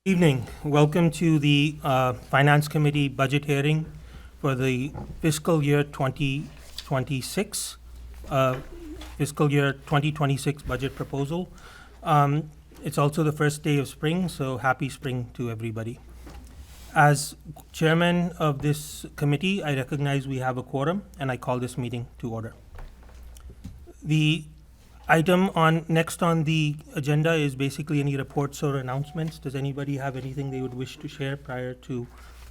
Evening. Welcome to the Finance Committee budget hearing for the fiscal year 2026, fiscal year 2026 budget proposal. It's also the first day of spring, so happy spring to everybody. As chairman of this committee, I recognize we have a quorum, and I call this meeting to order. The item next on the agenda is basically any reports or announcements. Does anybody have anything they would wish to share prior to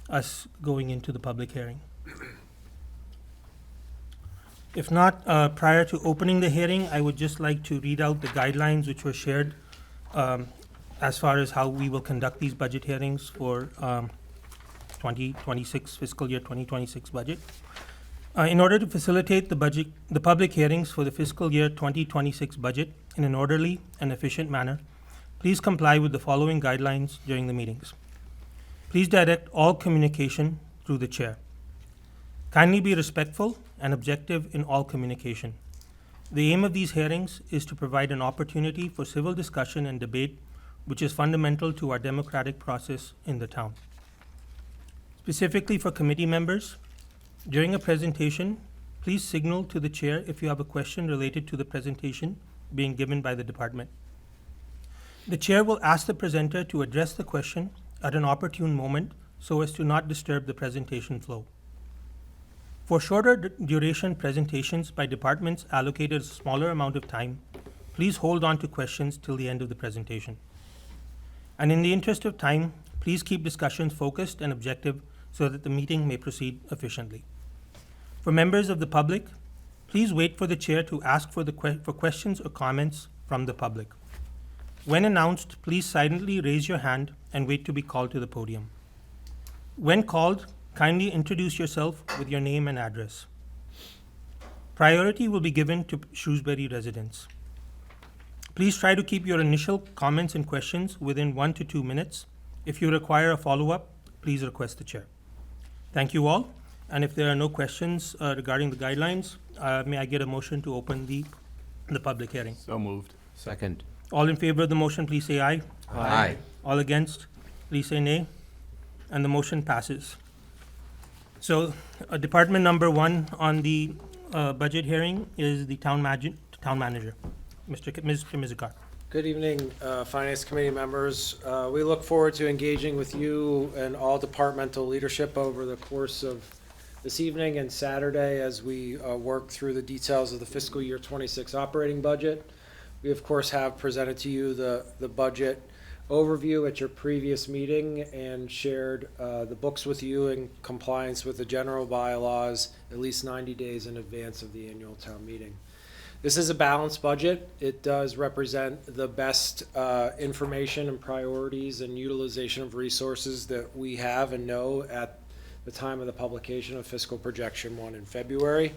us going into the public hearing? If not, prior to opening the hearing, I would just like to read out the guidelines which were shared as far as how we will conduct these budget hearings for 2026, fiscal year 2026 budget. In order to facilitate the public hearings for the fiscal year 2026 budget in an orderly and efficient manner, please comply with the following guidelines during the meetings. Please direct all communication through the chair. Kindly be respectful and objective in all communication. The aim of these hearings is to provide an opportunity for civil discussion and debate, which is fundamental to our democratic process in the town. Specifically for committee members, during a presentation, please signal to the chair if you have a question related to the presentation being given by the department. The chair will ask the presenter to address the question at an opportune moment so as to not disturb the presentation flow. For shorter duration presentations by departments allocated a smaller amount of time, please hold on to questions till the end of the presentation. And in the interest of time, please keep discussions focused and objective so that the meeting may proceed efficiently. For members of the public, please wait for the chair to ask for questions or comments from the public. When announced, please silently raise your hand and wait to be called to the podium. When called, kindly introduce yourself with your name and address. Priority will be given to Shrewsbury residents. Please try to keep your initial comments and questions within 1 to 2 minutes. If you require a follow-up, please request the chair. Thank you all. And if there are no questions regarding the guidelines, may I get a motion to open the public hearing? So moved. Second. All in favor of the motion, please say aye. Aye. All against, please say nay. And the motion passes. So department number 1 on the budget hearing is the town manager, Mr. Mizikar. Good evening, Finance Committee members. We look forward to engaging with you and all departmental leadership over the course of this evening and Saturday as we work through the details of the fiscal year 26 operating budget. We, of course, have presented to you the budget overview at your previous meeting and shared the books with you in compliance with the general bylaws at least 90 days in advance of the annual town meeting. This is a balanced budget. It does represent the best information and priorities and utilization of resources that we have and know at the time of the publication of fiscal projection 1 in February.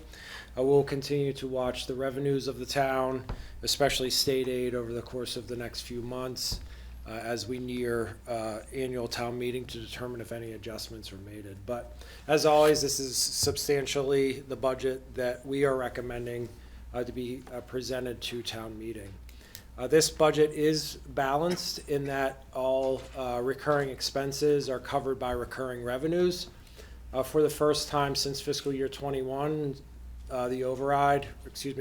We'll continue to watch the revenues of the town, especially state aid, over the course of the next few months as we near annual town meeting to determine if any adjustments are made. But as always, this is substantially the budget that we are recommending to be presented to town meeting. This budget is balanced in that all recurring expenses are covered by recurring revenues. For the first time since fiscal year 21,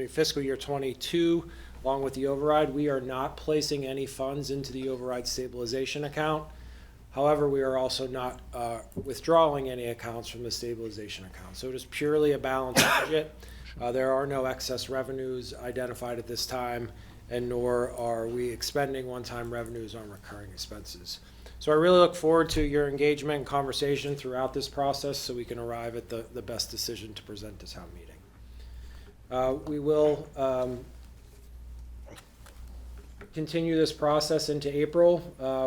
fiscal year 22, along with the override, we are not placing any funds into the override stabilization account. However, we are also not withdrawing any accounts from the stabilization account. So it is purely a balanced budget. There are no excess revenues identified at this time, and nor are we expending one-time revenues on recurring expenses. So I really look forward to your engagement and conversation throughout this process so we can arrive at the best decision to present to town meeting. We will continue this process into April,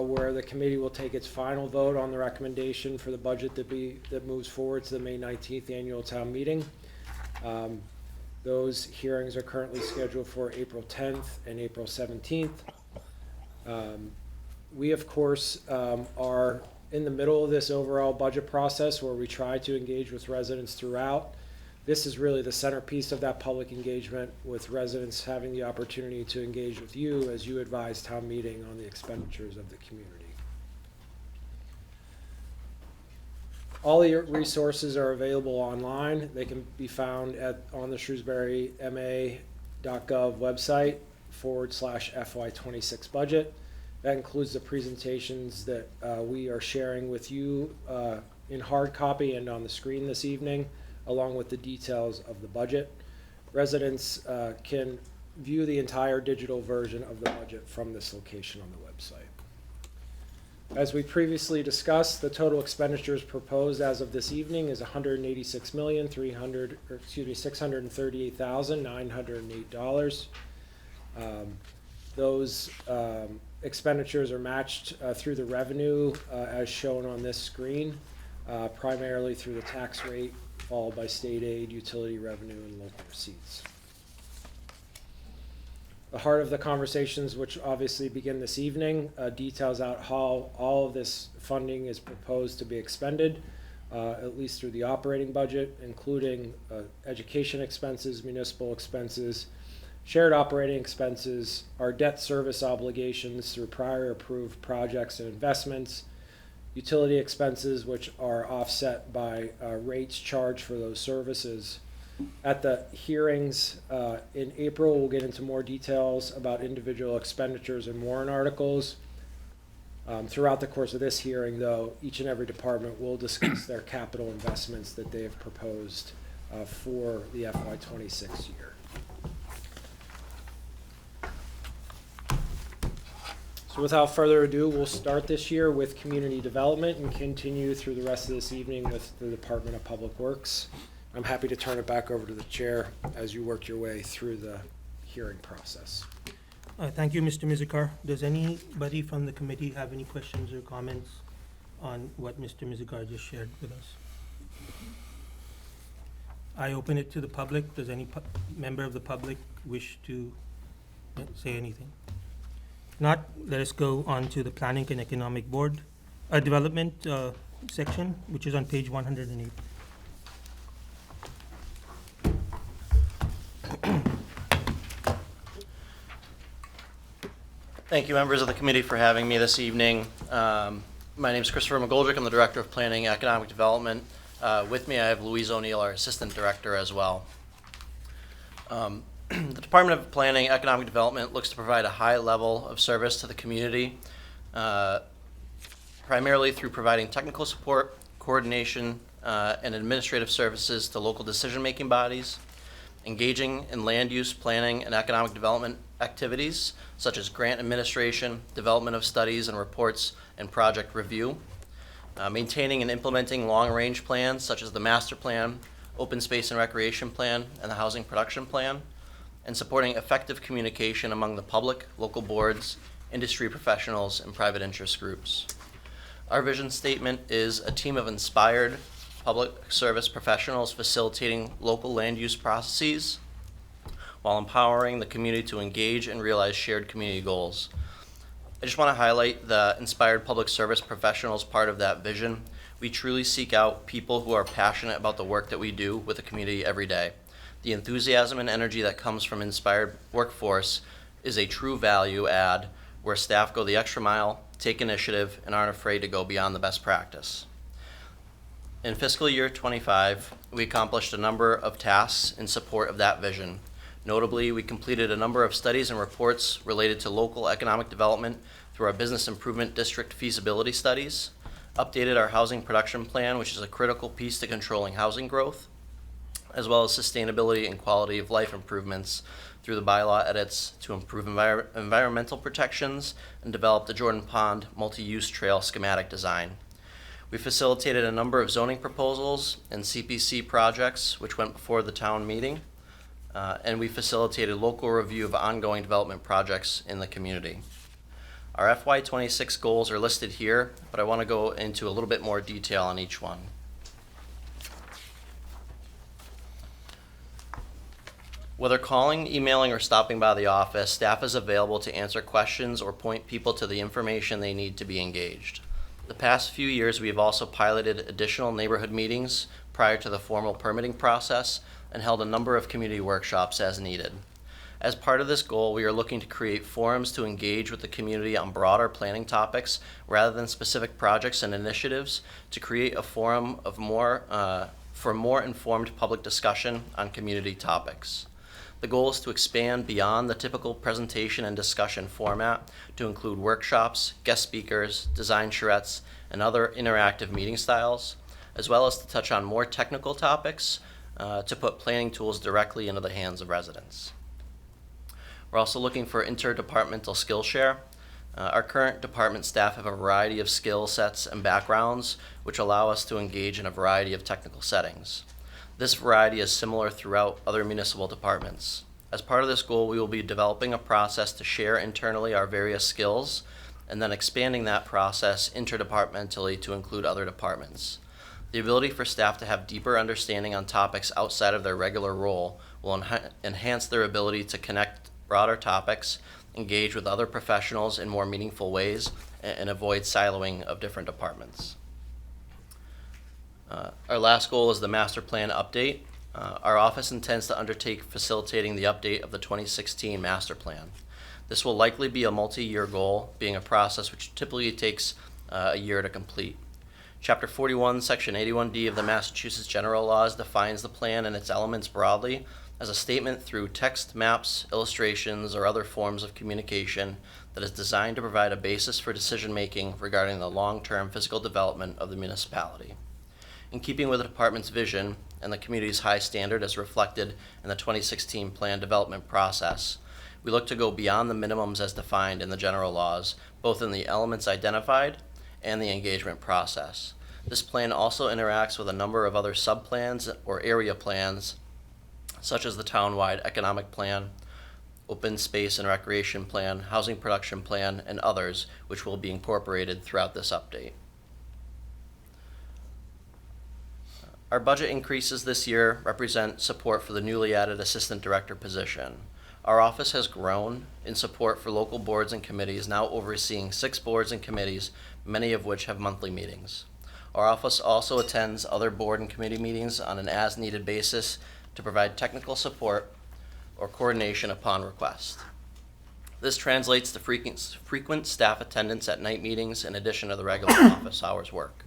where the committee will take its final vote on the recommendation for the budget that moves forward to the May 19th annual town meeting. Those hearings are currently scheduled for April 10th and April 17th. We, of course, are in the middle of this overall budget process where we try to engage with residents throughout. This is really the centerpiece of that public engagement, with residents having the opportunity to engage with you as you advise town meeting on the expenditures of the community. All the resources are available online. They can be found on the shrewsburyma.gov website /FY26 budget. That includes the presentations that we are sharing with you in hard copy and on the screen this evening, along with the details of the budget. Residents can view the entire digital version of the budget from this location on the website. As we previously discussed, the total expenditures proposed as of this evening is $638,908. Those expenditures are matched through the revenue as shown on this screen, primarily through the tax rate, followed by state aid, utility revenue, and local receipts. The heart of the conversations, which obviously begin this evening, details out how all of this funding is proposed to be expended, at least through the operating budget, including education expenses, municipal expenses, shared operating expenses, our debt service obligations through prior approved projects and investments, utility expenses, which are offset by rates charged for those services. At the hearings in April, we'll get into more details about individual expenditures and warrant articles. Throughout the course of this hearing, though, each and every department will discuss their capital investments that they have proposed for the FY26 year. So without further ado, we'll start this year with community development and continue through the rest of this evening with the Department of Public Works. I'm happy to turn it back over to the chair as you work your way through the hearing process. Thank you, Mr. Mizikar. Does anybody from the committee have any questions or comments on what Mr. Mizikar just shared with us? I open it to the public. Does any member of the public wish to say anything? If not, let us go on to the Planning and Economic Board Development section, which is on page 108. Thank you, members of the committee, for having me this evening. My name is Christopher McGoldrick. I'm the Director of Planning and Economic Development. With me, I have Louise O'Neill, our Assistant Director, as well. The Department of Planning and Economic Development looks to provide a high level of service to the community, primarily through providing technical support, coordination, and administrative services to local decision-making bodies, engaging in land use planning and economic development activities such as grant administration, development of studies and reports, and project review, maintaining and implementing long-range plans such as the master plan, open space and recreation plan, and the housing production plan, and supporting effective communication among the public, local boards, industry professionals, and private interest groups. Our vision statement is a team of inspired public service professionals facilitating local land use processes while empowering the community to engage and realize shared community goals. I just want to highlight the inspired public service professionals part of that vision. We truly seek out people who are passionate about the work that we do with the community every day. The enthusiasm and energy that comes from inspired workforce is a true value add where staff go the extra mile, take initiative, and aren't afraid to go beyond the best practice. In fiscal year 25, we accomplished a number of tasks in support of that vision. Notably, we completed a number of studies and reports related to local economic development through our Business Improvement District feasibility studies, updated our housing production plan, which is a critical piece to controlling housing growth, as well as sustainability and quality of life improvements through the bylaw edits to improve environmental protections, and developed the Jordan Pond multi-use trail schematic design. We facilitated a number of zoning proposals and CPC projects which went before the town meeting, and we facilitated local review of ongoing development projects in the community. Our FY26 goals are listed here, but I want to go into a little bit more detail on each one. Whether calling, emailing, or stopping by the office, staff is available to answer questions or point people to the information they need to be engaged. The past few years, we have also piloted additional neighborhood meetings prior to the formal permitting process and held a number of community workshops as needed. As part of this goal, we are looking to create forums to engage with the community on broader planning topics rather than specific projects and initiatives, to create a forum of for more informed public discussion on community topics. The goal is to expand beyond the typical presentation and discussion format to include workshops, guest speakers, design charrettes, and other interactive meeting styles, as well as to touch on more technical topics to put planning tools directly into the hands of residents. We're also looking for interdepartmental skill share. Our current department staff have a variety of skill sets and backgrounds which allow us to engage in a variety of technical settings. This variety is similar throughout other municipal departments. As part of this goal, we will be developing a process to share internally our various skills and then expanding that process interdepartmentally to include other departments. The ability for staff to have deeper understanding on topics outside of their regular role will enhance their ability to connect broader topics, engage with other professionals in more meaningful ways, and avoid siloing of different departments. Our last goal is the master plan update. Our office intends to undertake facilitating the update of the 2016 master plan. This will likely be a multi-year goal, being a process which typically takes a year to complete. Chapter 41, Section 81D of the Massachusetts General Laws defines the plan and its elements broadly as a statement through text, maps, illustrations, or other forms of communication that is designed to provide a basis for decision-making regarding the long-term physical development of the municipality. In keeping with the department's vision and the community's high standard as reflected in the 2016 plan development process, we look to go beyond the minimums as defined in the general laws, both in the elements identified and the engagement process. This plan also interacts with a number of other subplans or area plans, such as the townwide economic plan, open space and recreation plan, housing production plan, and others, which will be incorporated throughout this update. Our budget increases this year represent support for the newly added assistant director position. Our office has grown in support for local boards and committees, now overseeing 6 boards and committees, many of which have monthly meetings. Our office also attends other board and committee meetings on an as-needed basis to provide technical support or coordination upon request. This translates to frequent staff attendance at night meetings in addition to the regular office hours work.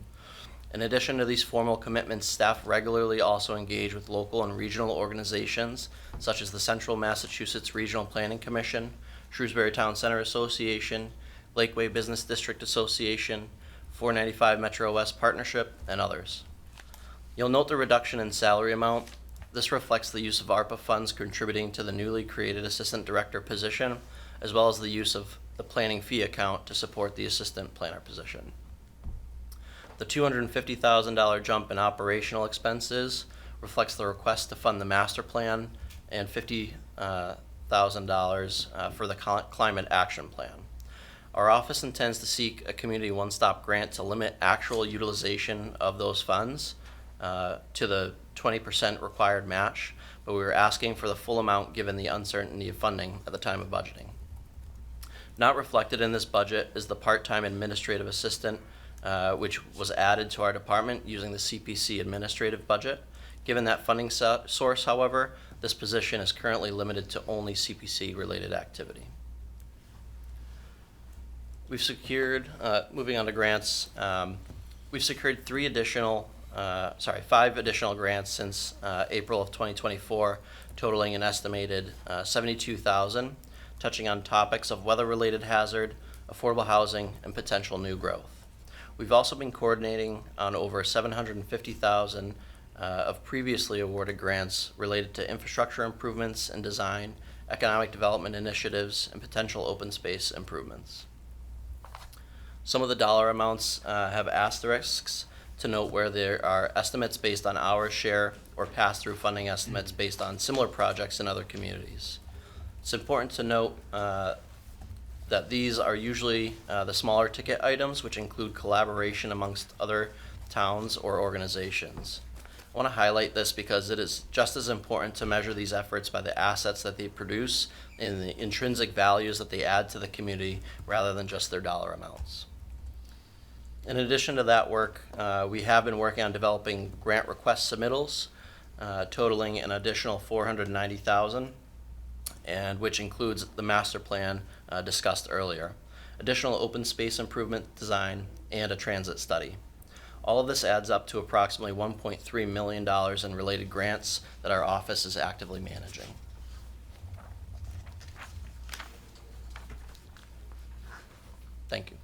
In addition to these formal commitments, staff regularly also engage with local and regional organizations such as the Central Massachusetts Regional Planning Commission, Shrewsbury Town Center Association, Lakeway Business District Association, 495 Metro West Partnership, and others. You'll note the reduction in salary amount. This reflects the use of ARPA funds contributing to the newly created assistant director position, as well as the use of the planning fee account to support the assistant planner position. The $250,000 jump in operational expenses reflects the request to fund the master plan and $50,000 for the climate action plan. Our office intends to seek a community one-stop grant to limit actual utilization of those funds to the 20% required match, but we were asking for the full amount given the uncertainty of funding at the time of budgeting. Not reflected in this budget is the part-time administrative assistant, which was added to our department using the CPC administrative budget. Given that funding source, however, this position is currently limited to only CPC-related activity. We've secured, moving on to grants, we've secured 5 additional grants since April of 2024, totaling an estimated $72,000, touching on topics of weather-related hazard, affordable housing, and potential new growth. We've also been coordinating on over $750,000 of previously awarded grants related to infrastructure improvements and design, economic development initiatives, and potential open space improvements. Some of the dollar amounts have asterisks to note where there are estimates based on our share or pass-through funding estimates based on similar projects in other communities. It's important to note that these are usually the smaller ticket items, which include collaboration amongst other towns or organizations. I want to highlight this because it is just as important to measure these efforts by the assets that they produce and the intrinsic values that they add to the community rather than just their dollar amounts. In addition to that work, we have been working on developing grant request submittals totaling an additional $490,000. and which includes the master plan discussed earlier, additional open space improvement design, and a transit study. All of this adds up to approximately $1.3 million in related grants that our office is actively managing. Thank you.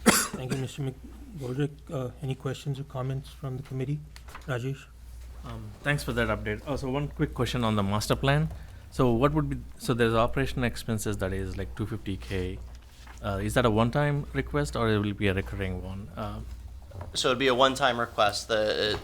Thank you, Mr. McGoldrick. Any questions or comments from the committee? Rajesh? Thanks for that update. Also, one quick question on the master plan. So what would be, so there's operational expenses that is like 250K. Is that a one-time request or it will be a recurring one? So it'd be a one-time request. The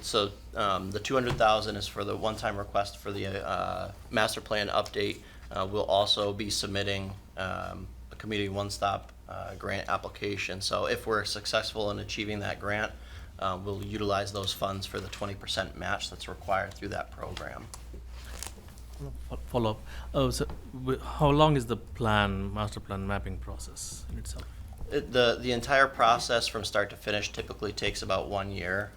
200,000 is for the one-time request for the master plan update. We'll also be submitting a community one-stop grant application. So if we're successful in achieving that grant, we'll utilize those funds for the 20% match that's required through that program. Follow up. Oh, so how long is the plan, master plan mapping process in itself? The entire process from start to finish typically takes about 1 year,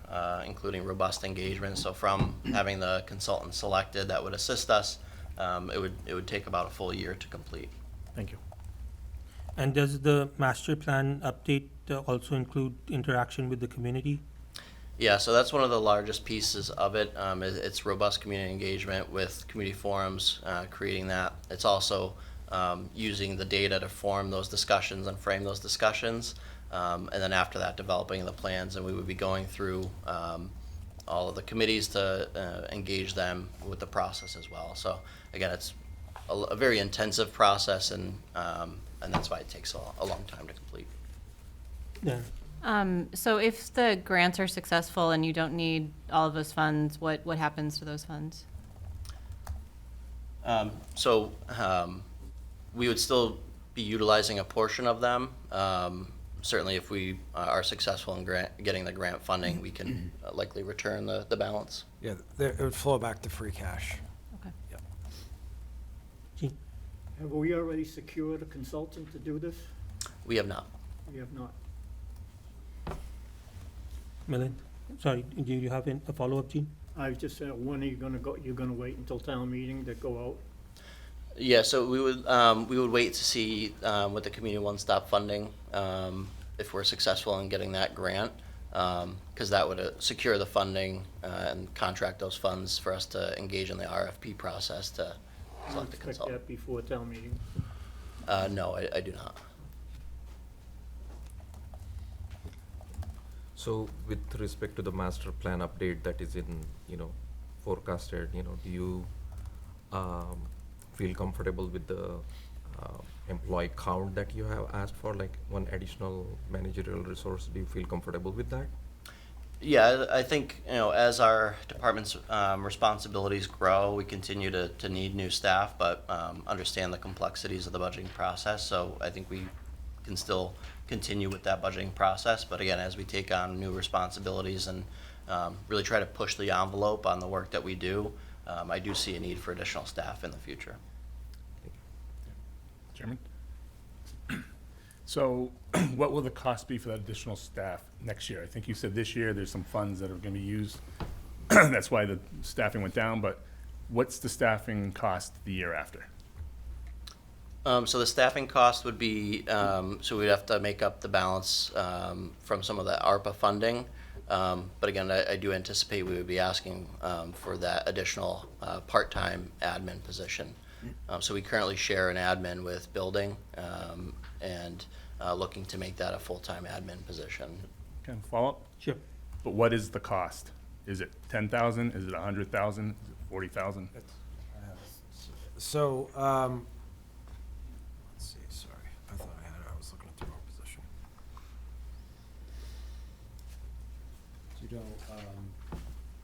including robust engagement. So from having the consultant selected that would assist us, it would take about a full year to complete. Thank you. And does the master plan update also include interaction with the community? Yeah, so that's one of the largest pieces of it. It's robust community engagement with community forums, creating that. It's also using the data to form those discussions and frame those discussions. And then after that, developing the plans. And we would be going through all of the committees to engage them with the process as well. So again, it's a very intensive process, and that's why it takes a long time to complete. Yeah. So if the grants are successful and you don't need all of those funds, what happens to those funds? We would still be utilizing a portion of them. Certainly, if we are successful in getting the grant funding, we can likely return the balance. Yeah, it would flow back to free cash. Okay. Gene? Have we already secured a consultant to do this? We have not. We have not. Milind? Sorry, do you have a follow-up, Gene? I was just saying, when are you gonna go, you're gonna wait until town meeting to go out? Yeah, so we would wait to see with the community one-stop funding if we're successful in getting that grant, because that would secure the funding and contract those funds for us to engage in the RFP process to I select the expect consultant. that before town meeting. No, I do not. So with respect to the master plan update that is in, forecasted, do you feel comfortable with the employee count that you have asked for, like one additional managerial resource? Do you feel comfortable with that? Yeah, I think, as our department's responsibilities grow, we continue to need new staff, but understand the complexities of the budgeting process. So I think we can still continue with that budgeting process. But again, as we take on new responsibilities and really try to push the envelope on the work that we do, I do see a need for additional staff in the future. Chairman? So what will the cost be for that additional staff next year? I think you said this year there's some funds that are going to be used. That's why the staffing went down, but what's the staffing cost the year after? So the staffing cost would be, so we'd have to make up the balance from some of the ARPA funding. But again, I do anticipate we would be asking for that additional part-time admin position. So we currently share an admin with building and looking to make that a full-time admin position. Can I follow up? Sure. But what is the cost? Is it 10,000? Is it 100,000? Is it 40,000? So, let's see, sorry, I thought I was looking at the wrong position. So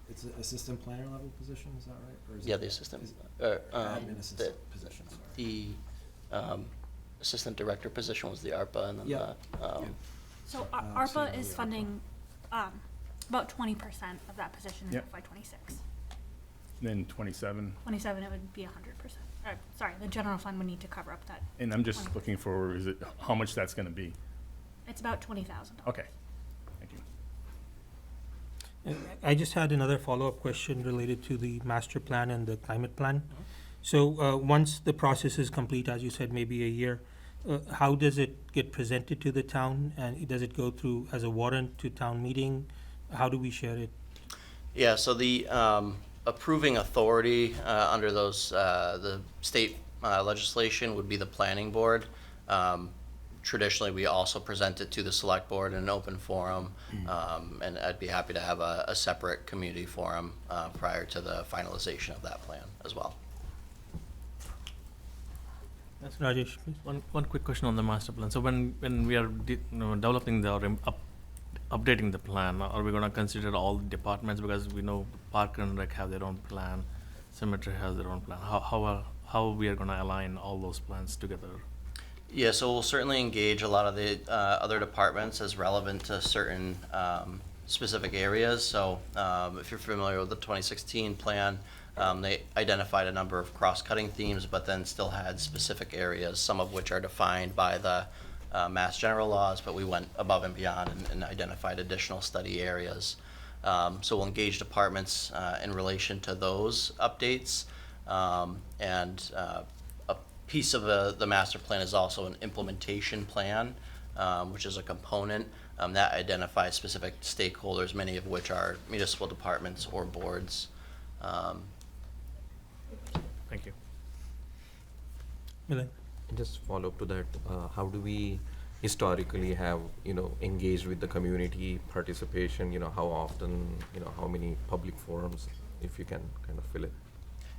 it's an assistant planner level position, is that right? Or is Yeah, it- the assistant, is- the admin assistant position, sorry. assistant director position was the ARPA, and then Yeah. So so ARPA now is we are funding about 20% of that position in Yep. FY '26. Then 27? 27, it would be 100%. Sorry, the general fund would need to cover up that. And I'm just 20%. looking for, how much that's going to be? It's about $20,000. Okay, thank you. I just had another follow-up question related to the master plan and the climate plan. So, once the process is complete, as you said, maybe a year, how does it get presented to the town? And does it go through as a warrant to town meeting? How do we share it? Yeah, so the approving authority under those, the state legislation would be the planning board. Traditionally, we also present it to the select board in an open forum, and I'd be happy to have a separate community forum prior to the finalization of that plan as well. Rajesh, please. One quick question on the master plan. So when we are developing the, or updating the plan, are we gonna consider all the departments? Because we know Park and Rec have their own plan, Cemetery has their own plan. How we are gonna align all those plans together? Yeah, so we'll certainly engage a lot of the other departments as relevant to certain specific areas. So if you're familiar with the 2016 plan, they identified a number of cross-cutting themes, but then still had specific areas, some of which are defined by the Mass General laws, but we went above and beyond and identified additional study areas. So we'll engage departments in relation to those updates. And a piece of the master plan is also an implementation plan, which is a component that identifies specific stakeholders, many of which are municipal departments or boards. Thank you. Milan? Just follow up to that, how do we historically have, engaged with the community participation, how often, how many public forums, if you can kind of fill it?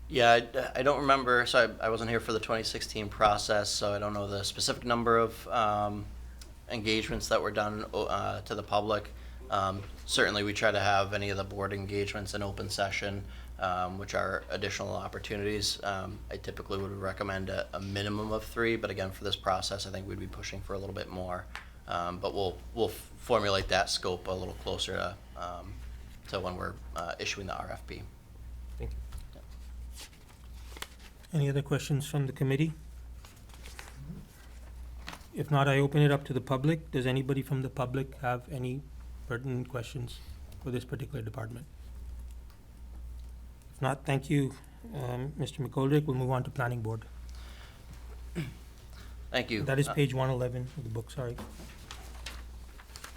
Yeah, I don't remember, so I wasn't here for the 2016 process, so I don't know the specific number of engagements that were done to the public. Certainly, we try to have any of the board engagements in open session, which are additional opportunities. I typically would recommend a minimum of 3, but again, for this process, I think we'd be pushing for a little bit more. But we'll formulate that scope a little closer to when we're issuing the RFP. Thank you. Any other questions from the committee? If not, I open it up to the public. Does anybody from the public have any pertinent questions for this particular department? If not, thank you, Mr. McGoldrick. We'll move on to planning board. Thank you. That is page 111 of the book, sorry.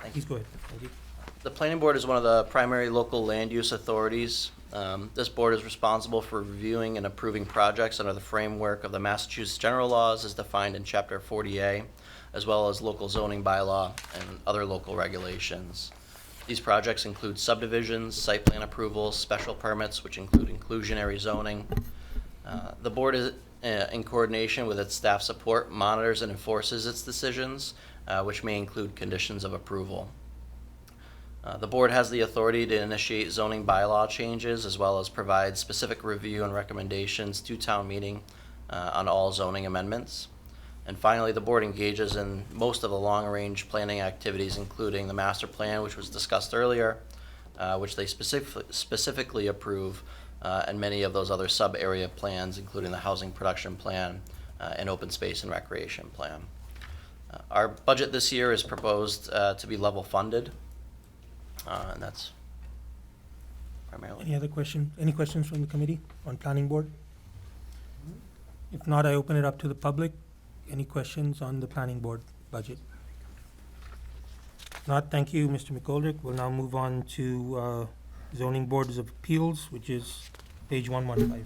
Thank you. Please go ahead. Thank you. The planning board is one of the primary local land use authorities. This board is responsible for reviewing and approving projects under the framework of the Massachusetts General Laws as defined in Chapter 40A, as well as local zoning bylaw and other local regulations. These projects include subdivisions, site plan approvals, special permits, which include inclusionary zoning. The board is, in coordination with its staff support, monitors and enforces its decisions, which may include conditions of approval. The board has the authority to initiate zoning bylaw changes as well as provide specific review and recommendations to town meeting on all zoning amendments. And finally, the board engages in most of the long-range planning activities, including the master plan, which was discussed earlier, which they specifically approve, and many of those other sub-area plans, including the housing production plan and open space and recreation plan. Our budget this year is proposed to be level funded. And that's primarily. Any other question? Any questions from the committee on planning board? If not, I open it up to the public. Any questions on the planning board budget? If not, thank you, Mr. McGoldrick. We'll now move on to zoning boards of appeals, which is page 115.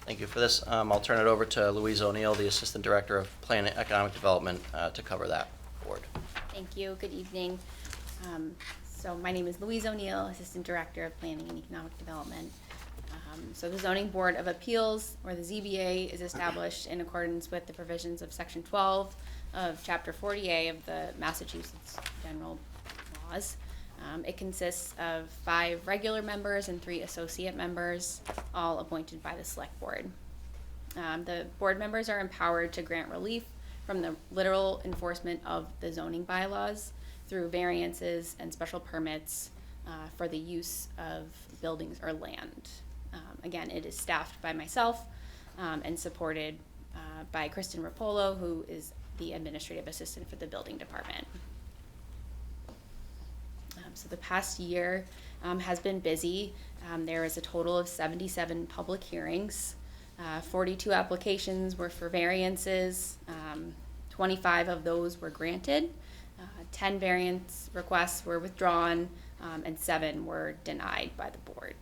Thank you for this. I'll turn it over to Louise O'Neill, the Assistant Director of Planning and Economic Development, to cover that board. Thank you. Good evening. So my name is Louise O'Neill, Assistant Director of Planning and Economic Development. So the Zoning Board of Appeals, or the ZBA, is established in accordance with the provisions of Section 12 of Chapter 40A of the Massachusetts General Laws. It consists of 5 regular members and 3 associate members, all appointed by the Select Board. The board members are empowered to grant relief from the literal enforcement of the zoning bylaws through variances and special permits for the use of buildings or land. Again, it is staffed by myself and supported by Kristen Rapolo, who is the administrative assistant for the building department. So the past year has been busy. There is a total of 77 public hearings. 42 applications were for variances. 25 of those were granted. 10 variance requests were withdrawn, and 7 were denied by the board.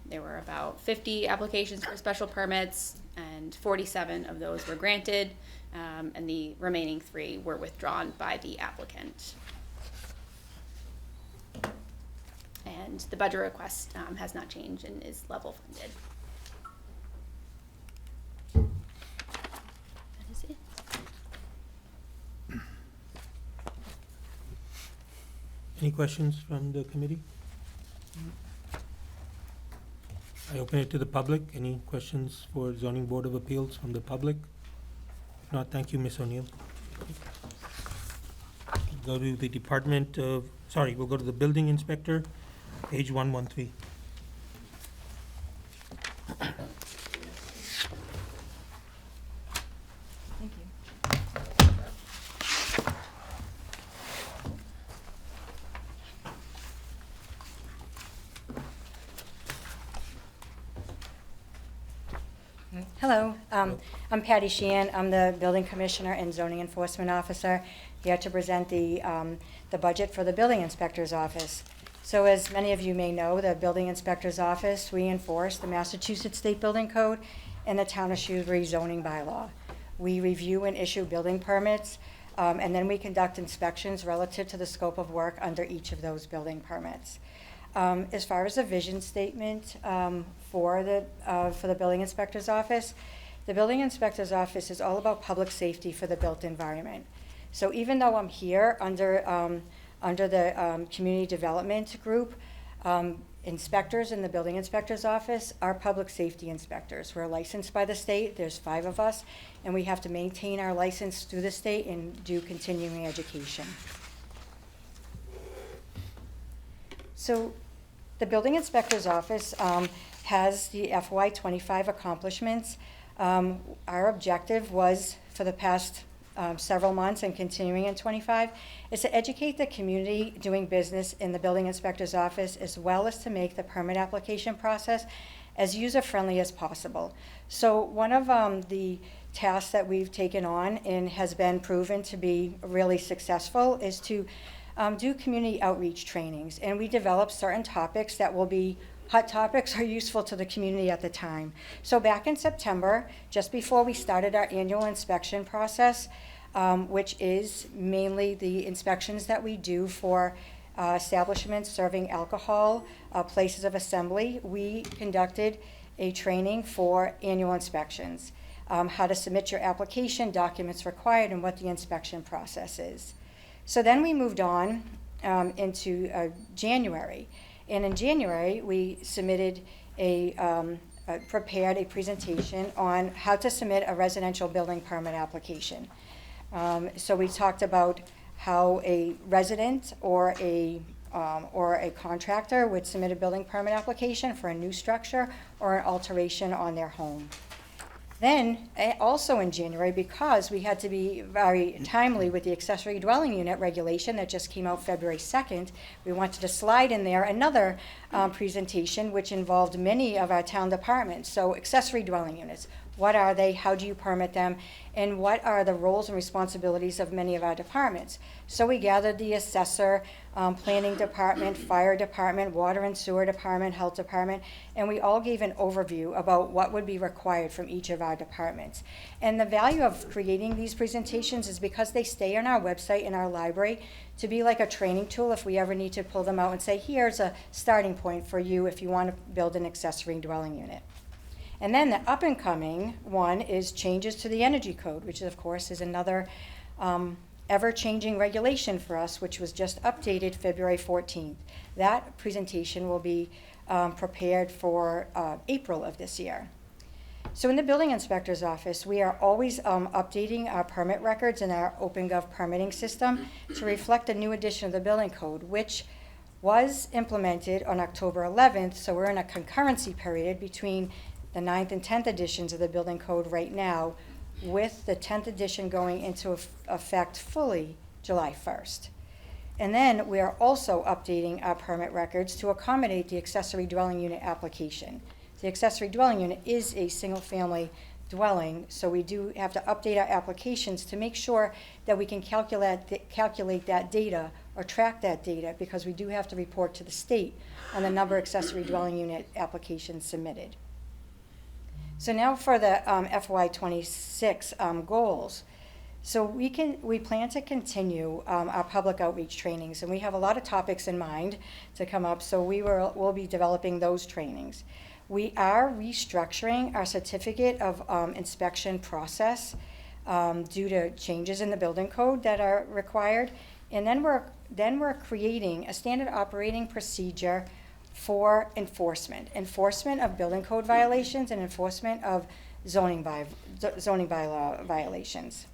There were about 50 applications for special permits, and 47 of those were granted, and the remaining 3 were withdrawn by the applicant. And the budget request has not changed and is level funded. That is it. Any questions from the committee? I open it to the public. Any questions for Zoning Board of Appeals from the public? If not, thank you, Ms. O'Neill. Go to the Department of, sorry, we'll go to the Building Inspector, page 113. Thank you. Hello, I'm Patty Sheehan. I'm the Building Commissioner and Zoning Enforcement Officer, here to present the budget for the Building Inspector's Office. So as many of you may know, the Building Inspector's Office, we enforce the Massachusetts State Building Code and the Town of Shrewsbury zoning bylaw. We review and issue building permits, and then we conduct inspections relative to the scope of work under each of those building permits. As far as a vision statement for the Building Inspector's Office, the Building Inspector's Office is all about public safety for the built environment. So even though I'm here under the Community Development Group, inspectors in the Building Inspector's Office are public safety inspectors. We're licensed by the state. There's 5 of us, and we have to maintain our license through the state and do continuing education. So the Building Inspector's Office has the FY25 accomplishments. Our objective was, for the past several months and continuing in 25, is to educate the community doing business in the Building Inspector's Office, as well as to make the permit application process as user-friendly as possible. So one of the tasks that we've taken on and has been proven to be really successful is to do community outreach trainings, and we develop certain topics that will be hot topics or useful to the community at the time. So back in September, just before we started our annual inspection process, which is mainly the inspections that we do for establishments serving alcohol, places of assembly, we conducted a training for annual inspections, how to submit your application, documents required, and what the inspection process is. So then we moved on into January. And in January, we submitted prepared a presentation on how to submit a residential building permit application. So we talked about how a resident or a contractor would submit a building permit application for a new structure or an alteration on their home. Then, also in January, because we had to be very timely with the accessory dwelling unit regulation that just came out February 2nd, we wanted to slide in there another presentation which involved many of our town departments. So accessory dwelling units, what are they, how do you permit them, and what are the roles and responsibilities of many of our departments. So we gathered the assessor, planning department, fire department, water and sewer department, health department, and we all gave an overview about what would be required from each of our departments. And the value of creating these presentations is because they stay on our website in our library to be like a training tool if we ever need to pull them out and say, here's a starting point for you if you want to build an accessory dwelling unit. And then the up-and-coming one is changes to the energy code, which of course is another ever-changing regulation for us, which was just updated February 14th. That presentation will be prepared for April of this year. So in the Building Inspector's Office, we are always updating our permit records in our OpenGov permitting system to reflect the new edition of the building code, which was implemented on October 11th, so we're in a concurrency period between the 9th and 10th editions of the building code right now, with the 10th edition going into effect fully July 1st. And then we are also updating our permit records to accommodate the accessory dwelling unit application. The accessory dwelling unit is a single-family dwelling, so we do have to update our applications to make sure that we can calculate that data or track that data, because we do have to report to the state on the number of accessory dwelling unit applications submitted. So now for the FY '26 goals. So we plan to continue our public outreach trainings, and we have a lot of topics in mind to come up, so we'll be developing those trainings. We are restructuring our certificate of inspection process due to changes in the building code that are required. And then we're creating a standard operating procedure for enforcement of building code violations and enforcement of zoning bylaw violations.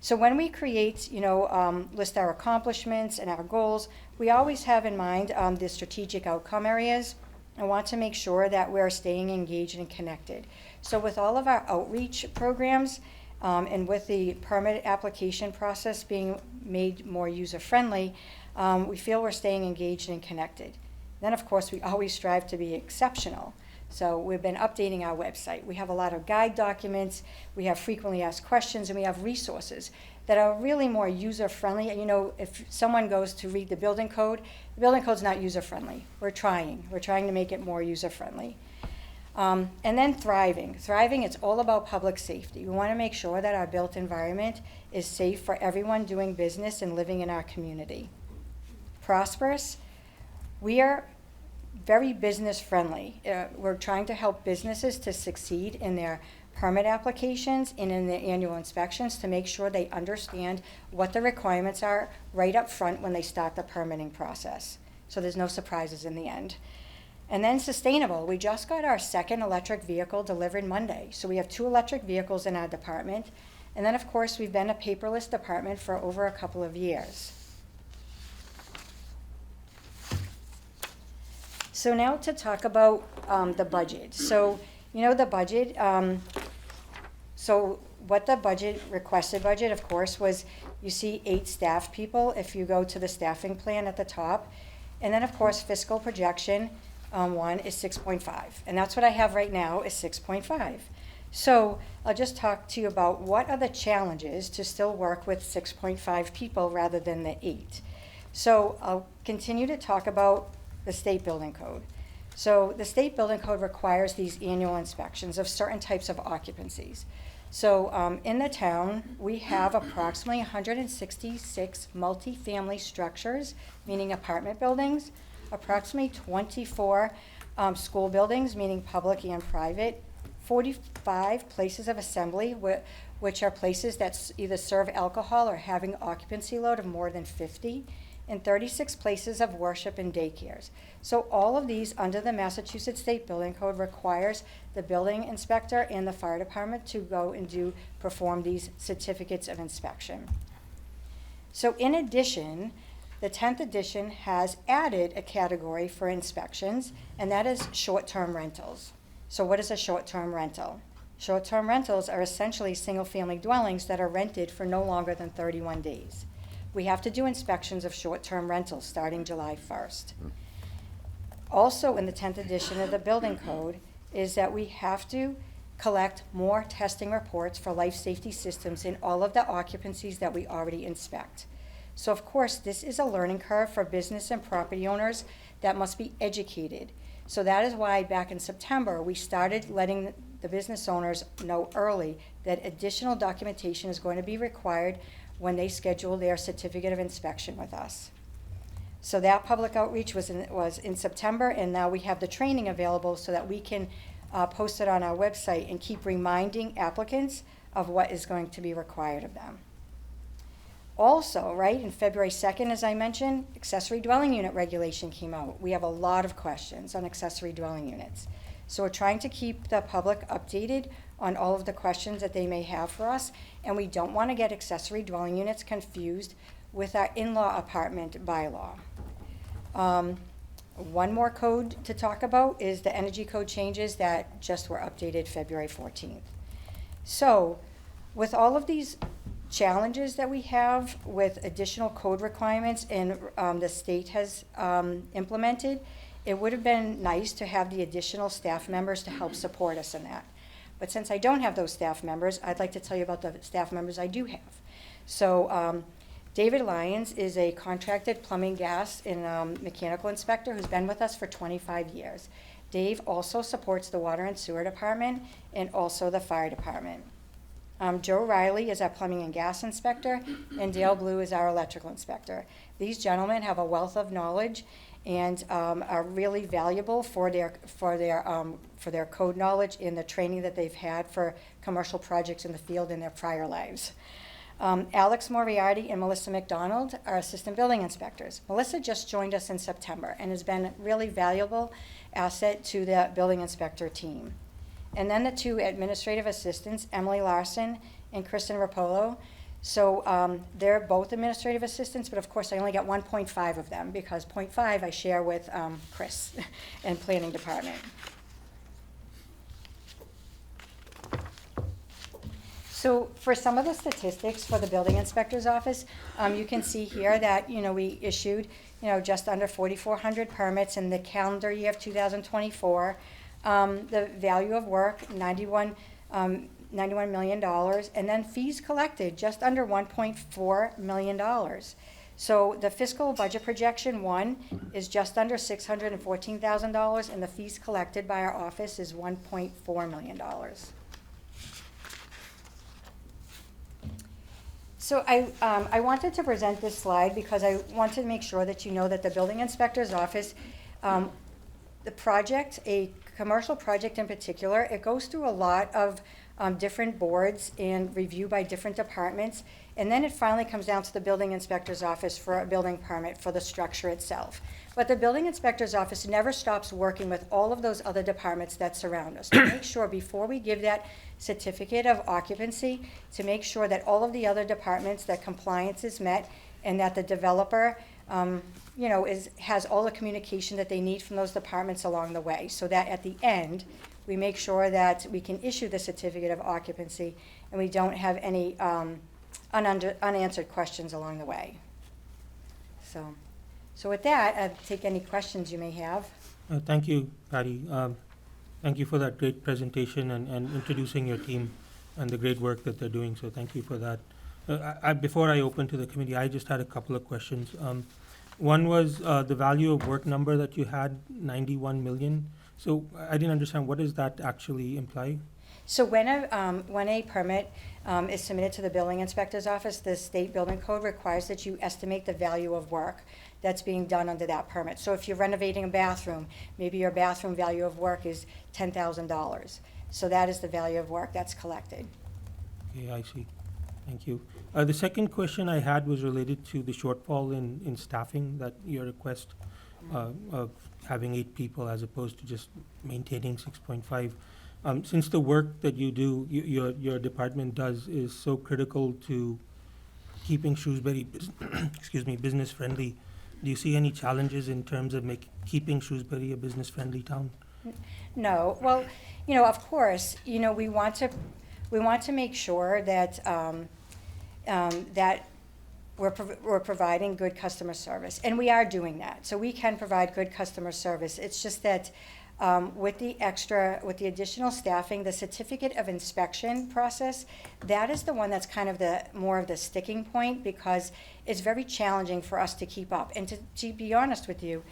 So when we create, list our accomplishments and our goals, we always have in mind the strategic outcome areas. I want to make sure that we're staying engaged and connected. So with all of our outreach programs and with the permit application process being made more user-friendly, we feel we're staying engaged and connected. Then, of course, we always strive to be exceptional. So we've been updating our website. We have a lot of guide documents, we have frequently asked questions, and we have resources that are really more user-friendly. If someone goes to read the building code's not user-friendly. We're trying to make it more user-friendly. And then thriving. Thriving, it's all about public safety. We want to make sure that our built environment is safe for everyone doing business and living in our community. Prosperous, we are very business friendly. We're trying to help businesses to succeed in their permit applications and in their annual inspections to make sure they understand what the requirements are right up front when they start the permitting process, so there's no surprises in the end. And then sustainable. We just got our second electric vehicle delivered Monday, so we have 2 electric vehicles in our department. And then, of course, we've been a paperless department for over a couple of years. So now to talk about the budget. So, the budget, so what the requested budget, of course, was, you see 8 staff people if you go to the staffing plan at the top. And then, of course, fiscal projection, 1 is 6.5. And that's what I have right now, is 6.5. So I'll just talk to you about what are the challenges to still work with 6.5 people rather than the 8. So I'll continue to talk about the state building code. So the state building code requires these annual inspections of certain types of occupancies. So in the town, we have approximately 166 multifamily structures, meaning apartment buildings, approximately 24 school buildings, meaning public and private, 45 places of assembly, which are places that either serve alcohol or having occupancy load of more than 50, and 36 places of worship and daycares. So all of these, under the Massachusetts State Building Code, requires the building inspector and the fire department to go and perform these certificates of inspection. So in addition, the 10th edition has added a category for inspections, and that is short-term rentals. So what is a short-term rental? Short-term rentals are essentially single-family dwellings that are rented for no longer than 31 days. We have to do inspections of short-term rentals starting July 1st. Also in the 10th edition of the building code is that we have to collect more testing reports for life safety systems in all of the occupancies that we already inspect. So of course, this is a learning curve for business and property owners that must be educated. So that is why back in September, we started letting the business owners know early that additional documentation is going to be required when they schedule their certificate of inspection with us. So that public outreach was in September, and now we have the training available so that we can post it on our website and keep reminding applicants of what is going to be required of them. Also, right, in February 2nd, as I mentioned, accessory dwelling unit regulation came out. We have a lot of questions on accessory dwelling units. So we're trying to keep the public updated on all of the questions that they may have for us, and we don't want to get accessory dwelling units confused with our in-law apartment bylaw. One more code to talk about is the energy code changes that just were updated February 14th. So with all of these challenges that we have with additional code requirements and the state has implemented, It would have been nice to have the additional staff members to help support us in that. But since I don't have those staff members, I'd like to tell you about the staff members I do have. So David Lyons is a contracted plumbing, gas, and mechanical inspector who's been with us for 25 years. Dave also supports the water and sewer department and also the fire department. Joe Riley is our plumbing and gas inspector, and Dale Blue is our electrical inspector. These gentlemen have a wealth of knowledge and are really valuable for their code knowledge and the training that they've had for commercial projects in the field in their prior lives. Alex Moriarty and Melissa McDonald are assistant building inspectors. Melissa just joined us in September and has been a really valuable asset to the building inspector team. And then the two administrative assistants, Emily Larson and Kristen Rapolo. So they're both administrative assistants, but of course I only got 1.5 of them because 0.5 I share with Chris and planning department. So for some of the statistics for the building inspector's office, you can see here that, we issued, just under 4,400 permits in the calendar year of 2024. The value of work, $91 million, and then fees collected, just under $1.4 million. So the fiscal budget projection, is just under $614,000, and the fees collected by our office is $1.4 million. So I wanted to present this slide because I wanted to make sure that you know that the building inspector's office, the project, a commercial project in particular, it goes through a lot of different boards and review by different departments, and then it finally comes down to the building inspector's office for a building permit for the structure itself. But the building inspector's office never stops working with all of those other departments that surround us to make sure before we give that certificate of occupancy, to make sure that all of the other departments, that compliance is met, and that the developer has all the communication that they need from those departments along the way, so that at the end, we make sure that we can issue the certificate of occupancy and we don't have any unanswered questions along the way. So with that, I'll take any questions you may have. Thank you, Patty. Thank you for that great presentation and introducing your team and the great work that they're doing, so thank you for that. Before I open to the committee, I just had a couple of questions. One was the value of work number that you had, 91 million. So I didn't understand, what does that actually imply? So when a permit is submitted to the building inspector's office, the state building code requires that you estimate the value of work that's being done under that permit. So if you're renovating a bathroom, maybe your bathroom value of work is $10,000. So that is the value of work that's collected. Okay, I see. Thank you. The second question I had was related to the shortfall in staffing, that your request of having 8 people as opposed to just maintaining 6.5. Since the work that you do, your department does, is so critical to keeping Shrewsbury business friendly, do you see any challenges in terms of keeping Shrewsbury a business friendly town? No. Well, of course, we want to make sure that that we're providing good customer service, and we are doing that. So we can provide good customer service. It's just that with the additional staffing, the certificate of inspection process, that is the one that's kind of more of the sticking point, because it's very challenging for us to keep up. And to be honest with you,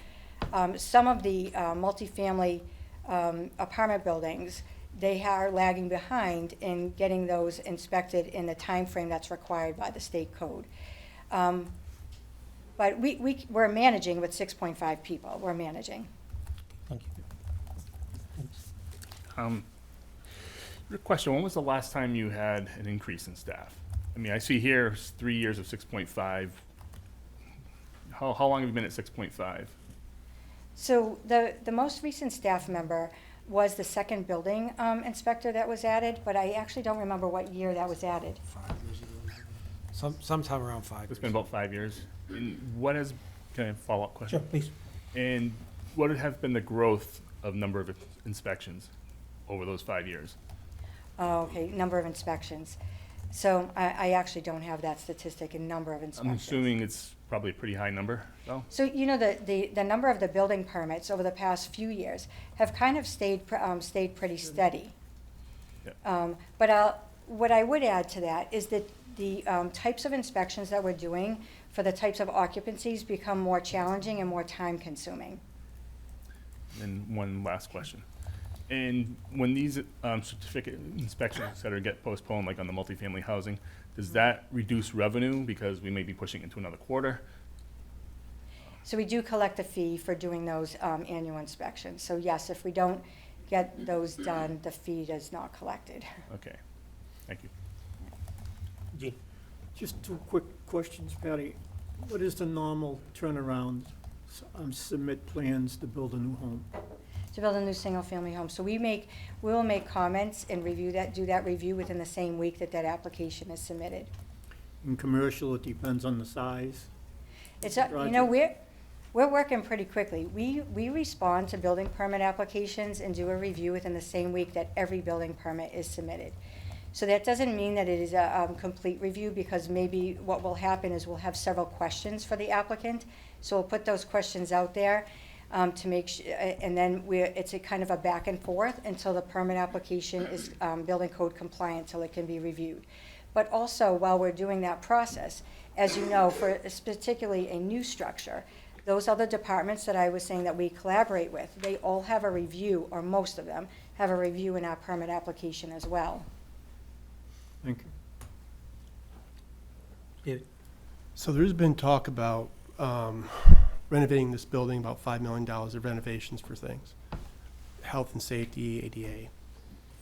some of the multifamily apartment buildings, they are lagging behind in getting those inspected in the time frame that's required by the state code. But we're managing with 6.5 people. We're managing. Thank you. Thanks. Question, when was the last time you had an increase in staff? I mean, I see here 3 years of 6.5. How long have you been at 6.5? So the most recent staff member was the second building inspector that was added, but I actually don't remember what year that was added. 5 years ago. Sometime around 5 years. It's been about 5 years. And what has, can I have a follow-up question? Sure, please. And what have been the growth of number of inspections over those 5 years? Oh, okay, number of inspections. So I actually don't have that statistic in number of inspections. I'm assuming it's probably a pretty high number, though. So, you know, the number of the building permits over the past few years have kind of stayed pretty steady. Yep. But what I would add to that is that the types of inspections that we're doing for the types of occupancies become more challenging and more time-consuming. And one last question. And when these certificate inspections, et cetera, get postponed, like on the multifamily housing, does that reduce revenue because we may be pushing into another quarter? So we do collect a fee for doing those annual inspections. So yes, if we don't get those done, the fee is not collected. Okay, thank you. Gene? Just two quick questions, Patty. What is the normal turnaround, submit plans to build a new home? To build a new single-family home. So we will make comments and do that review within the same week that application is submitted. In commercial, it depends on the size. It's, you know, we're working pretty quickly. We respond to building permit applications and do a review within the same week that every building permit is submitted. So that doesn't mean that it is a complete review, because maybe what will happen is we'll have several questions for the applicant. So we'll put those questions out there to make and then it's a kind of a back and forth until the permit application is building code compliant, till it can be reviewed. But also, while we're doing that process, as you know, for particularly a new structure, those other departments that I was saying that we collaborate with, they all have a review, or most of them have a review in our permit application as well. Thank you. David? So there's been talk about renovating this building, about $5 million of renovations for things, health and safety, ADA.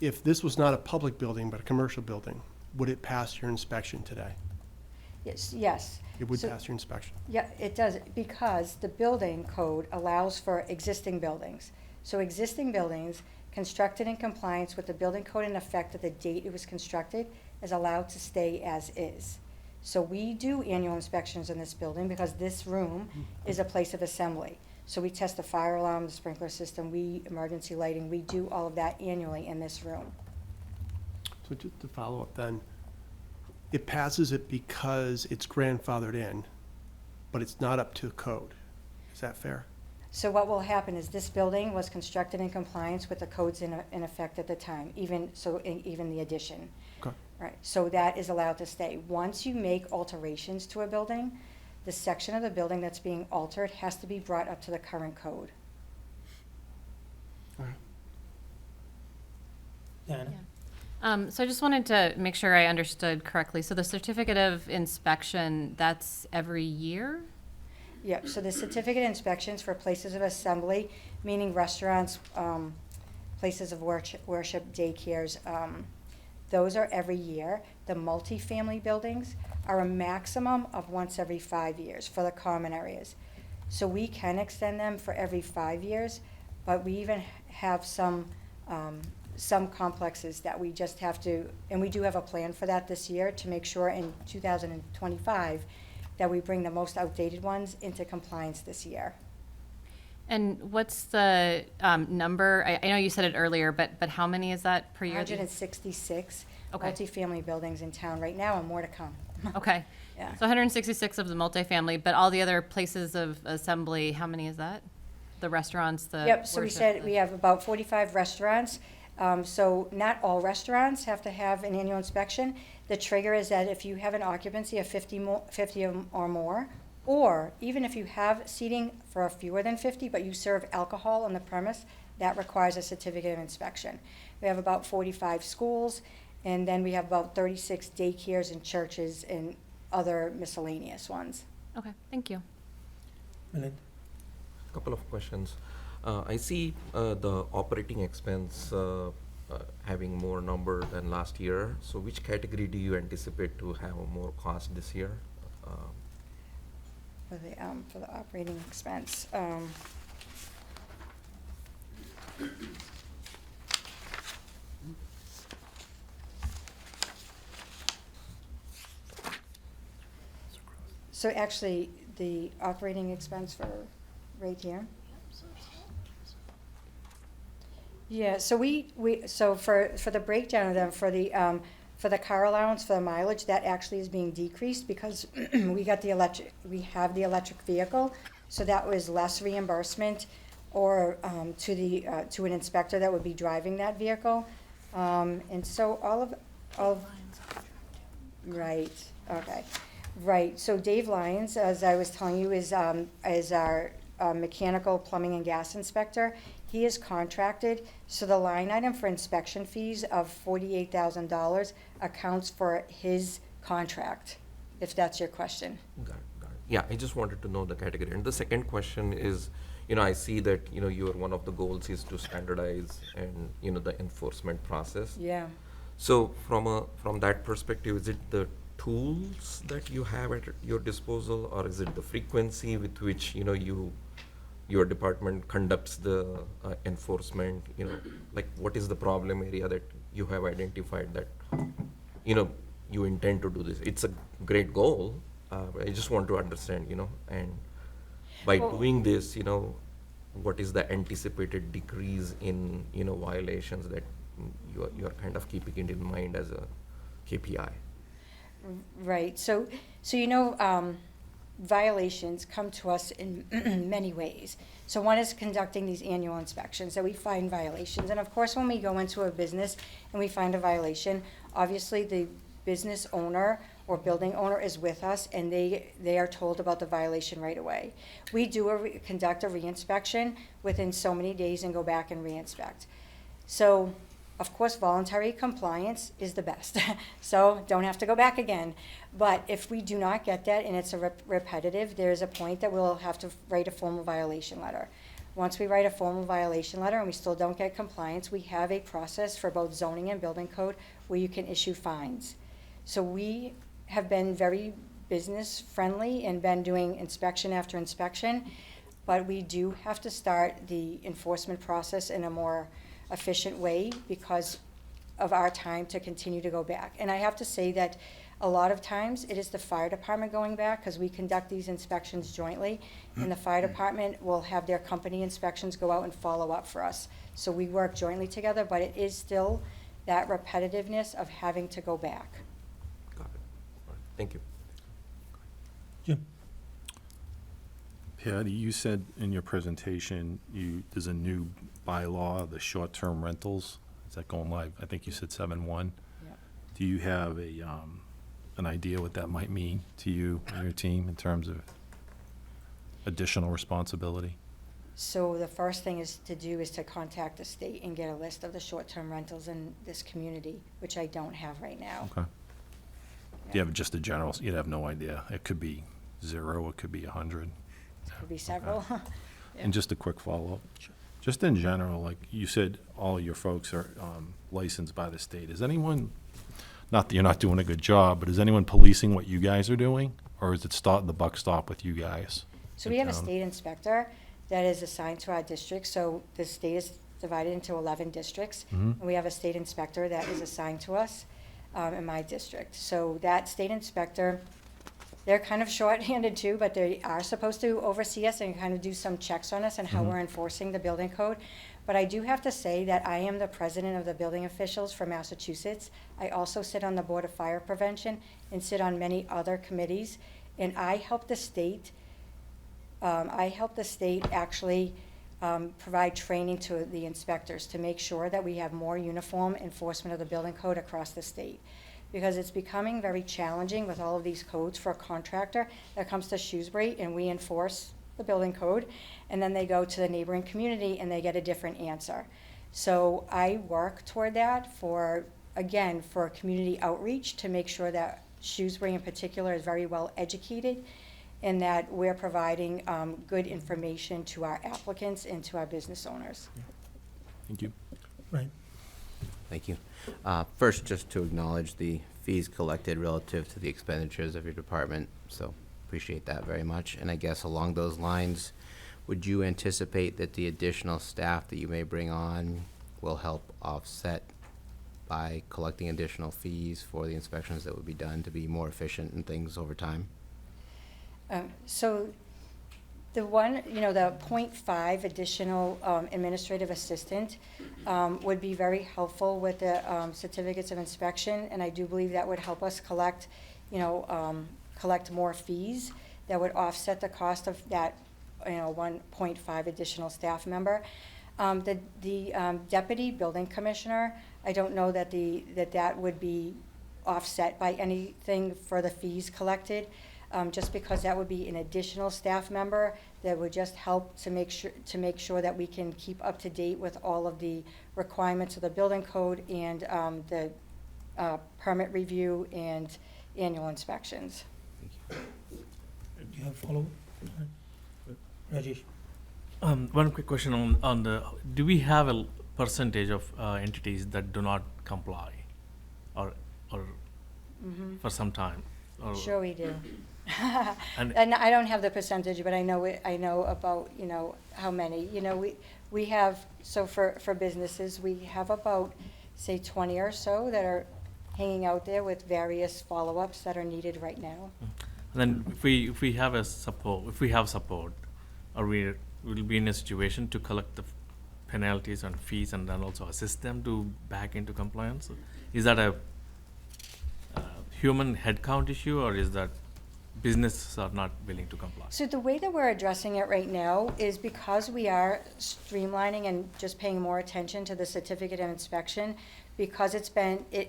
If this was not a public building but a commercial building, would it pass your inspection today? Yes. It would So- pass your inspection. Yeah, it does, because the building code allows for existing buildings. So existing buildings constructed in compliance with the building code in effect at the date it was constructed is allowed to stay as is. So we do annual inspections in this building because this room is a place of assembly. So we test the fire alarm, the sprinkler system, emergency lighting, we do all of that annually in this room. So just to follow up then, it passes it because it's grandfathered in, but it's not up to code. Is that fair? So what will happen is this building was constructed in compliance with the codes in effect at the time, even the addition. Okay. Right, so that is allowed to stay. Once you make alterations to a building, the section of the building that's being altered has to be brought up to the current code. Diana? So I just wanted to make sure I understood correctly. So the certificate of inspection, that's every year? Yep, so the certificate inspections for places of assembly, meaning restaurants, places of worship, daycares, those are every year. The multifamily buildings are a maximum of once every 5 years for the common areas. So we can extend them for every 5 years, but we even have some complexes that we just have to, and we do have a plan for that this year to make sure in 2025 that we bring the most outdated ones into compliance this year. And what's the number? I know you said it earlier, but how many is that per year? 166 Okay. multifamily buildings in town right now, and more to come. Okay. Yeah. So 166 of the multifamily, but all the other places of assembly, how many is that? The restaurants, the Yep, so we worship, said the- we have about 45 restaurants. So not all restaurants have to have an annual inspection. The trigger is that if you have an occupancy of 50 or more, or even if you have seating for fewer than 50, but you serve alcohol on the premise, that requires a certificate of inspection. We have about 45 schools, and then we have about 36 daycares and churches and other miscellaneous ones. Okay, thank you. Milind? Couple of questions. I see the operating expense having more number than last year. So which category do you anticipate to have more cost this year? For the operating expense. So actually, the operating expense for right here. Yeah, so so for the breakdown of them, for For the car allowance, for the mileage, that actually is being decreased because we have the electric vehicle, so that was less reimbursement or to an inspector that would be driving that vehicle. And so all of, right, okay. Right, so Dave Lyons, as I was telling you, is our mechanical, plumbing, and gas inspector. He is contracted, so the line item for inspection fees of $48,000 accounts for his contract, if that's your question. Got it, got it. Yeah, I just wanted to know the category. And the second question is, you know, I see that, you know, your one of the goals is to standardize and, you know, the enforcement process. Yeah. So from that perspective, is it the tools that you have at your disposal, or is it the frequency with which, you know, your department conducts the enforcement? You know, like what is the problem area that you have identified that, you know, you intend to do this? It's a great goal. But I just want to understand, you know, and by doing this, you know, what is the anticipated decrease in, you know, violations that you are kind of keeping it in mind as a KPI? Right, so you know, violations come to us in many ways. So one is conducting these annual inspections, so we find violations. And of course, when we go into a business and we find a violation, obviously the business owner or building owner is with us, and they are told about the violation right away. We do conduct a reinspection within so many days and go back and reinspect. So, of course, voluntary compliance is the best, so don't have to go back again. But if we do not get that and it's a repetitive, there's a point that we'll have to write a formal violation letter. Once we write a formal violation letter and we still don't get compliance, we have a process for both zoning and building code where you can issue fines. So we have been very business friendly and been doing inspection after inspection, but we do have to start the enforcement process in a more efficient way because of our time to continue to go back. And I have to say that a lot of times it is the fire department going back because we conduct these inspections jointly, and the fire department will have their company inspections go out and follow up for us. So we work jointly together, but it is still that repetitiveness of having to go back. Got it. All right. Thank you. Jim? Patty, you said in your presentation, there's a new bylaw, the short-term rentals. Is that going live? I think you said 7/1. Yeah. Do you have an idea what that might mean to you and your team in terms of additional responsibility? So the first thing is to contact the state and get a list of the short-term rentals in this community, which I don't have right now. Okay. Do you have just a general, you'd have no idea? It could be 0, it could be 100. Could be several. And just a quick follow-up. Just in general, like you said, all your folks are licensed by the state. Is anyone, not that you're not doing a good job, but is anyone policing what you guys are doing? Or is it the buck stop with you guys? So we have a state inspector that is assigned to our district. So the state is divided into 11 districts. And we have a state inspector that is assigned to us in my district. So that state inspector, they're kind of short-handed too, but they are supposed to oversee us and kind of do some checks on us and how we're enforcing the building code. But I do have to say that I am the president of the building officials for Massachusetts. I also sit on the Board of Fire Prevention and sit on many other committees. And I help the state actually provide training to the inspectors to make sure that we have more uniform enforcement of the building code across the state. Because it's becoming very challenging with all of these codes for a contractor that comes to Shrewsbury and we enforce the building code, and then they go to the neighboring community and they get a different answer. So I work toward that for community outreach to make sure that Shrewsbury in particular is very well educated and that we're providing good information to our applicants and to our business owners. Thank you. Right. Thank you. First, just to acknowledge the fees collected relative to the expenditures of your department, so appreciate that very much. And I guess along those lines, would you anticipate that the additional staff that you may bring on will help offset by collecting additional fees for the inspections that would be done to be more efficient in things over time? So The one, the .5 additional administrative assistant would be very helpful with the certificates of inspection, and I do believe that would help us collect more fees that would offset the cost of that, 1.5 additional staff member. The deputy building commissioner, I don't know that that would be offset by anything for the fees collected, just because that would be an additional staff member that would just help to make sure that we can keep up to date with all of the requirements of the building code and the permit review and annual inspections. Do you have follow-up? Rajesh? One quick question on the, do we have a percentage of entities that do not comply or for some time? Or- Sure we do. And- And I don't have the percentage, but I know about, how many. We have, so for businesses, we have about, say, 20 or so that are hanging out there with various follow-ups that are needed right now. And then if we have support, or we'll be in a situation to collect the penalties and fees and then also assist them to back into compliance? Is that a human headcount issue, or is that businesses are not willing to comply? So the way that we're addressing it right now is because we are streamlining and just paying more attention to the certificate of inspection, because it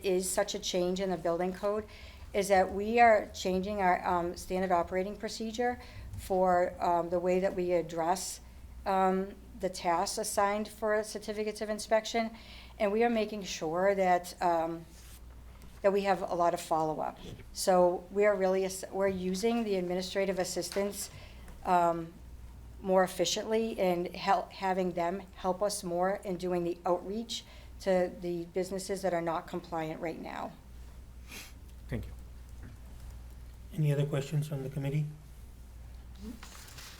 is such a change in the building code, is that we are changing our standard operating procedure for the way that we address the tasks assigned for certificates of inspection, and we are making sure that that we have a lot of follow-up. So we're using the administrative assistants more efficiently and having them help us more in doing the outreach to the businesses that are not compliant right now. Thank you. Any other questions from the committee?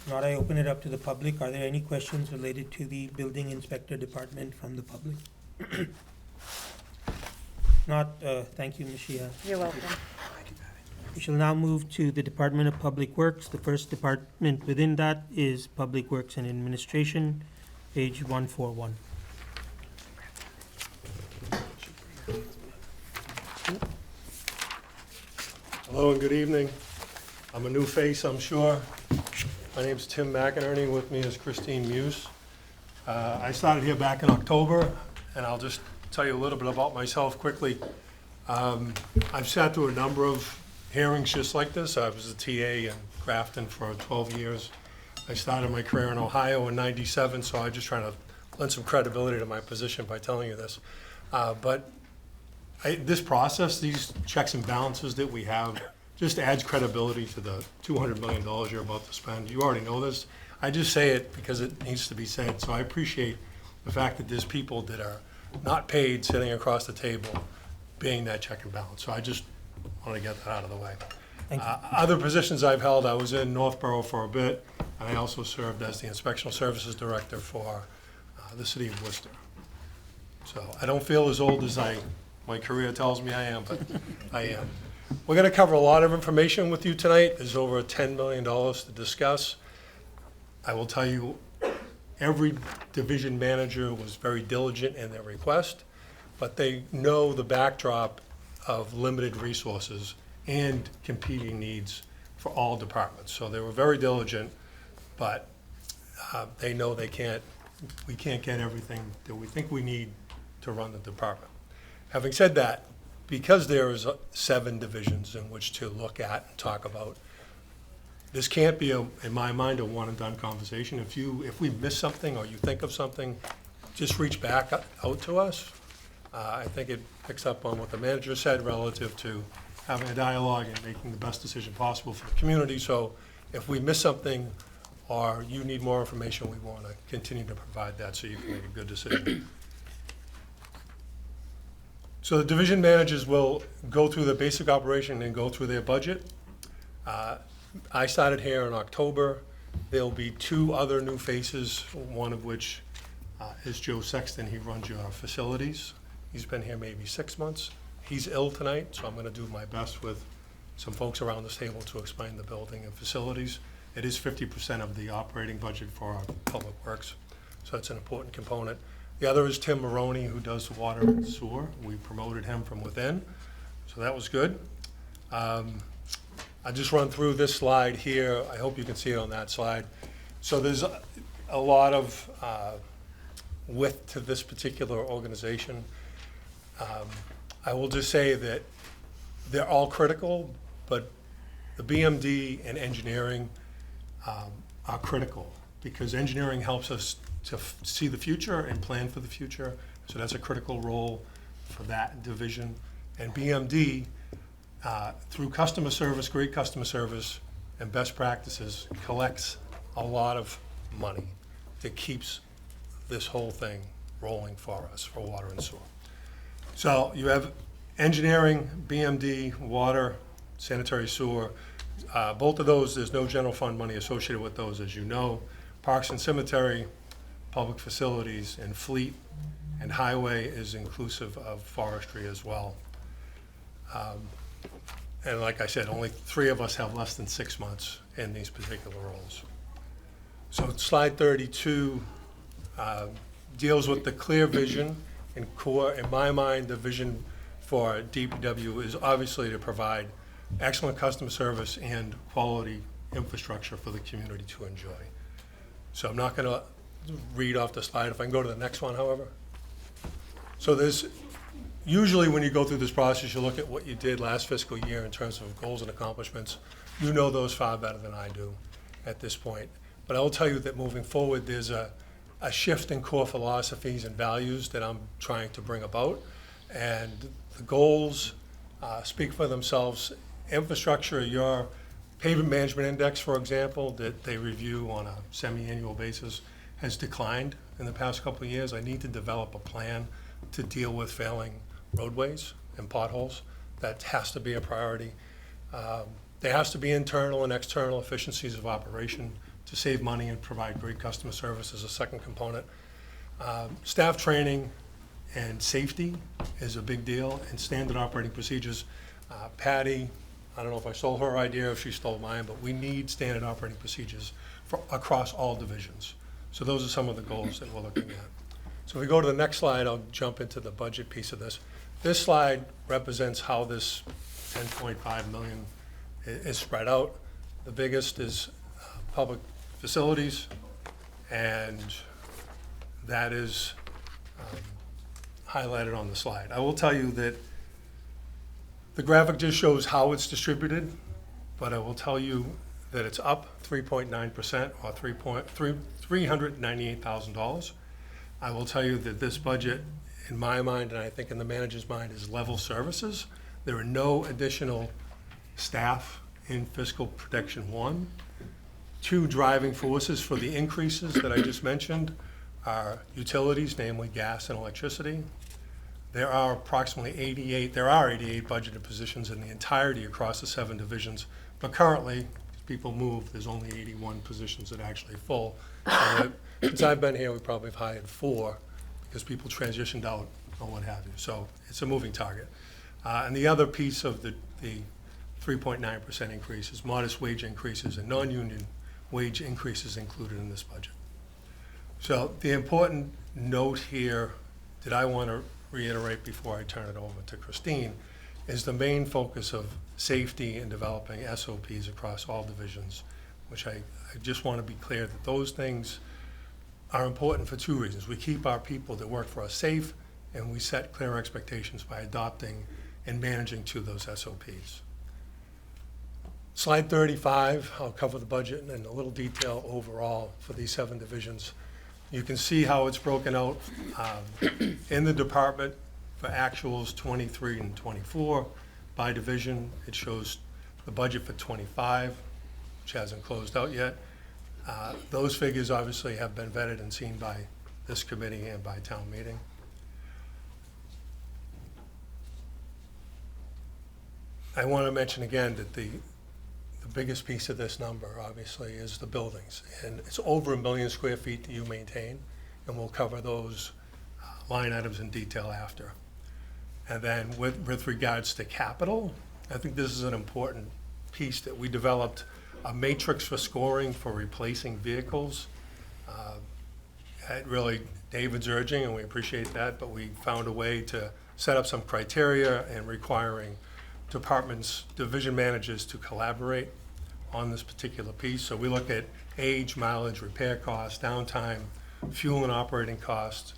Not, I open it up to the public. Are there any questions related to the building inspector department from the public? Not, thank you, Ms. Sheehan. You're welcome. We shall now move to the Department of Public Works. The first department within that is Public Works and Administration, page 141. Hello and good evening. I'm a new face, I'm sure. My name's Tim McInerney. With me is Christine Muse. I started here back in October, and I'll just tell you a little bit about myself quickly. I've sat through a number of hearings just like this. I was a TA in Grafton for 12 years. I started my career in Ohio in '97, so I'm just trying to lend some credibility to my position by telling you this. This process, these checks and balances that we have, just adds credibility to the $200 million you're about to spend. You already know this. I just say it because it needs to be said. So I appreciate the fact that there's people that are not paid sitting across the table being that check and balance. So I just want to get that out of the way. Thank you. Other positions I've held, I was in Northborough for a bit, and I also served as the Inspectional Services Director for the City of Worcester. So I don't feel as old as my career tells me I am, but I am. We're going to cover a lot of information with you tonight. There's over $10 million to discuss. I will tell you, every division manager was very diligent in their request, but they know the backdrop of limited resources and competing needs for all departments. So they were very diligent, but they know we can't get everything that we think we need to run the department. Having said that, because there is 7 divisions in which to look at and talk about, this can't be, in my mind, a one-and-done conversation. If we miss something or you think of something, just reach back out to us. I think it picks up on what the manager said relative to having a dialogue and making the best decision possible for the community. So if we miss something or you need more information, we want to continue to provide that so you can make a good decision. So the division managers will go through the basic operation and go through their budget. I started here in October. There'll be 2 other new faces, one of which is Joe Sexton. He runs your facilities. He's been here maybe 6 months. He's ill tonight, so I'm going to do my best with some folks around this table to explain the building and facilities. It is 50% of the operating budget for our public works, so that's an important component. The other is Tim Maroney, who does water and sewer. We promoted him from within, so that was good. I just run through this slide here. I hope you can see it on that slide. So there's a lot of width to this particular organization. I will just say that they're all critical, but the BMD and engineering are critical because engineering helps us to see the future and plan for the future. So that's a critical role for that division. And BMD, through customer service, great customer service, and best practices, collects a lot of money that keeps this whole thing rolling for us, for water and sewer. So you have engineering, BMD, water, sanitary sewer. Both of those, there's no general fund money associated with those, as you know. Parks and cemetery, public facilities, and fleet, and highway is inclusive of forestry as well. And like I said, only 3 of us have less than 6 months in these particular roles. So slide 32 deals with the clear vision and core. In my mind, the vision for DPW is obviously to provide excellent customer service and quality infrastructure for the community to enjoy. So I'm not going to read off the slide. If I can go to the next one, however. So there's usually when you go through this process, you look at what you did last fiscal year in terms of goals and accomplishments. You know those far better than I do at this point. But I will tell you that moving forward, there's a shift in core philosophies and values that I'm trying to bring about. And the goals speak for themselves. Infrastructure, your pavement management index, for example, that they review on a semi-annual basis, has declined in the past couple of years. I need to develop a plan to deal with failing roadways and potholes. That has to be a priority. There has to be internal and external efficiencies of operation to save money and provide great customer service as a second component. Staff training and safety is a big deal, and standard operating procedures. Patty, I don't know if I stole her idea or if she stole mine, but we need standard operating procedures across all divisions. So those are some of the goals that we're looking at. So if we go to the next slide, I'll jump into the budget piece of this. This slide represents how this 10.5 million is spread out. The biggest is public facilities, and that is highlighted on the slide. I will tell you that the graphic just shows how it's distributed, but I will tell you that it's up 3.9% or $398,000. I will tell you that this budget, in my mind, and I think in the manager's mind, is level services. There are no additional staff in fiscal protection 1. 2 driving forces for the increases that I just mentioned are utilities, namely gas and electricity. There are approximately 88 budgeted positions in the entirety across the 7 divisions, but currently, as people move, there's only 81 positions that are actually full. And since I've been here, we probably have hired 4 because people transitioned out or what have you. So it's a moving target. And the other piece of the 3.9% increase is modest wage increases and non-union wage increases included in this budget. So the important note here that I want to reiterate before I turn it over to Christine is the main focus of safety and developing SOPs across all divisions, which I just want to be clear that those things are important for 2 reasons. We keep our people that work for us safe, and we set clear expectations by adopting and managing to those SOPs. Slide 35, I'll cover the budget in a little detail overall for these 7 divisions. You can see how it's broken out in the department for actuals 23 and 24. By division, it shows the budget for 25, which hasn't closed out yet. Those figures obviously have been vetted and seen by this committee and by town meeting. I want to mention again that the biggest piece of this number, obviously, is the buildings. And it's over 1 million square feet that you maintain, and we'll cover those line items in detail after. And then with regards to capital, I think this is an important piece that we developed a matrix for scoring for replacing vehicles. At really David's urging, and we appreciate that, but we found a way to set up some criteria and requiring departments, division managers to collaborate on this particular piece. So we look at age, mileage, repair costs, downtime, fuel and operating costs,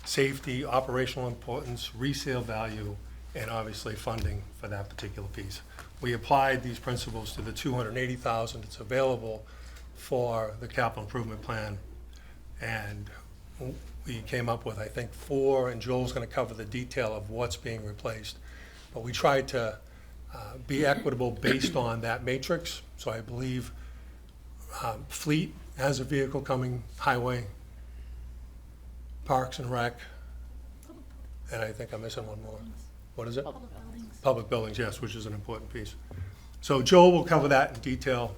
safety, operational importance, resale value, and obviously funding for that particular piece. We applied these principles to the $280,000 that's available for the capital improvement plan, and we came up with, I think, 4, and Joel's gonna cover the detail of what's being replaced. But we tried to be equitable based on that matrix. So I believe Fleet has a vehicle coming, Highway, Parks and Rec, and I think I'm missing one more. What is it? Public buildings. Public buildings, yes, which is an important piece. So Joel will cover that in detail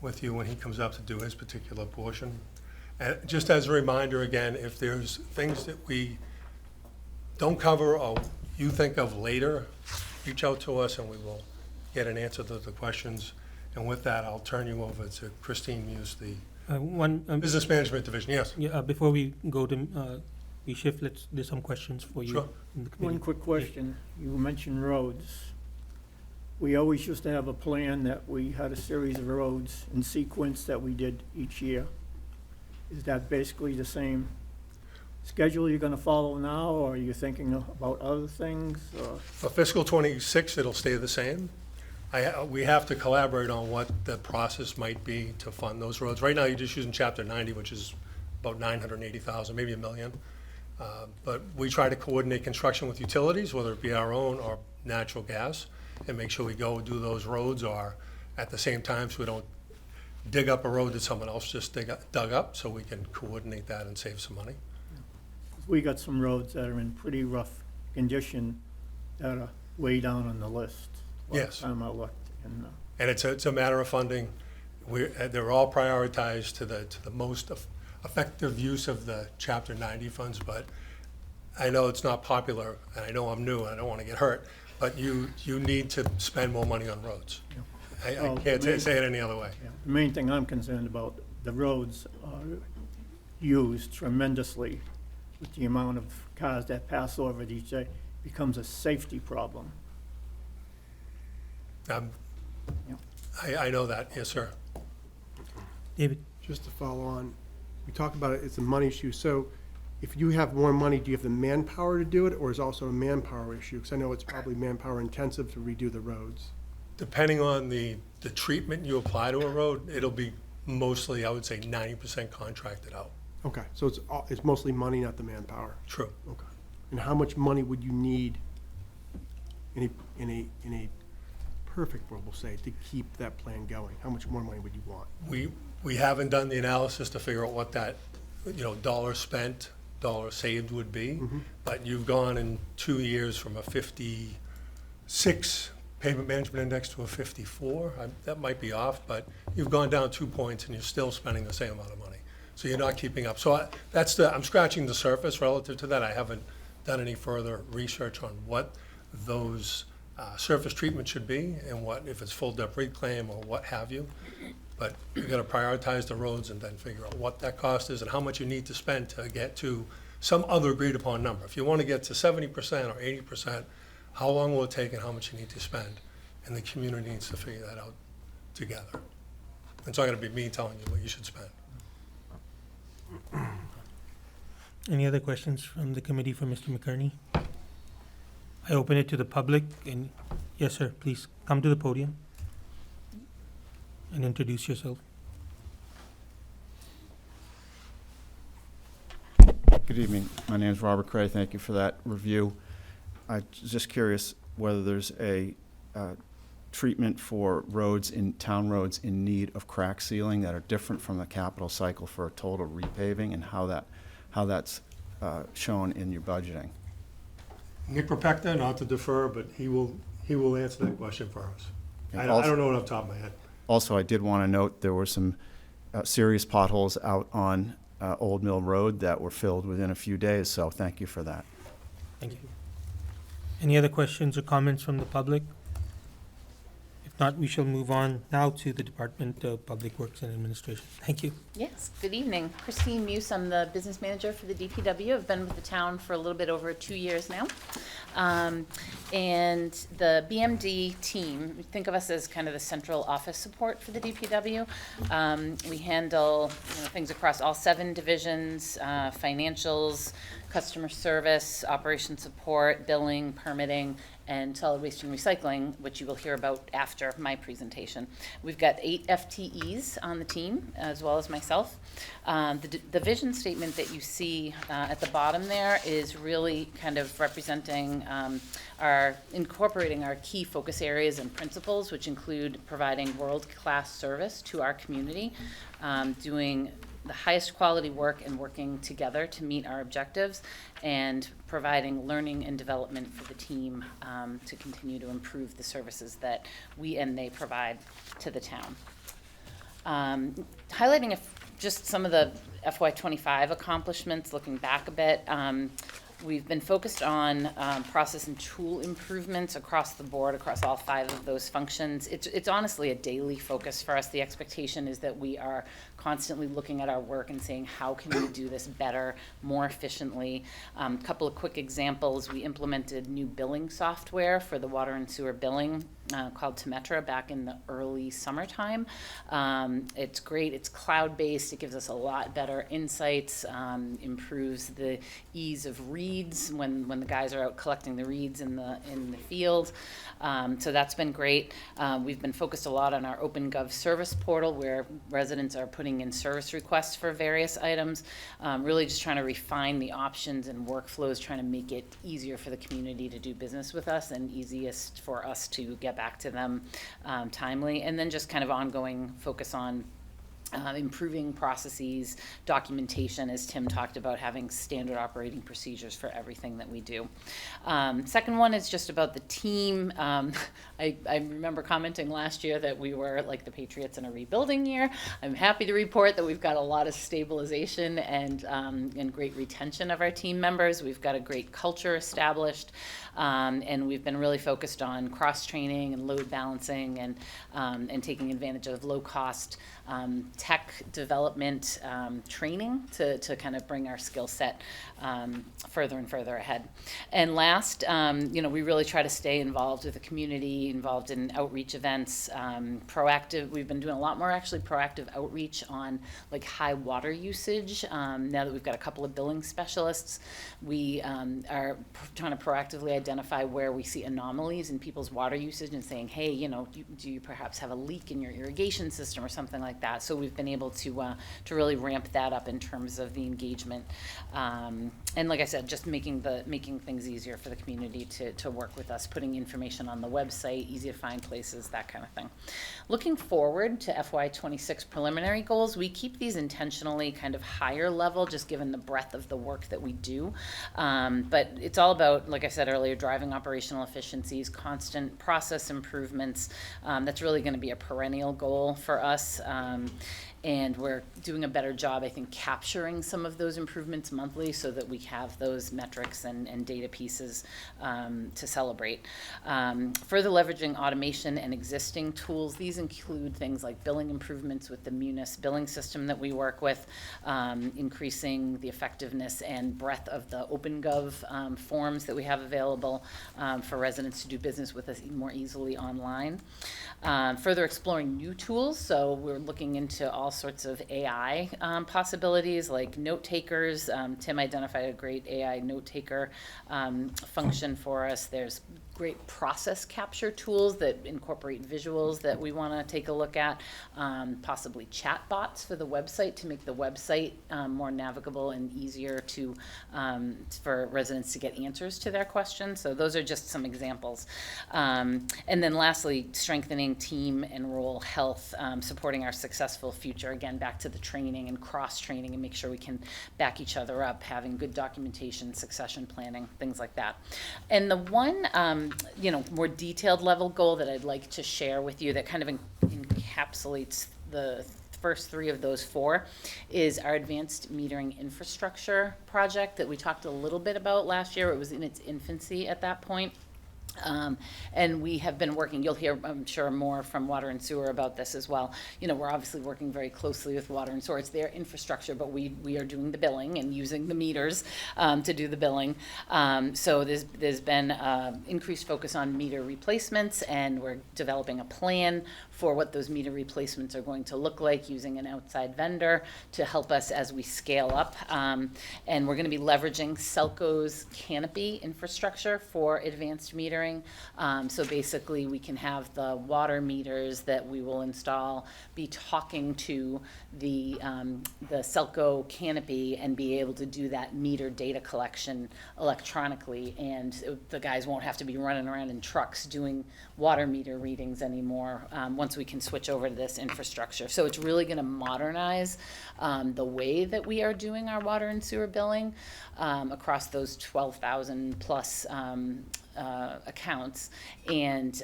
with you when he comes up to do his particular portion. And just as a reminder, again, if there's things that we don't cover or you think of later, reach out to us and we will get an answer to the questions. And with that, I'll turn you over to Christine Muse, the Business Management Division. Yes? Yeah, before we go to, we shift, there's some questions for you. Sure. in the committee. One quick question. You mentioned roads. We always used to have a plan that we had a series of roads in sequence that we did each year. Is that basically the same schedule you're gonna follow now, or are you thinking about other things, or? For fiscal '26, it'll stay the same. We have to collaborate on what the process might be to fund those roads. Right now, you're just using Chapter 90, which is about 980,000, maybe $1 million. But we try to coordinate construction with utilities, whether it be our own or natural gas, and make sure we go do those roads or at the same time, so we don't dig up a road that someone else just dug up, so we can coordinate that and save some money. We got some roads that are in pretty rough condition that are way down on the list. Yes. Last time I looked, and, And it's a matter of funding. They're all prioritized to the most effective use of the Chapter 90 funds, but I know it's not popular, and I know I'm new, and I don't want to get hurt, but you need to spend more money on roads. I Well, can't say it any other way. yeah. The main thing I'm concerned about, the roads are used tremendously with the amount of cars that pass over it each day, becomes a safety problem. Yeah. I know that, yes, sir. David? Just to follow on, we talked about it, it's a money issue. So if you have more money, do you have the manpower to do it, or is it also a manpower issue? Because I know it's probably manpower intensive to redo the roads. Depending on the treatment you apply to a road, it'll be mostly, I would say, 90% contracted out. Okay, so it's mostly money, not the manpower. True. Okay. And how much money would you need in a perfect world, we'll say, to keep that plan going? How much more money would you want? We haven't done the analysis to figure out what that, dollar spent, dollar saved would be. But you've gone in 2 years from a 56 pavement management index to a 54. That might be off, but you've gone down 2 points and you're still spending the same amount of money. So you're not keeping up. So I'm scratching the surface relative to that. I haven't done any further research on what those surface treatment should be and what, if it's full depth reclaim or what have you. But you've got to prioritize the roads and then figure out what that cost is and how much you need to spend to get to some other agreed upon number. If you want to get to 70% or 80%, how long will it take and how much you need to spend? And the community needs to figure that out together. It's not going to be me telling you what you should spend. Any other questions from the committee for Mr. McCarney? I open it to the public, and yes, sir, please come to the podium and introduce yourself. Good evening. My name is Robert Cray. Thank you for that review. I'm just curious whether there's a treatment for town roads in need of crack sealing that are different from the capital cycle for a total repaving, and how that's shown in your budgeting. Nick Ropecta, not to defer, but he will answer that question for us. And I also- don't know it off the top of my head. Also, I did want to note there were some serious potholes out on Old Mill Road that were filled within a few days, so thank you for that. Thank you. Any other questions or comments from the public? If If not, we shall move on now to the Department of Public Works and Administration. Thank you. Yes, good evening. Christine Muse, I'm the business manager for the DPW. I've been with the town for a little bit over 2 years now. And the BMD team, think of us as kind of the central office support for the DPW. We handle things across all 7 divisions, financials, customer service, operation support, billing, permitting, and solid waste and recycling, which you will hear about after my presentation. We've got 8 FTEs on the team, as well as myself. The vision statement that you see at the bottom there is really kind of representing incorporating our key focus areas and principles, which include providing world-class service to our community, doing the highest quality work and working together to meet our objectives, and providing learning and development for the team to continue to improve the services that we and they provide to the town. Highlighting just some of the FY25 accomplishments, looking back a bit, we've been focused on process and tool improvements across the board, across all 5 of those functions. It's honestly a daily focus for us. The expectation is that we are constantly looking at our work and saying, how can we do this better, more efficiently? A couple of quick examples. We implemented new billing software for the water and sewer billing called Temetra back in the early summertime. It's great. It's cloud-based. It gives us a lot better insights, improves the ease of reads when the guys are out collecting the reads in the field. So that's been great. We've been focused a lot on our OpenGov service portal, where residents are putting in service requests for various items, really just trying to refine the options and workflows, trying to make it easier for the community to do business with us and easiest for us to get back to them timely. And then just kind of ongoing focus on improving processes, documentation, as Tim talked about, having standard operating procedures for everything that we do. Second one is just about the team. I remember commenting last year that we were like the Patriots in a rebuilding year. I'm happy to report that we've got a lot of stabilization and great retention of our team members. We've got a great culture established, and we've been really focused on cross-training and load balancing and taking advantage of low-cost tech development training to kind of bring our skill set further and further ahead. And last, we really try to stay involved with the community, involved in outreach events, proactive. We've been doing a lot more actually proactive outreach on like high water usage. Now that we've got a couple of billing specialists, we are trying to proactively identify where we see anomalies in people's water usage and saying, hey, do you perhaps have a leak in your irrigation system or something like that? So we've been able to really ramp that up in terms of the engagement. And like I said, just making things easier for the community to work with us, putting information on the website, easy to find places, that kind of thing. Looking forward to FY26 preliminary goals, we keep these intentionally kind of higher level, just given the breadth of the work that we do. But it's all about, like I said earlier, driving operational efficiencies, constant process improvements. That's really going to be a perennial goal for us. And we're doing a better job, I think, capturing some of those improvements monthly so that we have those metrics and data pieces to celebrate. Further leveraging automation and existing tools. These include things like billing improvements with the Munis billing system that we work with, increasing the effectiveness and breadth of the OpenGov forms that we have available for residents to do business with us more easily online. Further exploring new tools. So we're looking into all sorts of AI possibilities like note takers. Tim identified a great AI note taker function for us. There's great process capture tools that incorporate visuals that we want to take a look at, possibly chat bots for the website to make the website more navigable and easier for residents to get answers to their questions. So those are just some examples. And then lastly, strengthening team and role health, supporting our successful future. Again, back to the training and cross-training and make sure we can back each other up, having good documentation, succession planning, things like that. And the one more detailed level goal that I'd like to share with you that kind of encapsulates the first 3 of those 4 is our advanced metering infrastructure project that we talked a little bit about last year. It was in its infancy at that point. And we have been working, you'll hear, I'm sure, more from Water and Sewer about this as well. You know, we're obviously working very closely with Water and Sewer. It's their infrastructure, but we are doing the billing and using the meters to do the billing. So there's been increased focus on meter replacements, and we're developing a plan for what those meter replacements are going to look like, using an outside vendor to help us as we scale up. And we're going to be leveraging Selco's Canopy infrastructure for advanced metering. So basically, we can have the water meters that we will install be talking to the Selco Canopy and be able to do that meter data collection electronically. And the guys won't have to be running around in trucks doing water meter readings anymore once we can switch over to this infrastructure. So it's really going to modernize the way that we are doing our water and sewer billing across those 12,000 plus accounts, and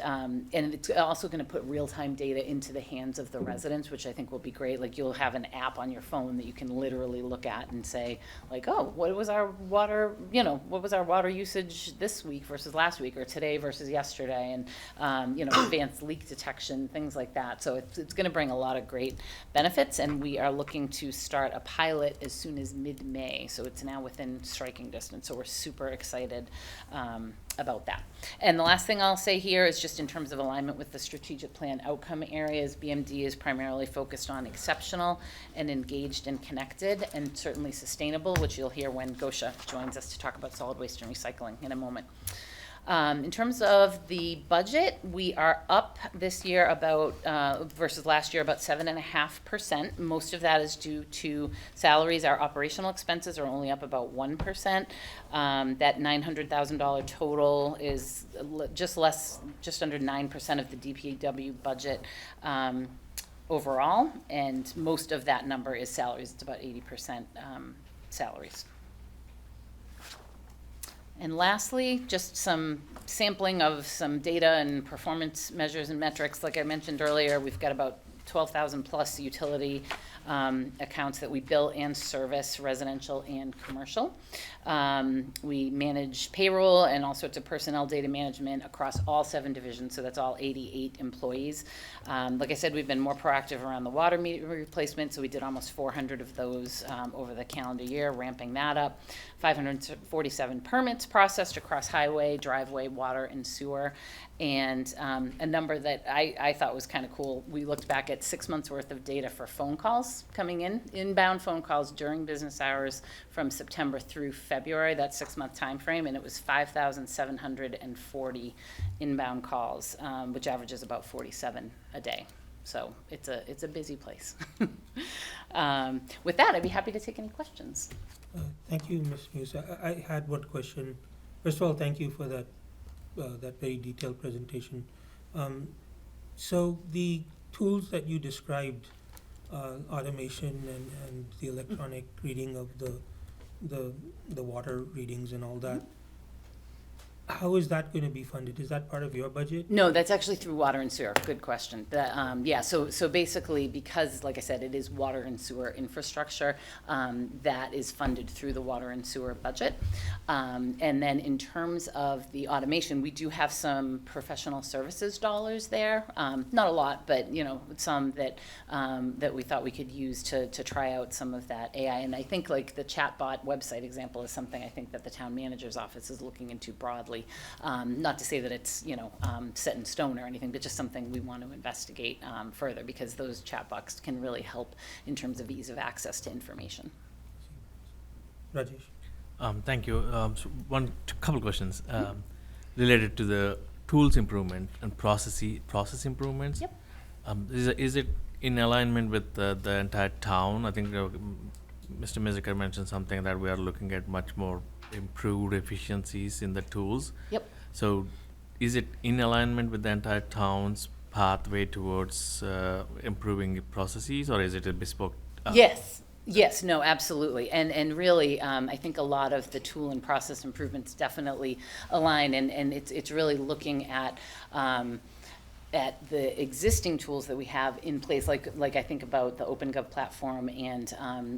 it's also going to put real-time data into the hands of the residents, which I think will be great. Like, you'll have an app on your phone that you can literally look at and say, like, oh, what was our water, what was our water usage this week versus last week, or today versus yesterday, and advanced leak detection, things like that. So it's going to bring a lot of great benefits, and we are looking to start a pilot as soon as mid-May. So it's now within striking distance. So we're super excited about that. And the last thing I'll say here is just in terms of alignment with the strategic plan outcome areas, BMD is primarily focused on exceptional and engaged and connected, and certainly sustainable, which you'll hear when Gosha joins us to talk about solid waste and recycling in a moment. In terms of the budget, we are up this year about, versus last year, about 7.5%. Most of that is due to salaries. Our operational expenses are only up about 1%. That $900,000 total is just under 9% of the DPW budget overall, and most of that number is salaries. It's about 80% salaries. And lastly, just some sampling of some data and performance measures and metrics. Like I mentioned earlier, we've got about 12,000 plus utility accounts that we bill and service, residential and commercial. We manage payroll and all sorts of personnel data management across all 7 divisions, so that's all 88 employees. Like I said, we've been more proactive around the water meter replacement, so we did almost 400 of those over the calendar year, ramping that up. 547 permits processed across highway, driveway, water, and sewer. And a number that I thought was kind of cool, we looked back at 6 months worth of data for phone calls coming in, inbound phone calls during business hours from September through February, that 6-month time frame, and it was 5,740 inbound calls, which averages about 47 a day. So it's a busy place. With that, I'd be happy to take any questions. Thank you, Ms. Muse. I had one question. First of all, thank you for that very detailed presentation. So the tools that you described, automation and the electronic reading of the water readings and all that, how is that going to be funded? Is that part of your budget? No, that's actually through water and sewer. Good question. Yeah, so basically, because, like I said, it is water and sewer infrastructure, that is funded through the water and sewer budget. And then in terms of the automation, we do have some professional services dollars there. Not a lot, but some that we thought we could use to try out some of that AI. And I think like the chatbot website example is something I think that the town manager's office is looking into broadly. Not to say that it's set in stone or anything, but just something we want to investigate further, because those chatbots can really help in terms of ease of access to information. Rajesh. Thank you. So couple questions related to the tools improvement and process improvements. Yep. Is it in alignment with the entire town? I think Mr. Miziker mentioned something that we are looking at much more improved efficiencies in the tools. Yep. So is it in alignment with the entire town's pathway towards improving processes, or is it a bespoke? Yes, no, absolutely. And really, I think a lot of the tool and process improvements definitely align, and it's really looking at at the existing tools that we have in place, like I think about the OpenGov platform and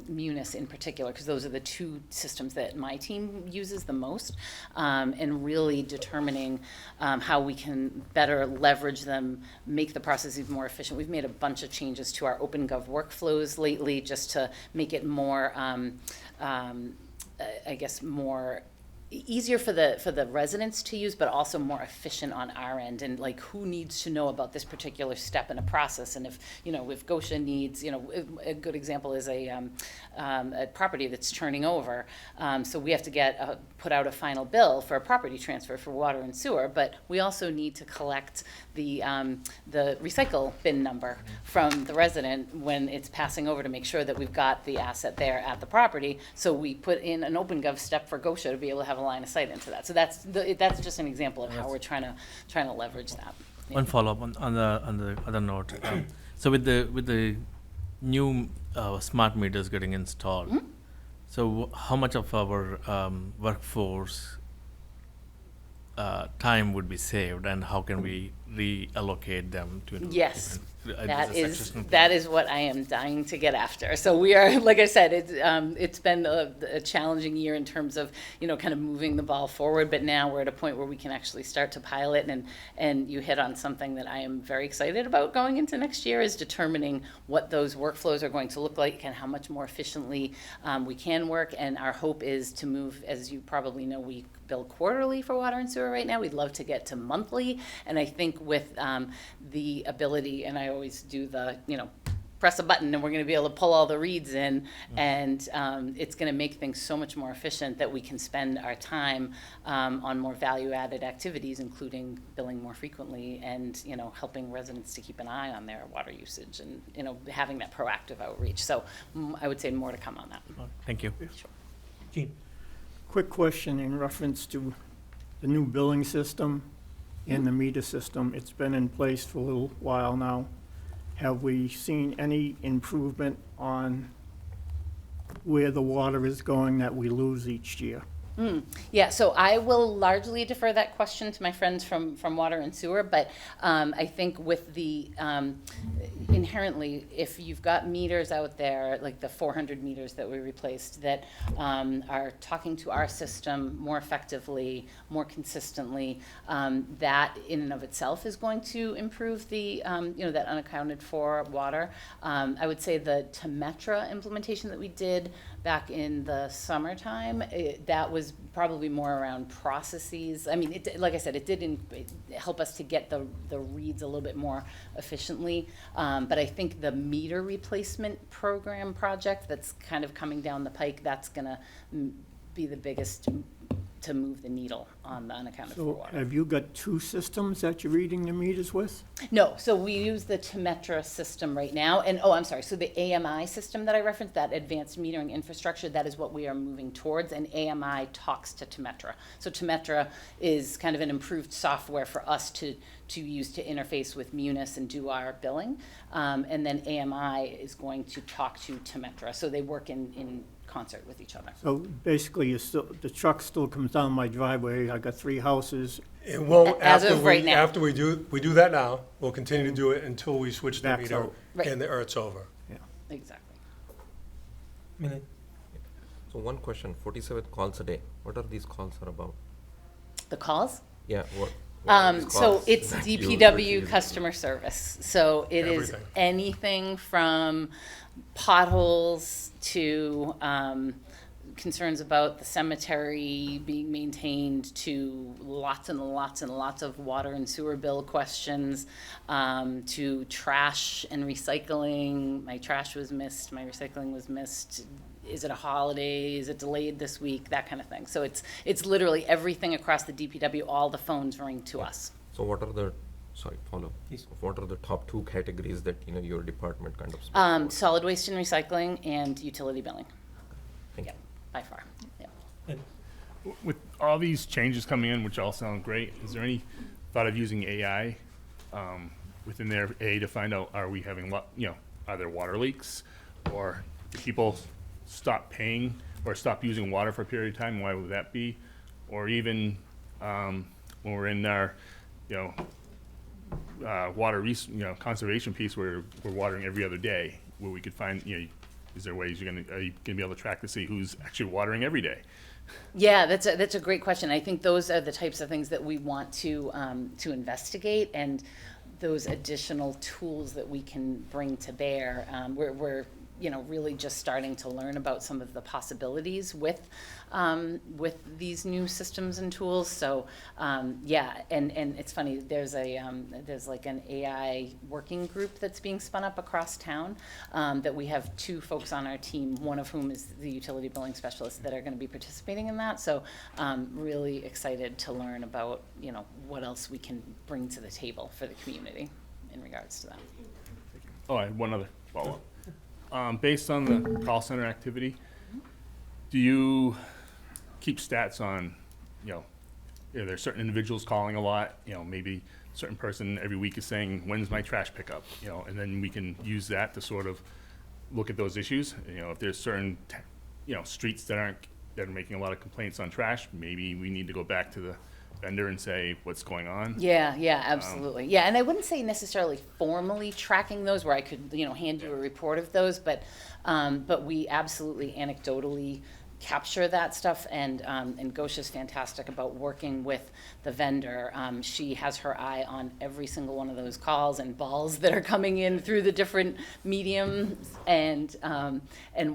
Munis in particular, because those are the two systems that my team uses the most, and really determining how we can better leverage them, make the processes more efficient. We've made a bunch of changes to our OpenGov workflows lately just to make it more, I guess, more easier for the residents to use, but also more efficient on our end, and like who needs to know about this particular step in a process. And if, you know, if Gosha needs, you know, a good example is a property that's turning over. So we have to put out a final bill for a property transfer for water and sewer, but we also need to collect the recycle bin number from the resident when it's passing over to make sure that we've got the asset there at the property. So we put in an OpenGov step for Gosha to be able to have a line of sight into that. So that's just an example of how we're trying to leverage that. One follow-up on the other note. So with the new smart meters getting installed, so how much of our workforce time would be saved, and how can we reallocate them to? Yes. That is what I am dying to get after. So we are, like I said, it's been a challenging year in terms of, you know, kind of moving the ball forward, but now we're at a point where we can actually start to pilot, and you hit on something that I am very excited about going into next year, is determining what those workflows are going to look like and how much more efficiently we can work. And our hope is to move, as you probably know, we bill quarterly for water and sewer right now. We'd love to get to monthly, and I think with the ability, and I always do the, you know, press a button and we're going to be able to pull all the reads in, and it's going to make things so much more efficient that we can spend our time on more value-added activities, including billing more frequently and, you know, helping residents to keep an eye on their water usage and, you know, having that proactive outreach. So I would say more to come on that. Thank you. Sure. Gene? Quick question in reference to the new billing system and the meter system. It's been in place for a little while now. Have we seen any improvement on where the water is going that we lose each year? Yeah, so I will largely defer that question to my friends from Water and Sewer, but I think with the inherently, if you've got meters out there, like the 400 meters that we replaced, that are talking to our system more effectively, more consistently, that in and of itself is going to improve the, you know, that unaccounted for water. I would say the Temetra implementation that we did back in the summertime, that was probably more around processes. I mean, like I said, it did help us to get the reads a little bit more efficiently. But I think the meter replacement program project that's kind of coming down the pike, that's going to be the biggest to move the needle on the unaccounted for water. So have you got two systems that you're reading the meters with? No, so we use the Temetra system right now, and I'm sorry, so the AMI system that I referenced, that advanced metering infrastructure, that is what we are moving towards, and AMI talks to Temetra. So Temetra is kind of an improved software for us to use to interface with Munis and do our billing, and then AMI is going to talk to Temetra, so they work in concert with each other. So basically, the truck still comes down my driveway. I got 3 houses. It won't, As of right now. after we do that now, we'll continue to do it until we switch the Backs meter out. Right. and the ERT's over. Exactly. Milind? So one question, 47 calls a day. What are these calls are about? The calls? Yeah, what are these So calls it's that you DPW receive? customer service. So it is Everything. anything from potholes to concerns about the cemetery being maintained to lots and lots and lots of water and sewer bill questions, to trash and recycling. My trash was missed, my recycling was missed. Is it a holiday? Is it delayed this week? That kind of thing. So it's literally everything across the DPW, all the phones ring to us. So what are the, sorry, follow. Please. What are the top 2 categories that, you know, your department kind of spends on? Solid waste and recycling and utility billing. Thank Yep, by far. Yep. And With all these changes coming in, which all sound great, is there any thought of using AI within there, to find out, are we having, you know, are there water leaks, or do people stop paying or stop using water for a period of time? Why would that be? Or even when we're in our, you know, conservation piece where we're watering every other day, where we could find, is there ways are you gonna be able to track to see who's actually watering every day? Yeah, that's a great question. I think those are the types of things that we want to investigate, and those additional tools that we can bring to bear. We're really just starting to learn about some of the possibilities with these new systems and tools. So yeah, and it's funny. There's like an AI working group that's being spun up across town that we have 2 folks on our team, one of whom is the utility billing specialist, that are going to be participating in that. So really excited to learn about what else we can bring to the table for the community in regards to that. Oh, I have one other follow-up. Based on the call center activity, do you keep stats on, there's certain individuals calling a lot, maybe a certain person every week is saying, when's my trash pickup? And then we can use that to sort of look at those issues. If there's certain, streets that are making a lot of complaints on trash, maybe we need to go back to the vendor and say what's going on. Yeah, absolutely. Yeah, and I wouldn't say necessarily formally tracking those where I could, hand you a report of those, but we absolutely anecdotally capture that stuff, and Gosha's fantastic about working with the vendor. She has her eye on every single one of those calls and balls that are coming in through the different mediums, and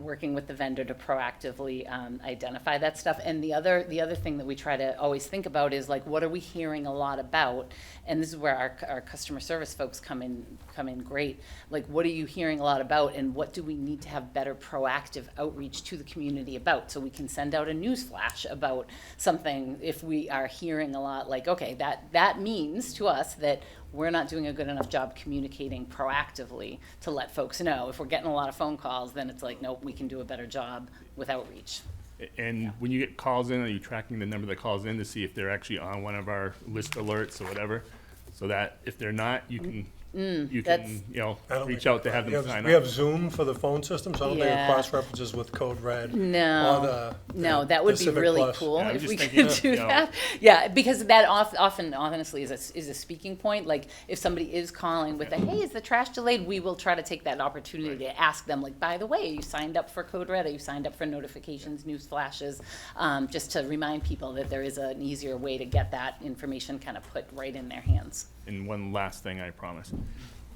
working with the vendor to proactively identify that stuff. And the other thing that we try to always think about is, like, what are we hearing a lot about? And this is where our customer service folks come in great. Like, what are you hearing a lot about, and what do we need to have better proactive outreach to the community about? So we can send out a news flash about something if we are hearing a lot, like, okay, that means to us that we're not doing a good enough job communicating proactively to let folks know. If we're getting a lot of phone calls, then it's like, nope, we can do a better job with outreach. And when you get calls in, are you tracking the number that calls in to see if they're actually on one of our list alerts or whatever? So that if they're not, you can reach out to have them sign up. We have Zoom for the phone system, so I don't think it Yeah. cross-references with Code Red. No, that would be Civic really Plus. cool Yeah, I'm if just we thinking, could do you know. that. Yeah, because that often, honestly, is a speaking point. Like, if somebody is calling with a, hey, is the trash delayed? We will try to take that opportunity to ask them, like, by the way, are you signed up for Code Red? Are you signed up for notifications, news flashes? Just to remind people that there is an easier way to get that information kind of put right in their hands. And one last thing, I promise.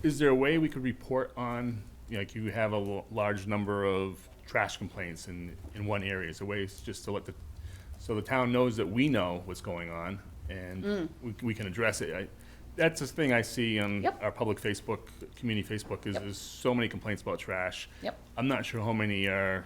Is there a way we could report on, like, you have a large number of trash complaints in one area? Is there ways just to let so the town knows that we know what's going on, and we can address it? That's the thing I see on Yep. our public Facebook, community Facebook, is there's so many complaints about trash. Yep. I'm not sure how many are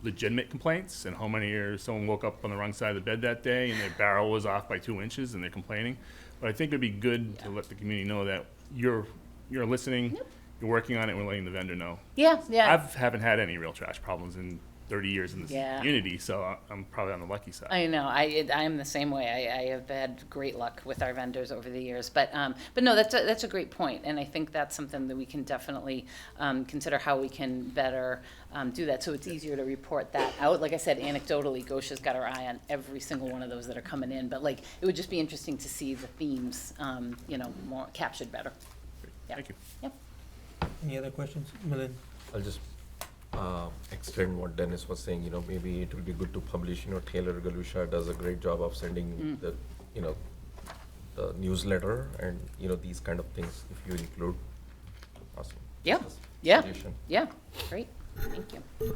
legitimate complaints and how many are someone woke up on the wrong side of the bed that day and their barrel was off by 2 inches and they're complaining. But I think it'd be good to let the community know that you're listening, you're working on it, and we're letting the vendor know. Yeah. I haven't had any real trash problems in 30 years in this Yeah. community, so I'm probably on the lucky side. I know. I am the same way. I have had great luck with our vendors over the years. But no, that's a great point, and I think that's something that we can definitely consider how we can better do that, so it's easier to report that out. Like I said, anecdotally, Gosha's got her eye on every single one of those that are coming in. But, like, it would just be interesting to see the themes, more captured better. Yeah. Thank you. Yep. Any other questions? Milind? I'll just extend what Dennis was saying. Maybe it will be good to publish. Taylor Galusha does a great job of sending the newsletter, and these kind of things. If you include, awesome. Yeah. Just a Yeah. suggestion. Yeah. Great. Thank you.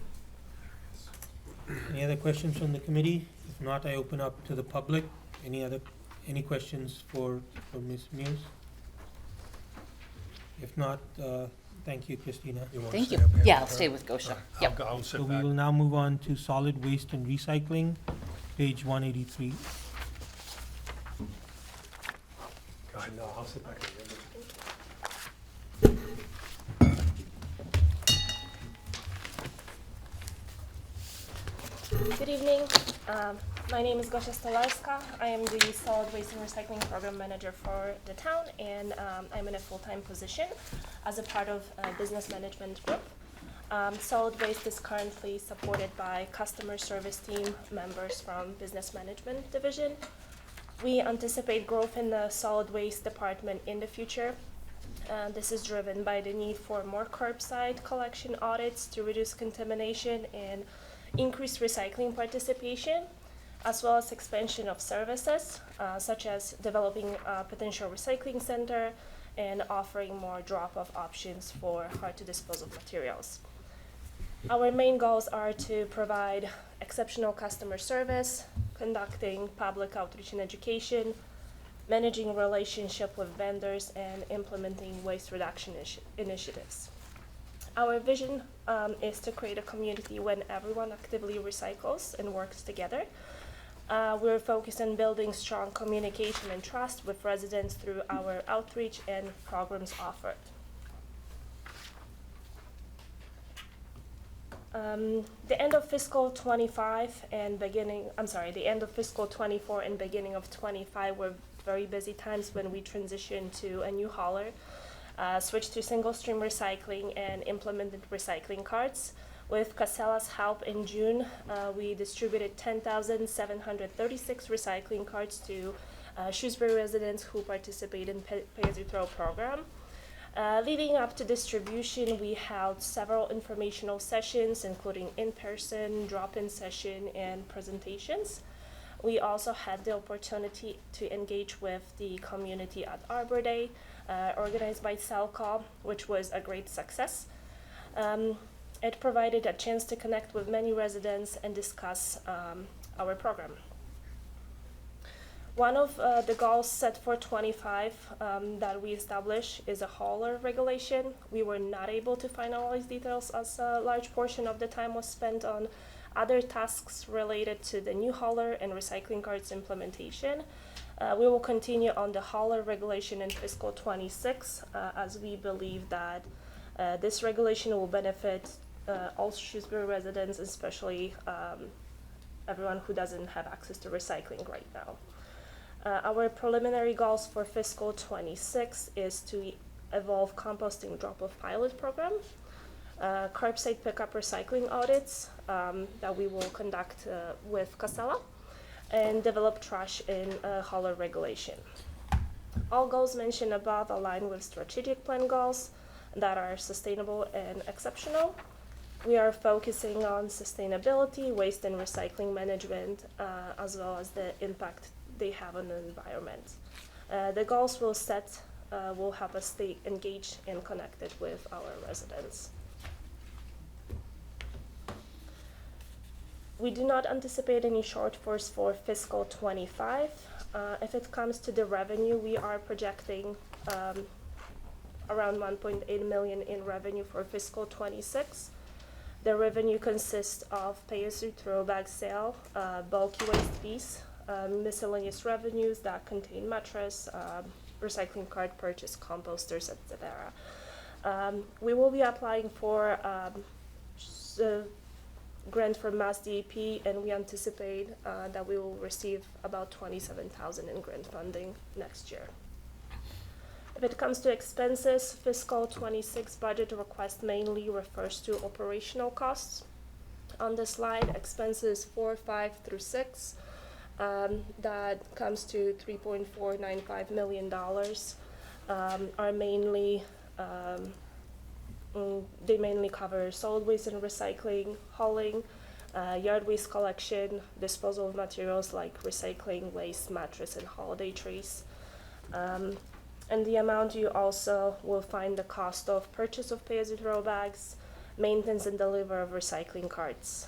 Any other questions from the committee? If not, I open up to the public. Any questions for Ms. Muse? If not, thank you, Christina. You wanna Thank stay you. up here Yeah, with I'll her? stay with Gosha. All right, Yep. I'll So sit we back. will now move on to solid waste and recycling, page 183. God, no, I'll sit back. Good evening. My name is Gosia Stolarska. I am the Solid Waste and Recycling Program Manager for the town, and I'm in a full-time position as a part of a business management group. Solid Waste is currently supported by customer service team members from Business Management Division. We anticipate growth in the solid waste department in the future. This is driven by the need for more curbside collection audits to reduce contamination and increase recycling participation, as well as expansion of services, such as developing a potential recycling center and offering more drop-off options for hard-to-dispose of materials. Our main goals are to provide exceptional customer service, conducting public outreach and education, managing relationship with vendors, and implementing waste reduction initiatives. Our vision is to create a community when everyone actively recycles and works together. We're focused on building strong communication and trust with residents through our outreach and programs offered. The end of fiscal 25 and the end of fiscal 24 and beginning of 25 were very busy times when we transitioned to a new hauler, switched to single stream recycling, and implemented recycling carts. With Casella's help in June, we distributed 10,736 recycling carts to Shrewsbury residents who participate in pay-as-you-throw program. Leading up to distribution, we held several informational sessions, including in-person, drop-in session, and presentations. We also had the opportunity to engage with the community at Arbor Day, organized by Celco, which was a great success. It provided a chance to connect with many residents and discuss our program. One of the goals set for 25 that we established is a hauler regulation. We were not able to finalize details as a large portion of the time was spent on other tasks related to the new hauler and recycling carts implementation. We will continue on the hauler regulation in fiscal 26 as we believe that this regulation will benefit all Shrewsbury residents, especially everyone who doesn't have access to recycling right now. Our preliminary goals for fiscal 26 is to evolve composting drop-off pilot program, curbside pickup recycling audits that we will conduct with Casella, and develop trash in hauler regulation. All goals mentioned above align with strategic plan goals that are sustainable and exceptional. We are focusing on sustainability, waste and recycling management, as well as the impact they have on the environment. The goals we'll set will help us stay engaged and connected with our residents. We do not anticipate any shortfalls for fiscal 25. If it comes to the revenue, we are projecting around 1.8 million in revenue for fiscal 26. The revenue consists of pay-as-you-throw bag sale, bulky waste fees, miscellaneous revenues that contain mattress, recycling cart purchase, composters, etc. We will be applying for a grant from Mass DEP, and we anticipate that we will receive about 27,000 in grant funding next year. If it comes to expenses, fiscal 26 budget request mainly refers to operational costs. On the slide, expenses 4, 5 through 6, that comes to $3.495 million, are mainly, they mainly cover solid waste and recycling, hauling, yard waste collection, disposal of materials like recycling, waste, mattress, and holiday trees. And the amount you also will find the cost of purchase of pay-as-you-throw bags, maintenance and delivery of recycling carts.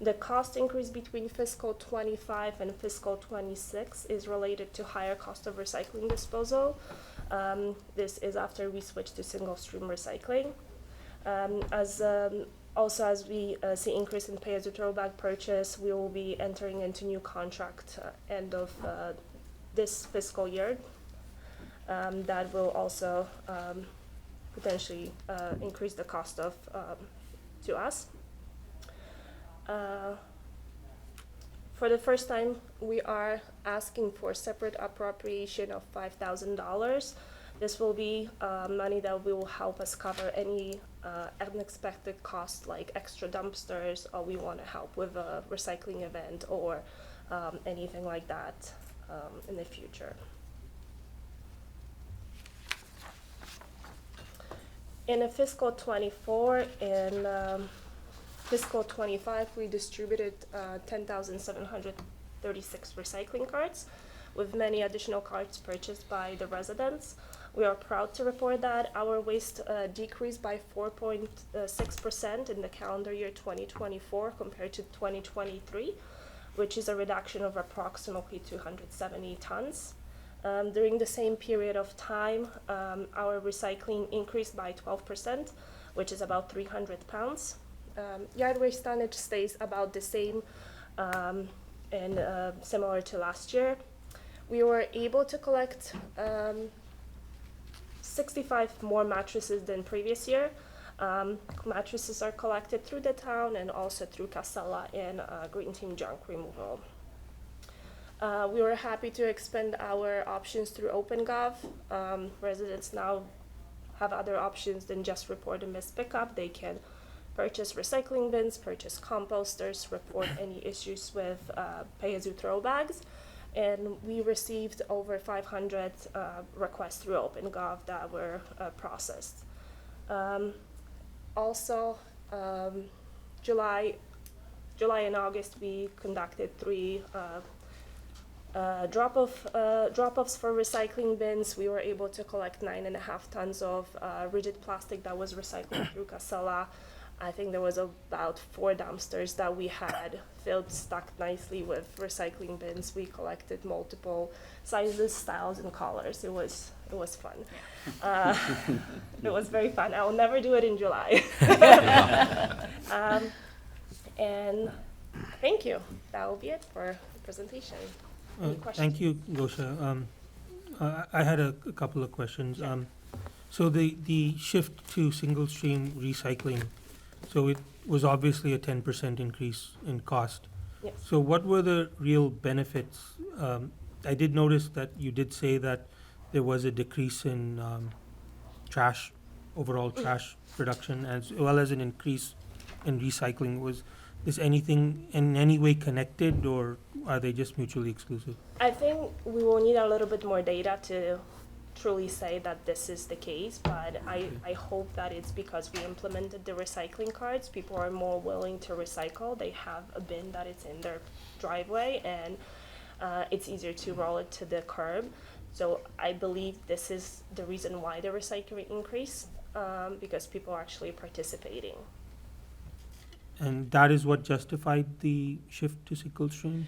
The cost increase between fiscal 25 and fiscal 26 is related to higher cost of recycling disposal. This is after we switch to single stream recycling. Also, as we see increase in pay-as-you-throw bag purchase, we will be entering into new contract end of this fiscal year. That will also potentially increase the cost of to us. For the first time, we are asking for separate appropriation of $5,000. This will be money that will help us cover any unexpected costs like extra dumpsters, or we want to help with a recycling event or anything like that. in the future. In a fiscal 24 and fiscal 25, we distributed 10,736 recycling cards, with many additional cards purchased by the residents. We are proud to report that our waste decreased by 4.6% in the calendar year 2024 compared to 2023, which is a reduction of approximately 270 tons. During the same period of time, our recycling increased by 12%, which is about 300 pounds. Yard waste tonnage stays about the same and similar to last year. We were able to collect 65 more mattresses than previous year. Mattresses are collected through the town and also through Casella and Green Team Junk Removal. We were happy to expand our options through OpenGov. Residents now have other options than just report a missed pickup. They can purchase recycling bins, purchase composters, report any issues with pay-as-you-throw bags. And we received over 500 requests through OpenGov that were processed. Also, July and August, we conducted 3 drop-offs for recycling bins. We were able to collect 9.5 tons of rigid plastic that was recycled through Casella. I think there was about 4 dumpsters that we had filled, stacked nicely with recycling bins. We collected multiple sizes, styles, and colors. It was fun. It was very fun. I will never do it in July. And thank you. That will be it for the presentation. Any questions? Thank you, Gosha. I had a couple of questions. So the shift to single stream recycling, so it was obviously a 10% increase in cost. Yes. So what were the real benefits? I did notice that you did say that there was a decrease in overall trash production, as well as an increase in recycling. Was this anything in any way connected, or are they just mutually exclusive? I think we will need a little bit more data to truly say that this is the case, but I hope that it's because we implemented the recycling cards. People are more willing to recycle. They have a bin that is in their driveway, and it's easier to roll it to the curb. So I believe this is the reason why the recycling increased, because people are actually participating. And that is what justified the shift to single stream?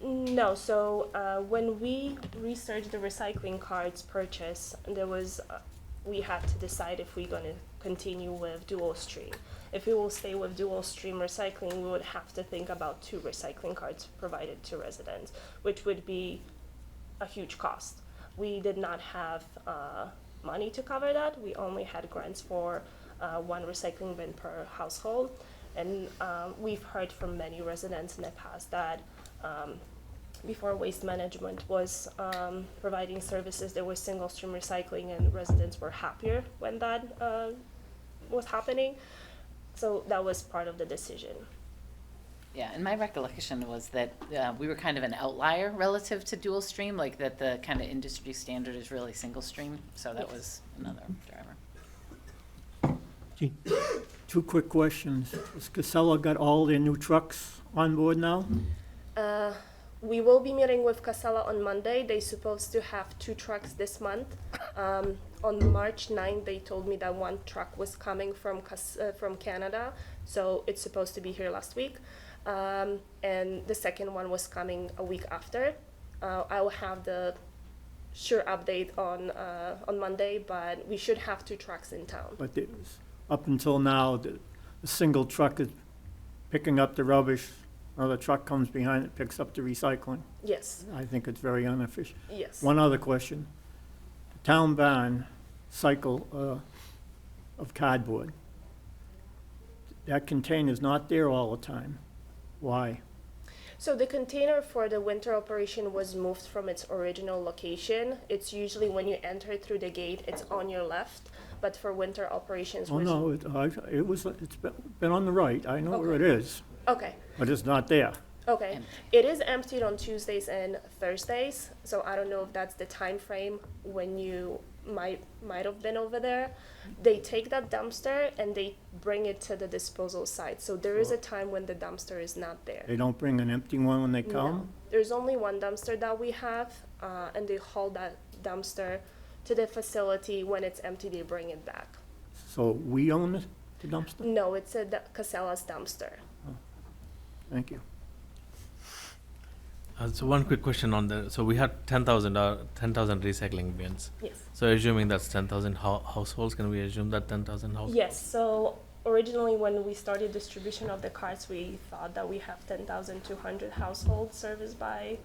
No, so when we researched the recycling cards purchase, we had to decide if we're going to continue with dual stream. If we will stay with dual stream recycling, we would have to think about 2 recycling cards provided to residents, which would be a huge cost. We did not have money to cover that. We only had grants for 1 recycling bin per household. And we've heard from many residents in the past that before Waste Management was providing services, there was single stream recycling, and residents were happier when that was happening. So that was part of the decision. Yeah, and my recollection was that we were kind of an outlier relative to dual stream, like that the kind of industry standard is really single stream. So that was another driver. Gee. 2 quick questions. Has Casella got all their new trucks on board now? We will be meeting with Casella on Monday. They're supposed to have 2 trucks this month. On March 9th, they told me that 1 truck was coming from Canada, so it's supposed to be here last week. And the second one was coming a week after. I will have the sure update on Monday, but we should have 2 trucks in town. But up until now, the single truck is picking up the rubbish, another truck comes behind it, picks up the recycling. Yes. I think it's very inefficient. Yes. One other question. The town barn cycle of cardboard, that container's not there all the time. Why? So the container for the winter operation was moved from its original location. It's usually when you enter through the gate, it's on your left. But for winter operations, Oh, no, it's been on the right. I know where it is, Okay. but it's not there. Okay, Empty. it is emptied on Tuesdays and Thursdays, so I don't know if that's the time frame when you might have been over there. They take that dumpster and they bring it to the disposal site, so there is a time when the dumpster is not there. They don't bring an empty one when they No. come? There's only one dumpster that we have, and they haul that dumpster to the facility. When it's empty, they bring it back. So we own the dumpster? No, it's a Casella's dumpster. Thank you. So one quick question on the, so we had 10,000 recycling bins. Yes. So assuming that's 10,000 households, can we assume that 10,000 households? Yes, so originally when we started distribution of the cards, we thought that we have 10,200 households serviced by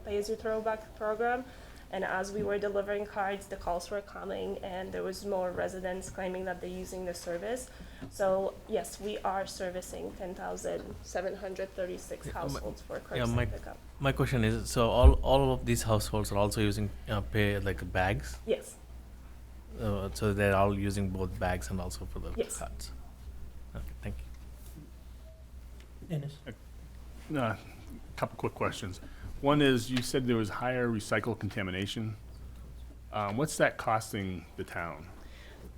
As You Throw Back program. And as we were delivering cards, the calls were coming and there was more residents claiming that they're using the service. So yes, we are servicing 10,736 households for curbside pickup. My question is, so all of these households are also using pay like bags? Yes. So they're all using both bags and also for the Yes. cards? Okay, thank you. Dennis? Couple quick questions. One is, you said there was higher recycle contamination. What's that costing the town?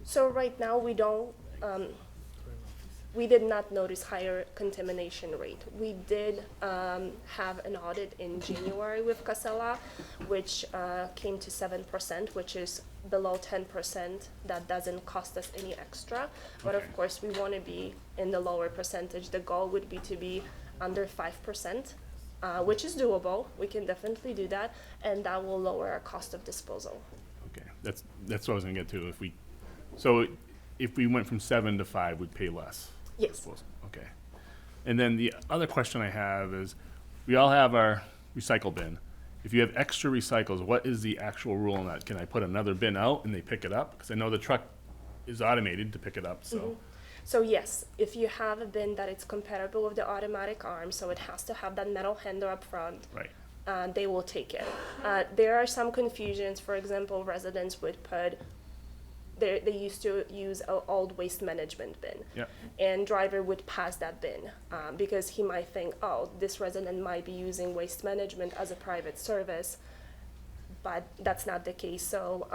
So right now, we don't, we did not notice higher contamination rate. We did have an audit in January with Casella, which came to 7%, which is below 10%. That doesn't cost us any extra. But of course, we want to be in the lower percentage. The goal would be to be under 5%. Which is doable. We can definitely do that, and that will lower our cost of disposal. Okay, that's what I was gonna get to. If we went from 7 to 5, we'd pay less. Yes. Okay. And then the other question I have is, we all have our recycle bin. If you have extra recycles, what is the actual rule on that? Can I put another bin out and they pick it up? Because I know the truck is automated to pick it up, so. Mm-hmm. So yes, if you have a bin that it's compatible with the automatic arm, so it has to have that metal handle up front, Right. They will take it. There are some confusions. For example, residents would put, they used to use an old waste management bin. Yep. And driver would pass that bin because he might think, oh, this resident might be using waste management as a private service, but that's not the case. So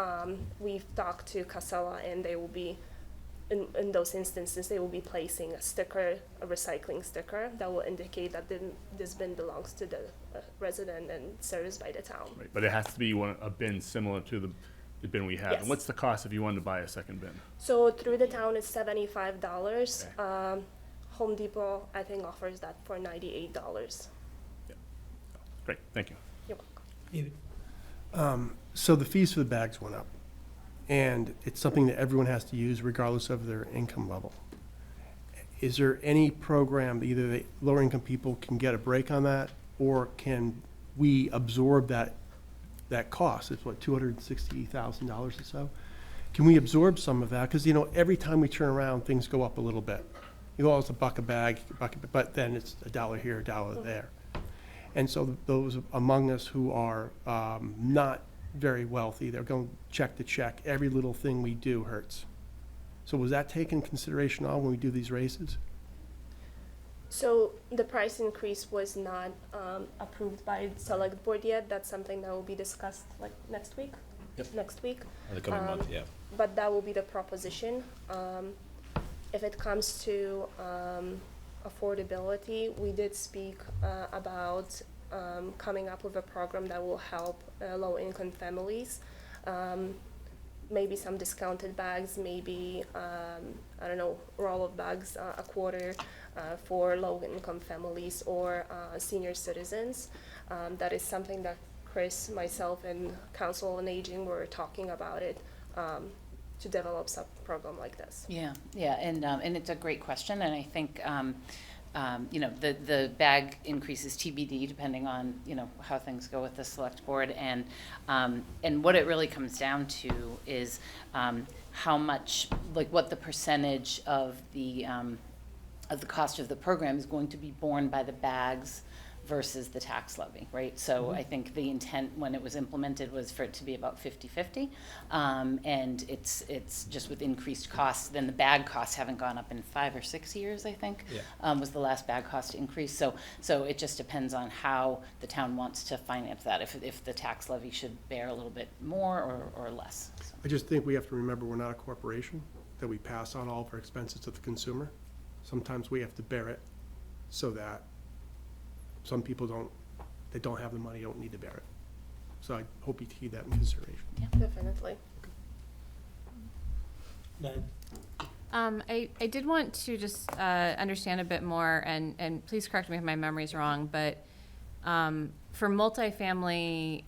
we've talked to Casella, and they will be, in those instances, they will be placing a sticker, a recycling sticker, that will indicate that this bin belongs to the resident and serviced by the town. Right, but it has to be a bin similar to the bin we have. Yes. And what's the cost if you wanted to buy a second bin? So through the town, it's $75. Home Depot, I think, offers that for $98. Great, thank you. You're welcome. David? So the fees for the bags went up, and it's something that everyone has to use regardless of their income level. Is there any program that either the lower income people can get a break on that, or can we absorb that cost? It's what, $260,000 or so? Can we absorb some of that? Because, every time we turn around, things go up a little bit. It's a buck a bag, but then it's $1 here, $1 there. And so those among us who are not very wealthy, they're going check to check. Every little thing we do hurts. So was that taken consideration on when we do these races? So the price increase was not approved by the select board yet. That's something that will be discussed like next week. Yep. Next week. In the coming month, yeah. But that will be the proposition. If it comes to affordability, we did speak about coming up with a program that will help low-income families. Maybe some discounted bags, maybe, I don't know, roll of bags, a quarter for low-income families or senior citizens. That is something that Chris, myself, and Council on Aging were talking about it to develop some program like this. Yeah, and it's a great question, and I think, the bag increase is TBD depending on, how things go with the select board, and what it really comes down to is how much, what the percentage of the cost of the program is going to be borne by the bags versus the tax levy, right? So I think the intent when it was implemented was for it to be about 50-50. And it's just with increased costs, then the bag costs haven't gone up in 5 or 6 years, I think, was the last bag cost increase. So it just depends on how the town wants to finance that, if the tax levy should bear a little bit more or less. So. I just think we have to remember we're not a corporation, that we pass on all of our expenses to the consumer. Sometimes we have to bear it so that some people don't have the money, don't need to bear it. So I hope you take that in consideration. Definitely. I did want to just understand a bit more, and please correct me if my memory's wrong, but for multifamily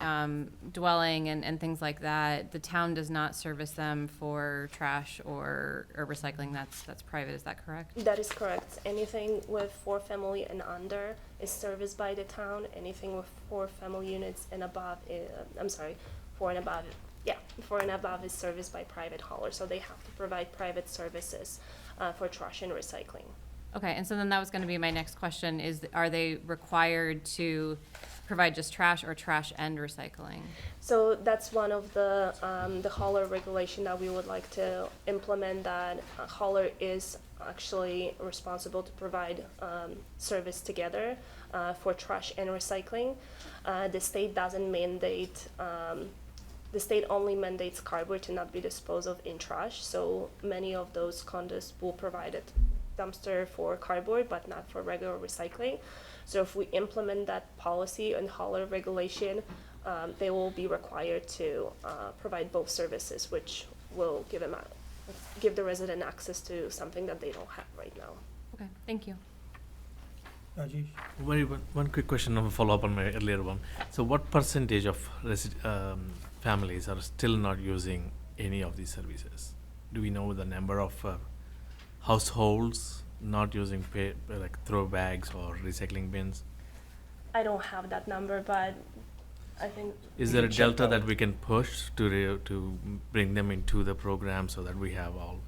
dwelling and things like that, the town does not service them for trash or recycling. That's private. Is that correct? That is correct. Anything with 4 family and under is serviced by the town. Anything with 4 family units and above, 4 and above, 4 and above is serviced by private haulers. So they have to provide private services for trash and recycling. Okay, and so then that was going to be my next question: are they required to provide just trash or trash and recycling? So that's one of the hauler regulation that we would like to implement, that a hauler is actually responsible to provide service together for trash and recycling. The state doesn't mandate, the state only mandates cardboard to not be disposed of in trash. So many of those condos will provide a dumpster for cardboard, but not for regular recycling. So if we implement that policy and hauler regulation, they will be required to provide both services, which will give the resident access to something that they don't have right now. Okay, thank you. Rajesh? One quick question, of a follow-up on my earlier one. So what percentage of families are still not using any of these services? Do we know the number of households not using like throw bags or recycling bins? I don't have that number, but I think. Is there a delta that we can push to bring them into the program so that we have all?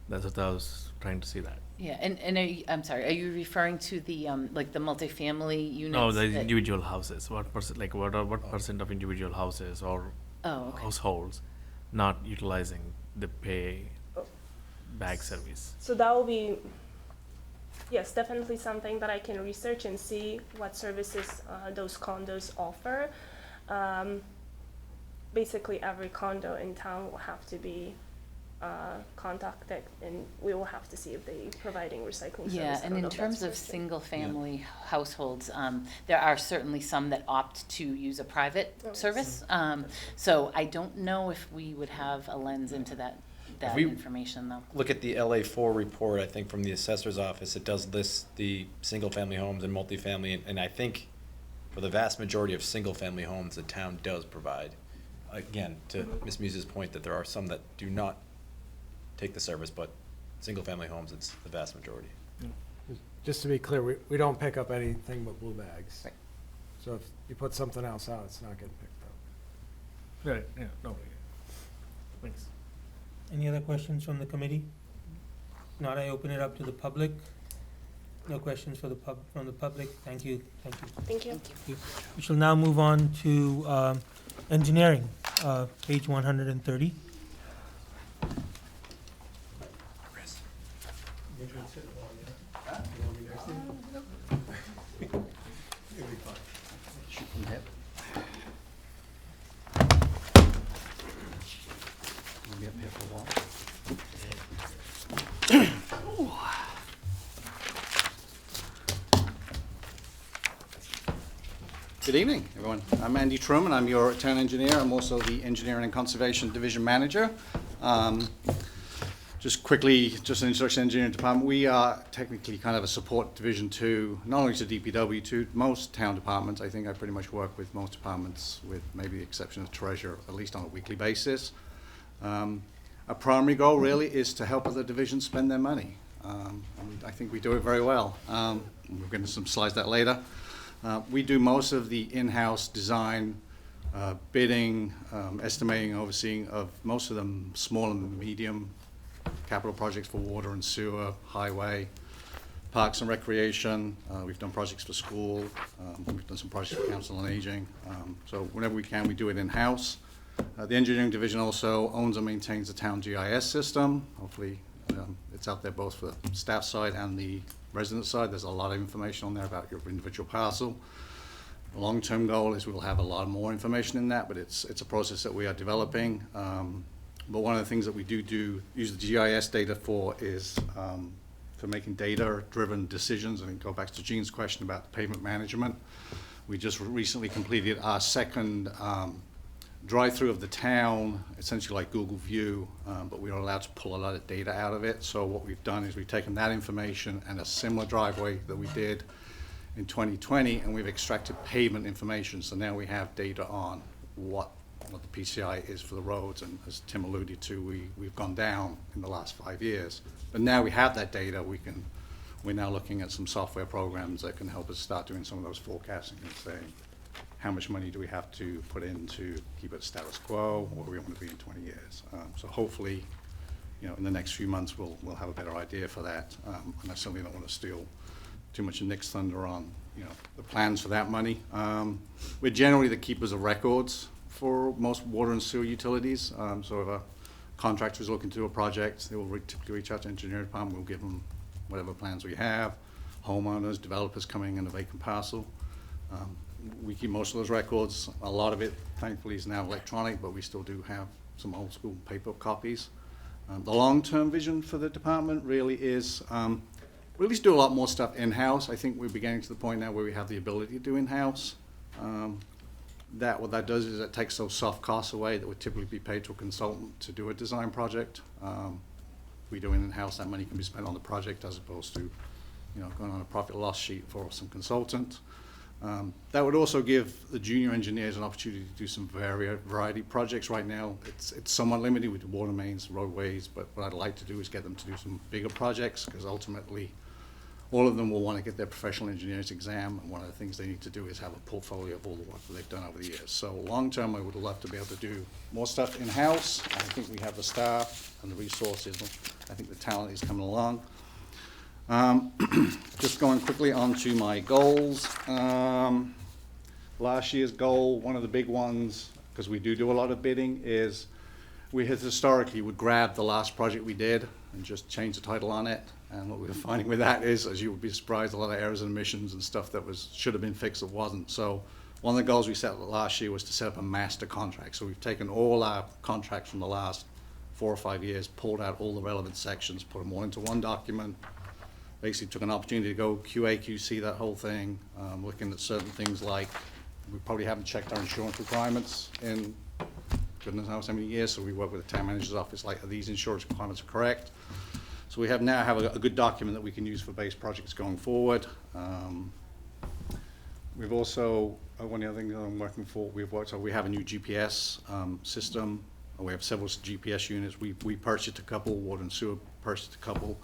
That's what I was trying to see that. Yeah, and I'm sorry, are you referring to the like the multifamily units? No, the individual houses. What percent? Like what percent of individual houses or households not utilizing the pay bag service? So that will be, yes, definitely something that I can research and see what services those condos offer. Basically, every condo in town will have to be contacted, and we will have to see if they're providing recycling service. Yeah, and in terms of single-family households, there are certainly some that opt to use a private service. So I don't know if we would have a lens into that information, though. Look at the LA4 report, I think, from the assessor's office. It does list the single-family homes and multifamily, and I think for the vast majority of single-family homes, the town does provide. Again, to Ms. Muse's point, that there are some that do not take the service, but single-family homes, it's the vast majority. Just to be clear, we don't pick up anything but blue bags. Right. So if you put something else out, it's not getting picked up. Right, yeah, no. Thanks. Any other questions from the committee? If not, I open it up to the public. No questions from the public. Thank you. Thank you. We shall now move on to engineering, page 130. Good evening, everyone. I'm Andy Truman. I'm your town engineer. I'm also the Engineering and Conservation Division Manager. Just quickly, just an introduction to the engineering department. We are technically kind of a support division to, not only to DPW, to most town departments. I think I pretty much work with most departments, with maybe the exception of Treasurer, at least on a weekly basis. Our primary goal really is to help other divisions spend their money. And I think we do it very well. We'll get into some slides that later. We do most of the in-house design, bidding, estimating, overseeing of most of them small and medium capital projects for water and sewer, highway, Parks and Recreation, we've done projects for school, we've done some projects for Council on Aging. So whenever we can, we do it in-house. The engineering division also owns and maintains the town GIS system. Hopefully, it's out there both for the staff side and the resident side. There's a lot of information on there about your individual parcel. The long-term goal is we'll have a lot more information in that, but it's a process that we are developing. But one of the things that we do use the GIS data for is for making data-driven decisions. And it goes back to Gene's question about pavement management. We just recently completed our second drive-through of the town, essentially like Google View, but we are allowed to pull a lot of data out of it. So what we've done is we've taken that information and a similar driveway that we did in 2020, and we've extracted pavement information. So now we have data on what the PCI is for the roads, and as Tim alluded to, we've gone down in the last 5 years. But now we have that data, we're now looking at some software programs that can help us start doing some of those forecasting and saying, how much money do we have to put in to keep it status quo, or where we want to be in 20 years? So hopefully, in the next few months, we'll have a better idea for that. And I certainly don't want to steal too much of Nick's thunder on, the plans for that money. We're generally the keepers of records for most water and sewer utilities. So if a contractor is looking to do a project, they will typically reach out to engineering department. We'll give them whatever plans we have. Homeowners, developers coming in a vacant parcel. We keep most of those records. A lot of it, thankfully, is now electronic, but we still do have some old school paper copies. The long-term vision for the department really is we at least do a lot more stuff in-house. I think we're getting to the point now where we have the ability to do in-house. What that does is it takes those soft costs away that would typically be paid to a consultant to do a design project. If we do it in-house, that money can be spent on the project as opposed to going on a profit loss sheet for some consultant. That would also give the junior engineers an opportunity to do some variety projects. Right now, it's somewhat limited with water mains, roadways, but what I'd like to do is get them to do some bigger projects, because ultimately, all of them will want to get their professional engineer's exam, and one of the things they need to do is have a portfolio of all the work that they've done over the years. So long-term, I would love to be able to do more stuff in-house. I think we have the staff and the resources. I think the talent is coming along. Just going quickly on to my goals. Last year's goal, one of the big ones, because we do a lot of bidding, is we historically would grab the last project we did and just change the title on it. And what we were finding with that is, as you would be surprised, a lot of errors and omissions and stuff that should have been fixed that wasn't. So one of the goals we set last year was to set up a master contract. So we've taken all our contracts from the last 4 or 5 years, pulled out all the relevant sections, put them all into one document, basically took an opportunity to go QA, QC that whole thing, looking at certain things like we probably haven't checked our insurance requirements in goodness knows how many years, so we work with the town manager's office, like, are these insurance requirements correct? So we now have a good document that we can use for base projects going forward. We've also, one of the other things that I'm working for, we have a new GPS system. We have several GPS units. We purchased a couple, water and sewer purchased a couple,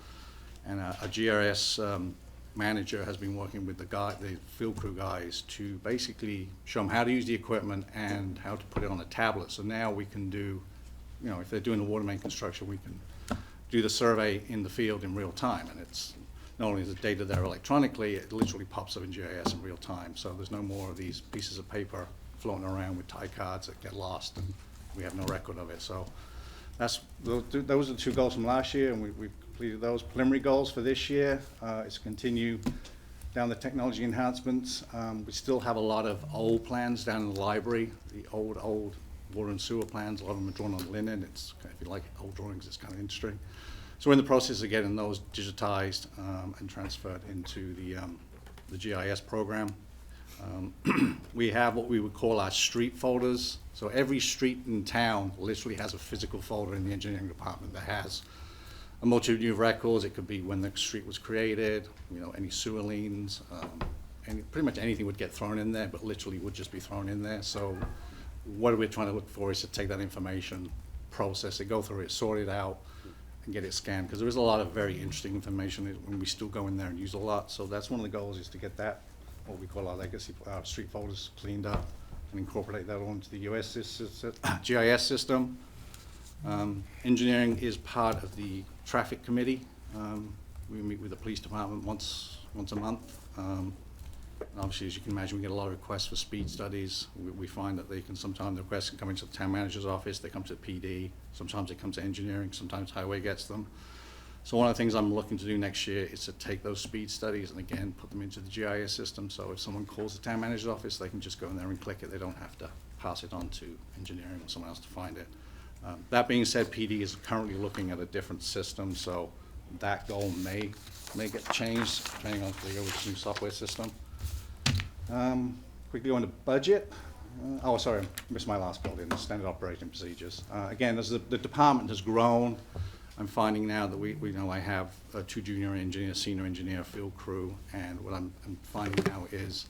and a GRS manager has been working with the field crew guys to basically show them how to use the equipment and how to put it on a tablet. So now we can do, if they're doing the water main construction, we can do the survey in the field in real time. And it's not only is the data there electronically, it literally pops up in GIS in real time. So there's no more of these pieces of paper floating around with tie cards that get lost and we have no record of it. So those are the 2 goals from last year, and we've completed those. Preliminary goals for this year is to continue down the technology enhancements. We still have a lot of old plans down in the library, the old water and sewer plans. A lot of them are drawn on linen. If you like old drawings, it's kind of interesting. So we're in the process of getting those digitized and transferred into the GIS program. We have what we would call our street folders. So every street in town literally has a physical folder in the engineering department that has a multitude of records. It could be when the street was created, any sewer liens, pretty much anything would get thrown in there, but literally would just be thrown in there. So what we're trying to look for is to take that information, process it, go through it, sort it out, and get it scanned, because there is a lot of very interesting information when we still go in there and use a lot. So that's one of the goals, is to get that, what we call our legacy street folders, cleaned up and incorporate that onto the GIS system. Engineering is part of the traffic committee. We meet with the police department once a month. And obviously, as you can imagine, we get a lot of requests for speed studies. We find that sometimes the requests can come into the town manager's office, they come to the PD, sometimes they come to engineering, sometimes highway gets them. So one of the things I'm looking to do next year is to take those speed studies and again, put them into the GIS system. So if someone calls the town manager's office, they can just go in there and click it. They don't have to pass it on to engineering or someone else to find it. That being said, PD is currently looking at a different system, so that goal may get changed depending on if they go with the new software system. Quickly on the budget. Oh, sorry, I missed my last building, the standard operating procedures. Again, as the department has grown, I'm finding now that we know I have 2 junior engineers, senior engineer, field crew, and what I'm finding now is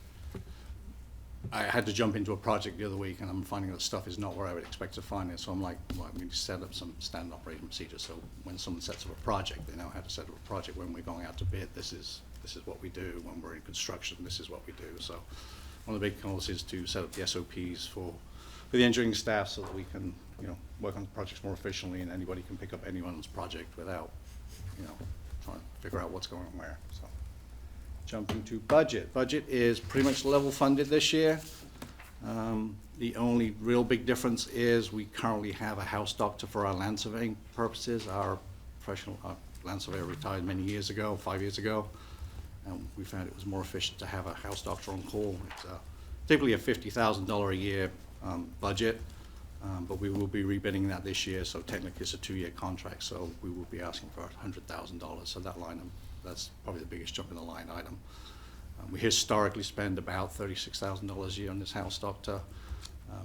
I had to jump into a project the other week, and I'm finding that stuff is not where I would expect to find it. So I'm like, well, I'm going to set up some standard operating procedures. So when someone sets up a project, they know how to set up a project. When we're going out to bid, this is what we do. When we're in construction, this is what we do. So one of the big goals is to set up the SOPs for the engineering staff so that we can, work on the projects more efficiently, and anybody can pick up anyone's project without, trying to figure out what's going on where. So. Jumping to budget. Budget is pretty much level funded this year. The only real big difference is we currently have a house doctor for our land surveying purposes. Our professional land surveyor retired many years ago, 5 years ago, and we found it was more efficient to have a house doctor on call. It's typically a $50,000 a year budget, but we will be rebidding that this year, so technically it's a 2-year contract, so we will be asking for $100,000. So that line, that's probably the biggest jump in the line item. We historically spend about $36,000 a year on this house doctor.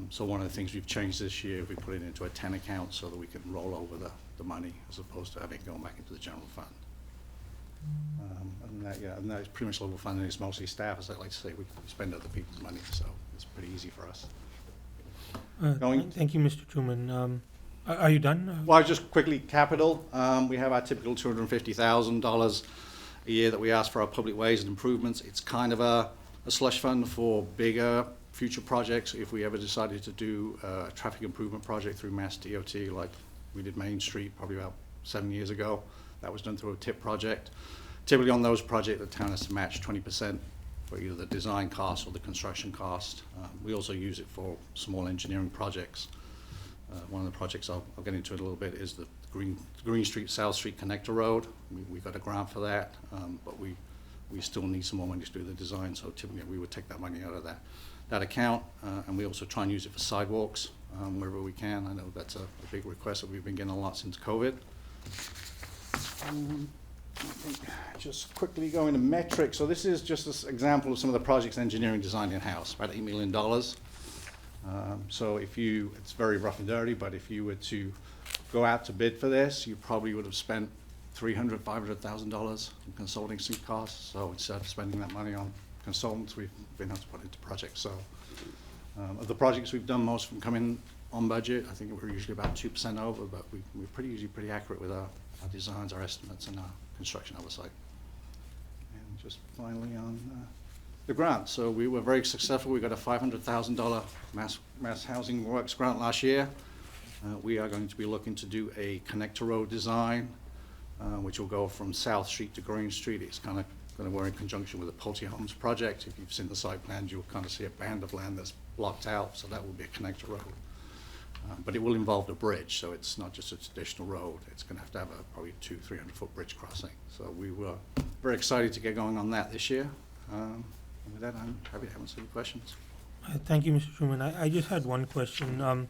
So one of the things we've changed this year, we put it into a 10 account so that we can roll over the money as opposed to having it going back into the general fund. And that is pretty much level funding. It's mostly staff, as I like to say. We spend other people's money, so it's pretty easy for us. Thank you, Mr. Truman. Are you done? Well, just quickly, capital. We have our typical $250,000 a year that we ask for our public ways and improvements. It's kind of a slush fund for bigger future projects. If we ever decided to do a traffic improvement project through Mass DOT, like we did Main Street probably about 7 years ago, that was done through a TIP project. Typically on those projects, the town has to match 20% for either the design cost or the construction cost. We also use it for small engineering projects. One of the projects, I'll get into it a little bit, is the Green Street, South Street Connector Road. We got a grant for that, but we still need some more money to do the design, so typically we would take that money out of that account, and we also try and use it for sidewalks wherever we can. I know that's a big request that we've been getting a lot since COVID. Just quickly going to metrics. So this is just an example of some of the projects engineering designed in-house, about $8 million. So it's very rough and dirty, but if you were to go out to bid for this, you probably would have spent $300,000, $500,000 in consulting costs. So instead of spending that money on consultants, we've been able to put into projects. So of the projects we've done, most of them come in on budget. I think we're usually about 2% over, but we're usually pretty accurate with our designs, our estimates, and our construction oversight. And just finally on the grant. So we were very successful. We got a $500,000 Mass Housing Works grant last year. We are going to be looking to do a connector road design, which will go from South Street to Green Street. It's kind of going to work in conjunction with the Pulte Homes project. If you've seen the site plans, you'll kind of see a band of land that's blocked out, so that will be a connector road. But it will involve a bridge, so it's not just a traditional road. It's going to have a probably 200-300 foot bridge crossing. So we were very excited to get going on that this year. And with that, I'm happy to answer any questions. Thank you, Mr. Truman. I just had one question.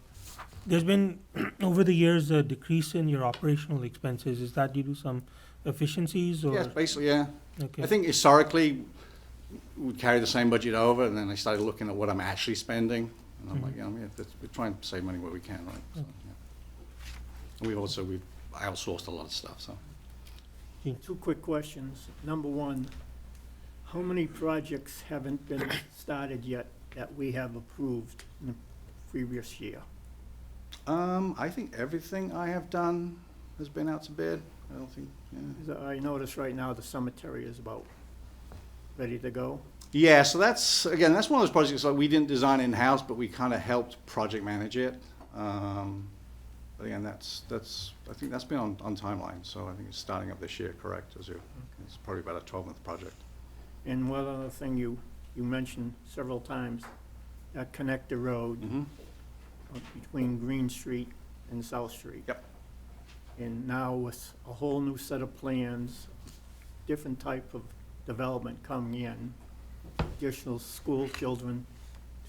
There's been, over the years, a decrease in your operational expenses. Is that due to some efficiencies? Or? Yes, basically, yeah. Okay. I think historically, we carried the same budget over, and then I started looking at what I'm actually spending. And I'm like, we're trying to save money where we can, right? So, yeah. And we've outsourced a lot of stuff, so. 2 quick questions. Number 1, how many projects haven't been started yet that we have approved in the previous year? I think everything I have done has been out to bid. I don't think, I notice right now the cemetery is about ready to go. Yeah, so that's one of those projects that we didn't design in-house, but we kind of helped project manage it. But again, I think that's been on timeline, so I think it's starting up this year, correct? It's probably about a 12-month project. And one other thing you mentioned several times, that connector road between Green Street and South Street. Yep. And now with a whole new set of plans, different type of development coming in, additional school children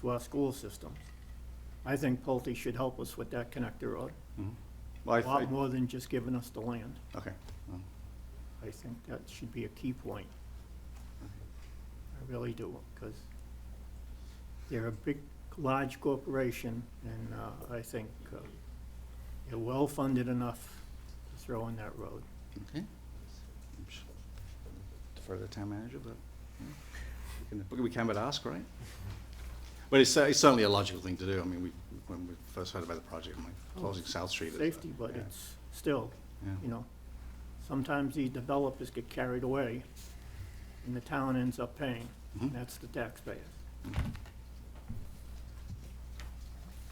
to our school systems. I think Pulte should help us with that connector road. Well, A lot more than just giving us the land. Okay. I think that should be a key point. I really do, because they're a big, large corporation, and I think they're well-funded enough to throw in that road. Okay. Defer to the town manager, but we can but ask, right? But it's certainly a logical thing to do. I mean, when we first heard about the project, I'm like, closing South Street. Safety, but yeah. it's still, Yeah. you know, sometimes these developers get carried away, and the town ends up paying, and that's the taxpayers.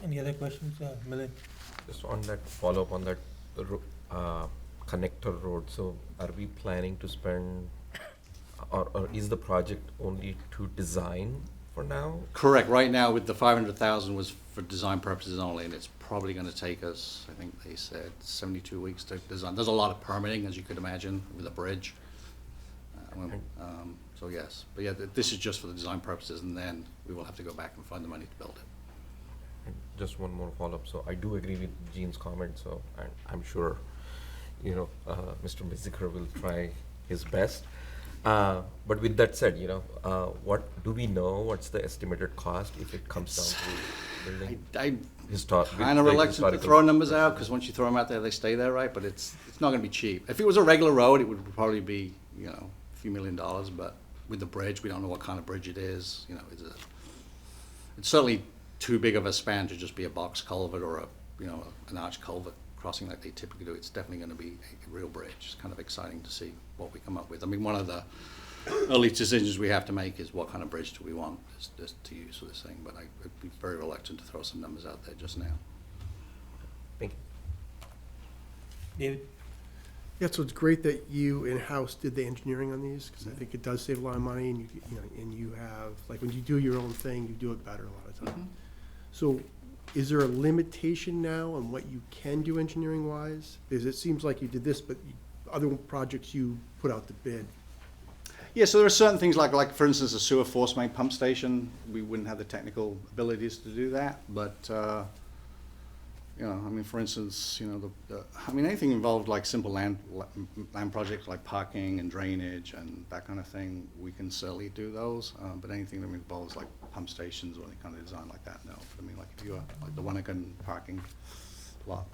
Any other questions, Milind? Just on that, follow up on that, connector road, so are we planning to spend, or is the project only to design for now? Correct. Right now, with the 500,000 was for design purposes only, and it's probably going to take us, I think they said, 72 weeks to design. There's a lot of permitting, as you could imagine, with a bridge. So yes, but yeah, this is just for the design purposes, and then we will have to go back and find the money to build it. And just one more follow-up. So I do agree with Gene's comment, so I'm sure, you know, Mr. Miziker will try his best. But with that said, you know, what do we know? What's the estimated cost if it comes down to building? I'm With kind of the reluctant to historical- throw numbers out, because once you throw them out there, they stay there, right? But it's not going to be cheap. If it was a regular road, it would probably be, you know, a few $1 million. But with the bridge, we don't know what kind of bridge it is. You know, it's certainly too big of a span to just be a box culvert or an arch culvert crossing like they typically do. It's definitely going to be a real bridge. It's kind of exciting to see what we come up with. I mean, one of the early decisions we have to make is what kind of bridge do we want to use for this thing. But I'd be very reluctant to throw some numbers out there just now. Thank you. David? Yeah, so it's great that you in-house did the engineering on these, because I think it does save a lot of money, and you have, like, when you do your own thing, you do it better a lot of times. So is there a limitation now on what you can do engineering-wise? Because it seems like you did this, but other projects you put out the bid. Yeah, so there are certain things like for instance, a sewer force main pump station. We wouldn't have the technical abilities to do that, but you know, I mean, for instance, you know, I mean, anything involved like simple land projects like parking and drainage and that kind of thing, we can certainly do those. But anything that involves like pump stations or any kind of design like that, no. I mean, like if you like the Winnegan parking lot,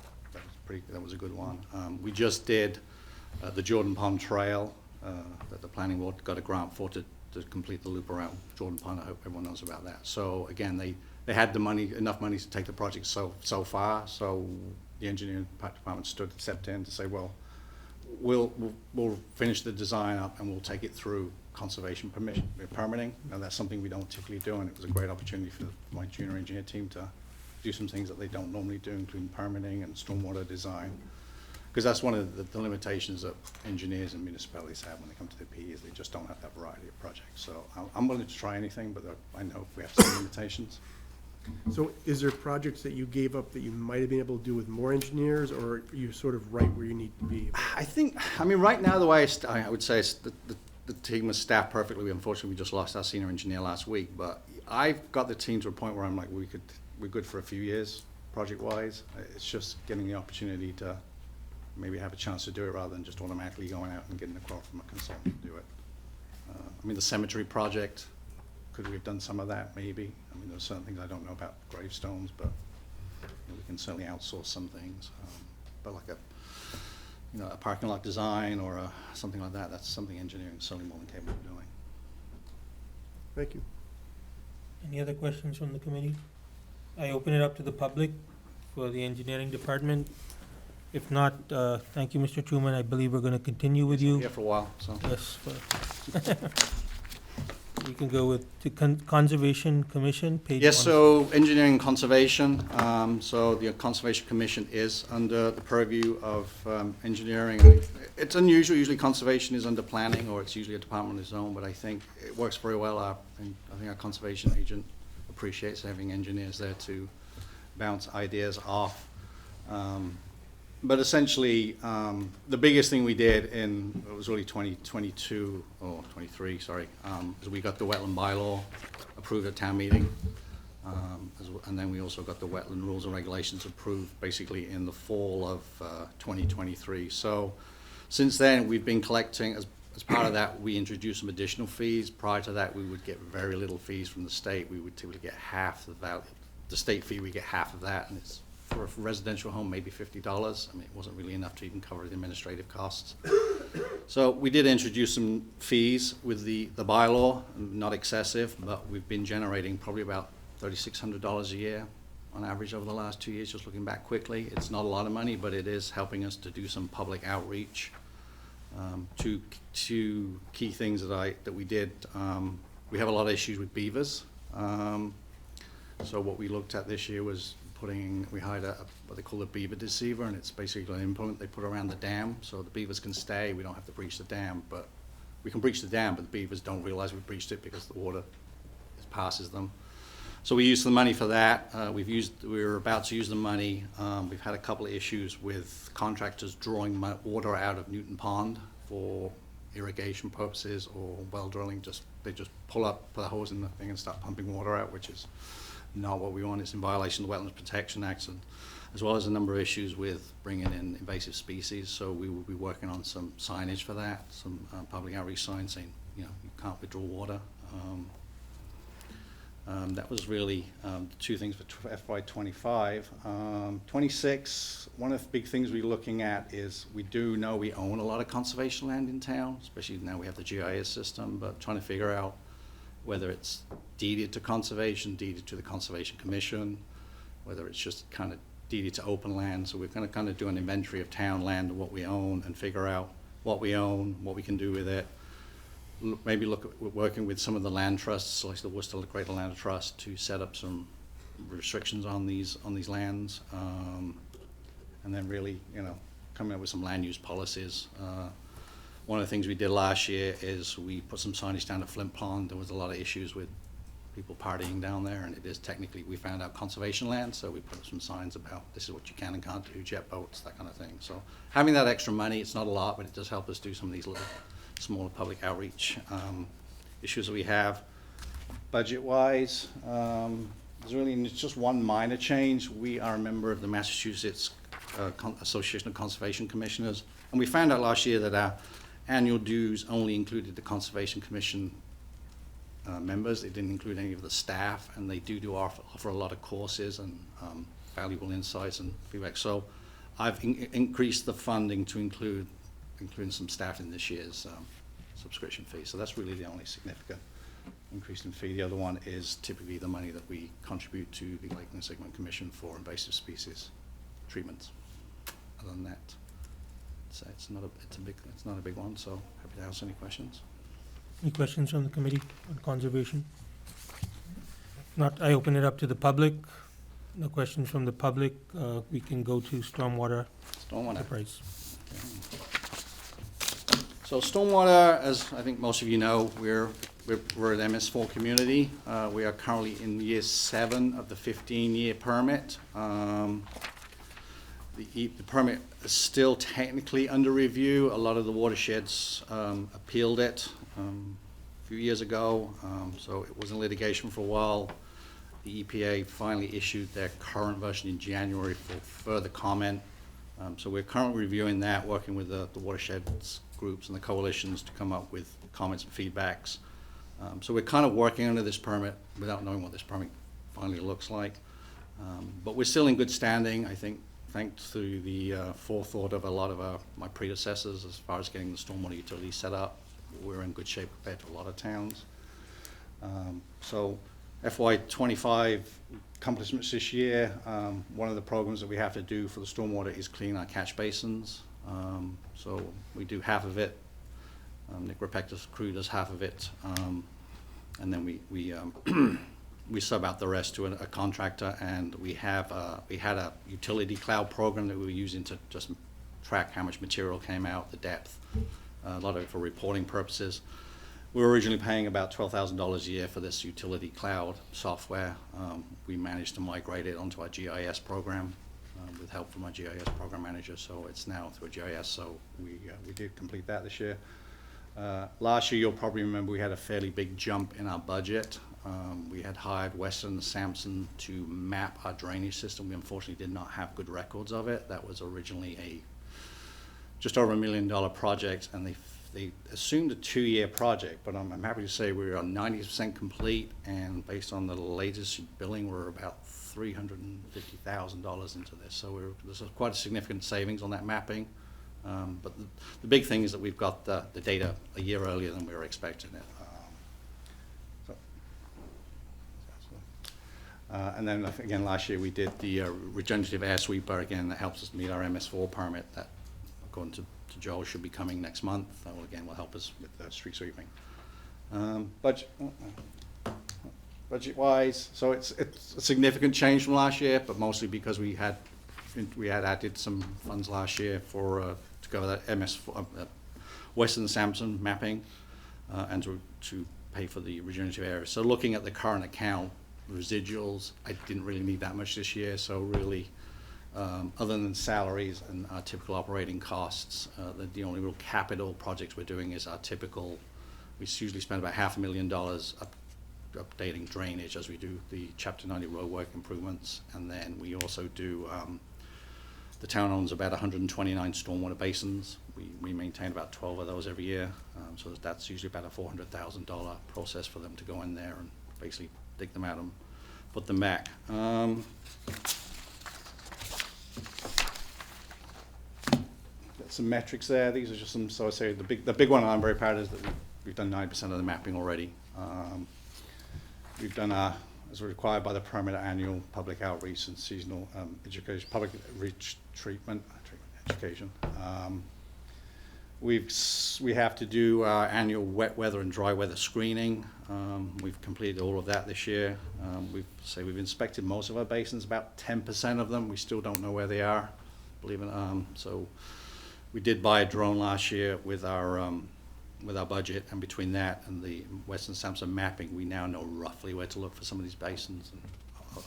that was a good one. We just did the Jordan Pond Trail that the planning board got a grant for to complete the loop around Jordan Pond. I hope everyone knows about that. So again, they had the money, enough money to take the project so far. So the engineering department stepped in to say, well, we'll finish the design up and we'll take it through conservation permitting. And that's something we don't typically do, and it was a great opportunity for my junior engineer team to do some things that they don't normally do, including permitting and stormwater design. Because that's one of the limitations that engineers and municipalities have when they come to the PEs. They just don't have that variety of projects. So I'm willing to try anything, but I know we have some limitations. So is there projects that you gave up that you might have been able to do with more engineers, or are you sort of right where you need to be? I mean, right now, the way I would say the team is staffed perfectly. Unfortunately, we just lost our senior engineer last week, but I've got the team to a point where I'm like, we're good for a few years, project-wise. It's just getting the opportunity to maybe have a chance to do it rather than just automatically going out and getting a quote from a consultant to do it. I mean, the cemetery project, could we have done some of that? Maybe. I mean, there's certain things I don't know about gravestones, but we can certainly outsource some things. But like a parking lot design or something like that, that's something engineering is certainly more than capable of doing. Thank you. Any other questions from the committee? I open it up to the public for the engineering department. If not, thank you, Mr. Truman. I believe we're going to continue with you. Here for a while, so. Yes. we can go with the Conservation Commission, page Yes, 1. so engineering and conservation, so the Conservation Commission is under the purview of engineering. It's unusual, usually conservation is under planning, or it's usually a department of its own, but I think it works very well. I think our conservation agent appreciates having engineers there to bounce ideas off. But essentially, the biggest thing we did it was really 2022, or 23, sorry, is we got the wetland bylaw approved at town meeting. And then we also got the wetland rules and regulations approved basically in the fall of 2023. So since then, we've been collecting, as part of that, we introduced some additional fees. Prior to that, we would get very little fees from the state. We would typically get half the value. The state fee, we get half of that, and it's for a residential home, maybe $50. I mean, it wasn't really enough to even cover the administrative costs. So we did introduce some fees with the bylaw, not excessive, but we've been generating probably about $3,600 a year on average over the last 2 years, just looking back quickly. It's not a lot of money, but it is helping us to do some public outreach. Two key things that we did, we have a lot of issues with beavers. So what we looked at this year was we hired what they call a beaver deceiver, and it's basically an implement they put around the dam, so the beavers can stay. We don't have to breach the dam, but we can breach the dam, but the beavers don't realize we breached it because the water passes them. So we used the money for that. We were about to use the money. We've had a couple of issues with contractors drawing water out of Newton Pond for irrigation purposes or well drilling. They just pull a hose in the thing and start pumping water out, which is not what we want. It's in violation of the Wetlands Protection Act, and as well as a number of issues with bringing in invasive species. So we will be working on some signage for that, some public outreach signs saying, you can't withdraw water. That was really the two things for FY25. 26, one of the big things we're looking at is we do know we own a lot of conservation land in town, especially now we have the GIS system, but trying to figure out whether it's deeded to conservation, deeded to the Conservation Commission, whether it's just kind of deeded to open land. So we're going to kind of do an inventory of town land and what we own and figure out what we own, what we can do with it. Maybe look at working with some of the land trusts, like the Worcester Greater Land Trust, to set up some restrictions on these lands, and then really, coming up with some land use policies. One of the things we did last year is we put some signage down at Flint Pond. There was a lot of issues with people partying down there, and it is technically, we found out, conservation land, so we put some signs about this is what you can and can't do, jet boats, that kind of thing. So having that extra money, it's not a lot, but it does help us do some of these little smaller public outreach issues that we have. Budget-wise, there's really just one minor change. We are a member of the Massachusetts Association of Conservation Commissioners, and we found out last year that our annual dues only included the Conservation Commission members. They didn't include any of the staff, and they do offer a lot of courses and valuable insights and feedback. So I've increased the funding to including some staff in this year's subscription fee. So that's really the only significant increase in fee. The other one is typically the money that we contribute to the Lake and Segment Commission for invasive species treatments. Other than that, it's not a big one. So happy to answer any questions. Any questions from the committee on conservation? If not, I open it up to the public. No questions from the public. We can go to stormwater. Enterprise. So stormwater, as I think most of you know, we're an MS4 community. We are currently in year 7 of the 15-year permit. The permit is still technically under review. A lot of the watersheds appealed it a few years ago, so it was in litigation for a while. The EPA finally issued their current version in January for further comment. So we're currently reviewing that, working with the watersheds groups and the coalitions to come up with comments and feedbacks. So we're kind of working under this permit without knowing what this permit finally looks like. But we're still in good standing, I think, thanks to the forethought of a lot of my predecessors as far as getting the stormwater utility set up. We're in good shape compared to a lot of towns. So FY25 accomplishments this year, one of the programs that we have to do for the stormwater is clean our catch basins. So we do half of it. Nick Repecta's crew does half of it. And then we sub out the rest to a contractor, and we had a utility cloud program that we were using to just track how much material came out, the depth, a lot of it for reporting purposes. We were originally paying about $12,000 a year for this utility cloud software. We managed to migrate it onto our GIS program with help from our GIS program manager, so it's now through a GIS, so we did complete that this year. Last year, you'll probably remember we had a fairly big jump in our budget. We had hired Western and Sampson to map our drainage system. We unfortunately did not have good records of it. That was originally just over $1 million project, and they assumed a 2-year project, but I'm happy to say we are 90% complete, and based on the latest billing, we're about $350,000 into this. So there's quite a significant savings on that mapping. But the big thing is that we've got the data a year earlier than we were expecting it. And then again, last year we did the regenerative air sweeper again that helps us meet our MS4 permit that, according to Joel, should be coming next month. That will again will help us with the street sweeping. Budget-wise, so it's a significant change from last year, but mostly because we had added some funds last year for to cover that MS4 Western Sampson mapping and to pay for the regenerative area. So looking at the current account residuals, I didn't really need that much this year. So really, other than salaries and our typical operating costs, the only real capital projects we're doing is our typical. We usually spend about $500,000 updating drainage as we do the Chapter 90 roadwork improvements, and then we also do. The town owns about 129 stormwater basins. We maintain about 12 of those every year, so that's usually about a $400,000 process for them to go in there and basically dig them out and put them back. Got some metrics there. These are just some. So I say the big one I'm very proud of is that we've done 9% of the mapping already. We've done as required by the permit, annual public outreach and seasonal education, public treatment education. We have to do our annual wet weather and dry weather screening. We've completed all of that this year. We've inspected most of our basins, about 10% of them. We still don't know where they are, believe it. So we did buy a drone last year with our budget, and between that and the Western Sampson mapping, we now know roughly where to look for some of these basins, and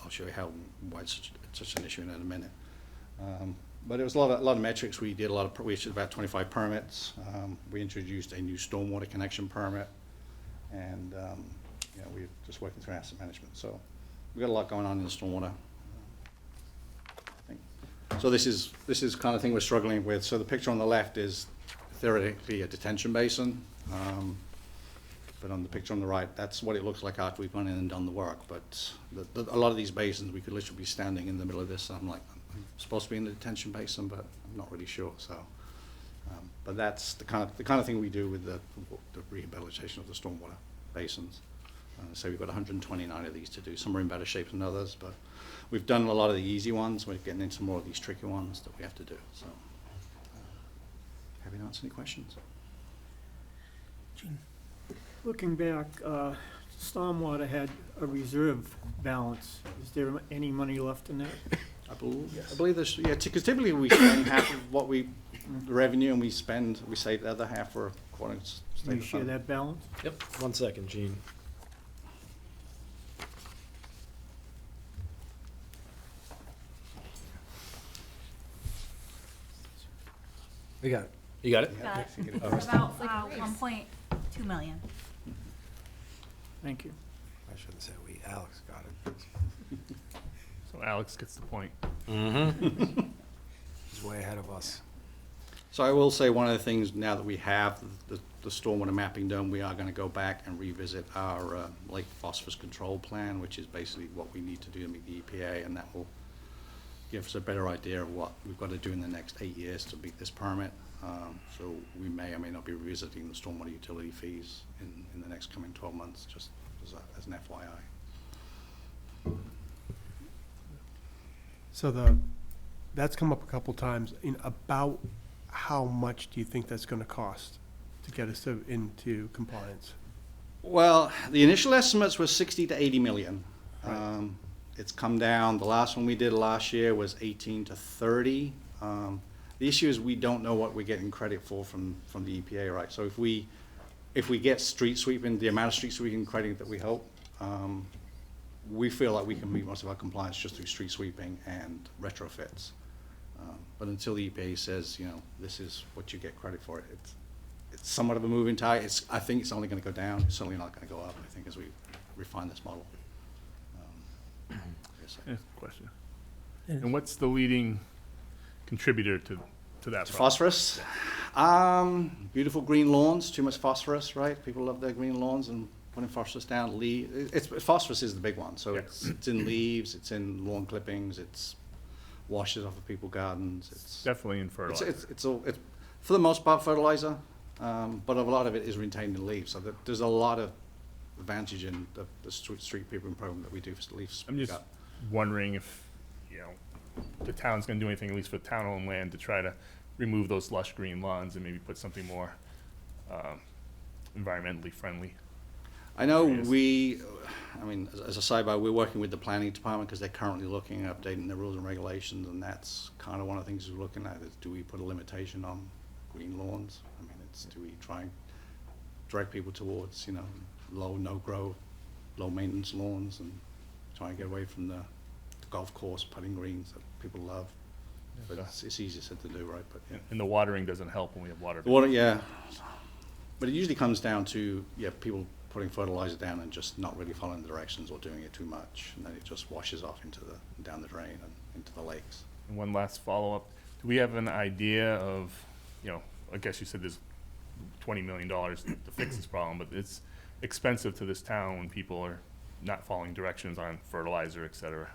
I'll show you why it's such an issue in a minute. But it was a lot of metrics. We did we issued about 25 permits. We introduced a new stormwater connection permit, and we're just working through asset management. So we've got a lot going on in the stormwater. So this is kind of thing we're struggling with. So the picture on the left is theoretically a detention basin, but on the picture on the right, that's what it looks like after we've gone in and done the work. But a lot of these basins, we could literally be standing in the middle of this. I'm like, I'm supposed to be in the detention basin, but I'm not really sure. So, but that's the kind of thing we do with the rehabilitation of the stormwater basins. So we've got 129 of these to do. Some are in better shape than others, but we've done a lot of the easy ones. We're getting into more of these tricky ones that we have to do. So. Have you answered any questions? Looking back, stormwater had a reserve balance. Is there any money left in that? I believe there's, because typically we spend half of what the revenue, and we save the other half for according to state. Can you share that balance? Yep. 1 second, Gene. We got it. You got it? Got it. Okay. It's about 1.2 million. Thank you. I shouldn't say we, Alex got it. So Alex gets the point. Mm-hmm. He's way ahead of us. So I will say one of the things now that we have the stormwater mapping done, we are going to go back and revisit our lake phosphorus control plan, which is basically what we need to do to meet the EPA, and that will give us a better idea of what we've got to do in the next 8 years to meet this permit. So we may or may not be revisiting the stormwater utility fees in the next coming 12 months, just as an FYI. So that's come up a couple times. About how much do you think that's going to cost to get us into compliance? Well, the initial estimates were 60 to 80 million. It's come down. The last one we did last year was 18 to 30. The issue is we don't know what we're getting credit for from the EPA, right? So if we get street sweeping, the amount of street sweeping credit that we hope, we feel like we can meet most of our compliance just through street sweeping and retrofits. But until the EPA says, you know, this is what you get credit for, it's somewhat of a moving target. I think it's only going to go down. It's certainly not going to go up, I think, as we refine this model. Yeah, question. And what's the leading contributor to that problem? Phosphorus. Beautiful green lawns, too much phosphorus, right? People love their green lawns and putting phosphorus down. Phosphorus is the big one. So it's in leaves, it's in lawn clippings, it's washes off of people's gardens. It's definitely in fertilizer. It's for the most part fertilizer, but a lot of it is retained in leaves. So there's a lot of advantage in the street sweeping program that we do for leaves. I'm just wondering if, you know, the town's going to do anything, at least for town-owned land, to try to remove those lush green lawns and maybe put something more environmentally friendly. I know as a sidebar, we're working with the planning department because they're currently looking at updating the rules and regulations, and that's kind of one of the things we're looking at is, do we put a limitation on green lawns? I mean, do we try and direct people towards, you know, low, no-grow, low-maintenance lawns and try and get away from the golf course putting greens that people love. But it's easier said to do, right? But yeah. And the watering doesn't help when we have water. The water, yeah. But it usually comes down to, people putting fertilizer down and just not really following the directions or doing it too much. And then it just washes off down the drain and into the lakes. And one last follow-up. Do we have an idea of, you know, I guess you said there's $20 million to fix this problem, but it's expensive to this town when people are not following directions on fertilizer, et cetera.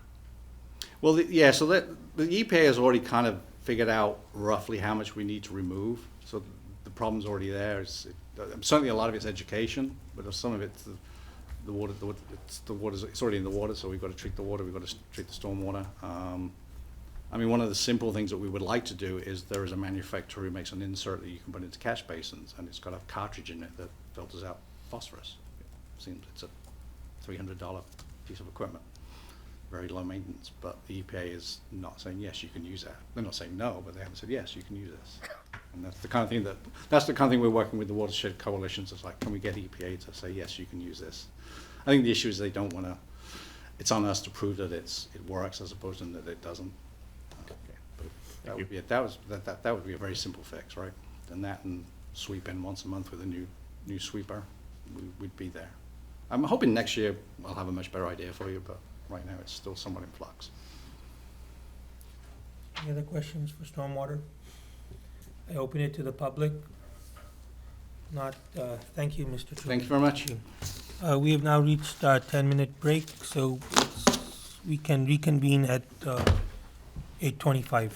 Well, the EPA has already kind of figured out roughly how much we need to remove. So the problem's already there. Certainly a lot of it's education, but some of it's the water. It's already in the water, so we've got to treat the water. We've got to treat the stormwater. I mean, one of the simple things that we would like to do is there is a manufacturer who makes an insert that you can put into catch basins, and it's got a cartridge in it that filters out phosphorus. Seems it's a $300 piece of equipment. Very low maintenance, but the EPA is not saying yes, you can use that. They're not saying no, but they haven't said yes, you can use this. And that's the kind of thing we're working with the watershed coalitions. It's like, can we get EPA to say yes, you can use this? I think the issue is they don't want to. It's on us to prove that it works as opposed to that it doesn't. But that would be a very simple fix, right? And that and sweep in once a month with a new sweeper, we'd be there. I'm hoping next year I'll have a much better idea for you, but right now it's still somewhat in flux. Any other questions for stormwater? I open it to the public. Not, thank you, Mr. Thank you very much. We have now reached our 10-minute break, so we can reconvene at 8:25.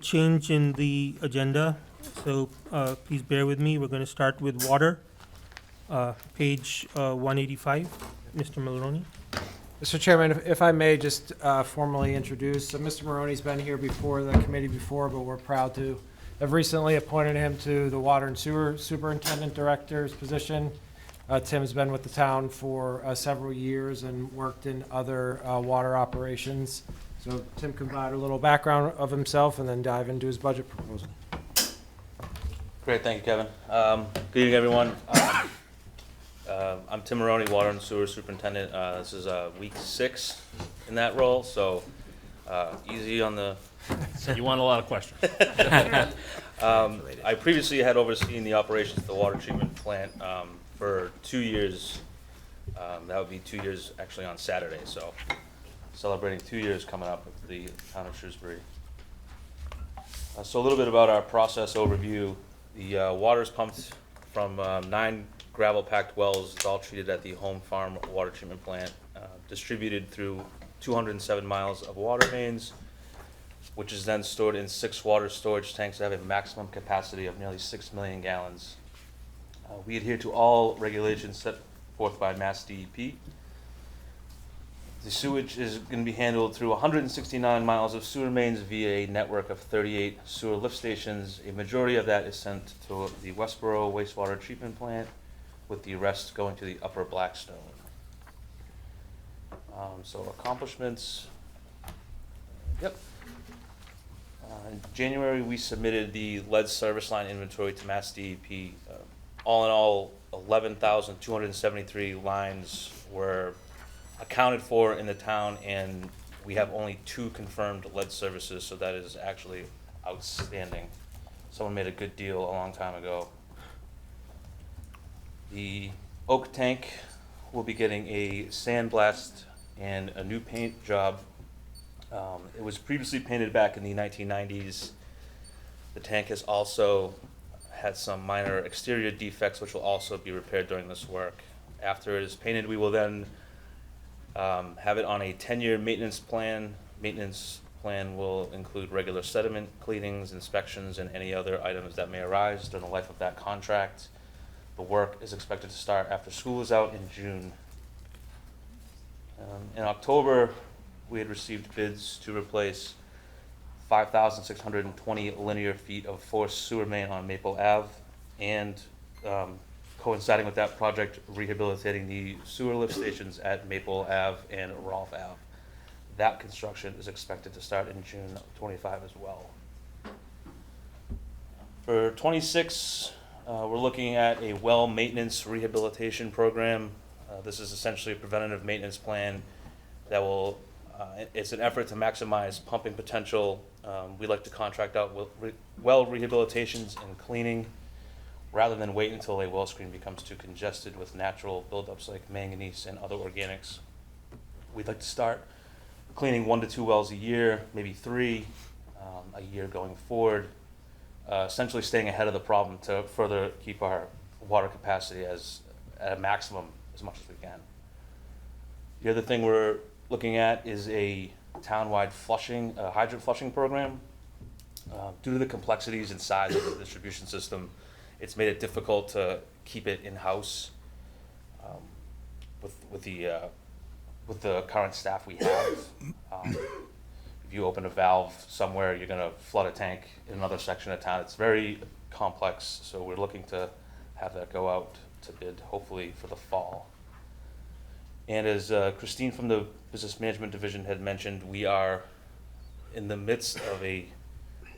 change in the agenda, so please bear with me. We're going to start with water, page 185. Mr. Maloney. Mr. Chairman, if I may just formally introduce, Mr. Maroney's been here before the committee before, but we're proud to have recently appointed him to the Water and Sewer Superintendent Director's position. Tim's been with the town for several years and worked in other water operations. So Tim can provide a little background of himself and then dive into his budget proposal. Great, thank you, Kevin. Good evening, everyone. I'm Tim Maroney, Water and Sewer Superintendent. This is week 6 in that role, so easy on the... You want a lot of questions. I previously had overseen the operations of the water treatment plant for 2 years. That would be 2 years actually on Saturday, so celebrating 2 years coming up with the town of Shrewsbury. So a little bit about our process overview. The water is pumped from 9 gravel-packed wells. It's all treated at the Home Farm Water Treatment Plant, distributed through 207 miles of water mains, which is then stored in 6 water storage tanks that have a maximum capacity of nearly 6 million gallons. We adhere to all regulations set forth by Mass DEP. The sewage is going to be handled through 169 miles of sewer mains via a network of 38 sewer lift stations. A majority of that is sent to the Westboro wastewater treatment plant, with the rest going to the Upper Blackstone. So accomplishments. Yep. In January, we submitted the lead service line inventory to Mass DEP. All in all, 11,273 lines were accounted for in the town, and we have only 2 confirmed lead services, so that is actually outstanding. Someone made a good deal a long time ago. The oak tank will be getting a sandblast and a new paint job. It was previously painted back in the 1990s. The tank has also had some minor exterior defects, which will also be repaired during this work. After it is painted, we will then have it on a 10-year maintenance plan. Maintenance plan will include regular sediment cleanings, inspections, and any other items that may arise during the life of that contract. The work is expected to start after school is out in June. In October, we had received bids to replace 5,620 linear feet of forced sewer main on Maple Ave, and coinciding with that project, rehabilitating the sewer lift stations at Maple Ave and Rolfe Ave. That construction is expected to start in June of 25 as well. For 26, we're looking at a well maintenance rehabilitation program. This is essentially a preventative maintenance plan that will, it's an effort to maximize pumping potential. We like to contract out well rehabilitations and cleaning rather than wait until a well screen becomes too congested with natural buildups like manganese and other organics. We'd like to start cleaning 1 to 2 wells a year, maybe 3 a year going forward, essentially staying ahead of the problem to further keep our water capacity at a maximum as much as we can. The other thing we're looking at is a town-wide flushing, hydrant flushing program. Due to the complexities and size of the distribution system, it's made it difficult to keep it in-house with the current staff we have. If you open a valve somewhere, you're going to flood a tank in another section of town. It's very complex, so we're looking to have that go out to bid, hopefully for the fall. And as Christine from the Business Management Division had mentioned, we are in the midst of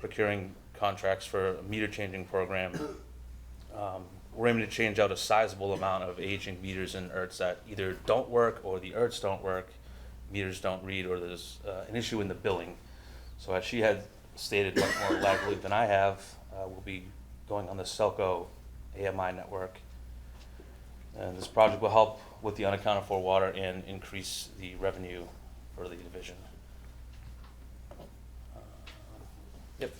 procuring contracts for a meter changing program. We're aiming to change out a sizable amount of aging meters and ERTs that either don't work, or the ERTs don't work, meters don't read, or there's an issue in the billing. So as she had stated much more elaborately than I have, we'll be going on the Selco AMI network. And this project will help with the unaccounted for water and increase the revenue for the division. Yep.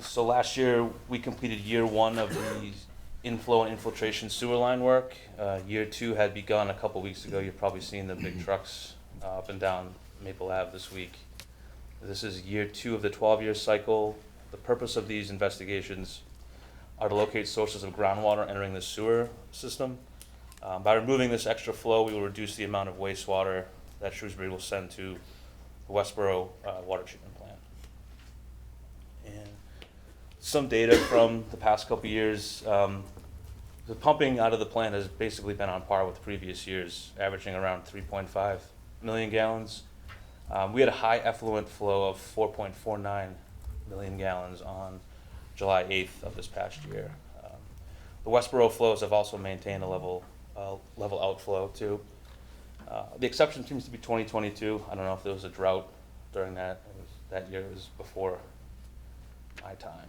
So last year, we completed year 1 of the inflow and infiltration sewer line work. Year 2 had begun a couple weeks ago. You've probably seen the big trucks up and down Maple Ave this week. This is year 2 of the 12-year cycle. The purpose of these investigations are to locate sources of groundwater entering the sewer system. By removing this extra flow, we will reduce the amount of wastewater that Shrewsbury will send to the Westboro water treatment plant. And some data from the past couple years. The pumping out of the plant has basically been on par with previous years, averaging around 3.5 million gallons. We had a high effluent flow of 4.49 million gallons on July 8th of this past year. The Westboro flows have also maintained a level outflow too. The exception seems to be 2022. I don't know if there was a drought during that. That year was before my time.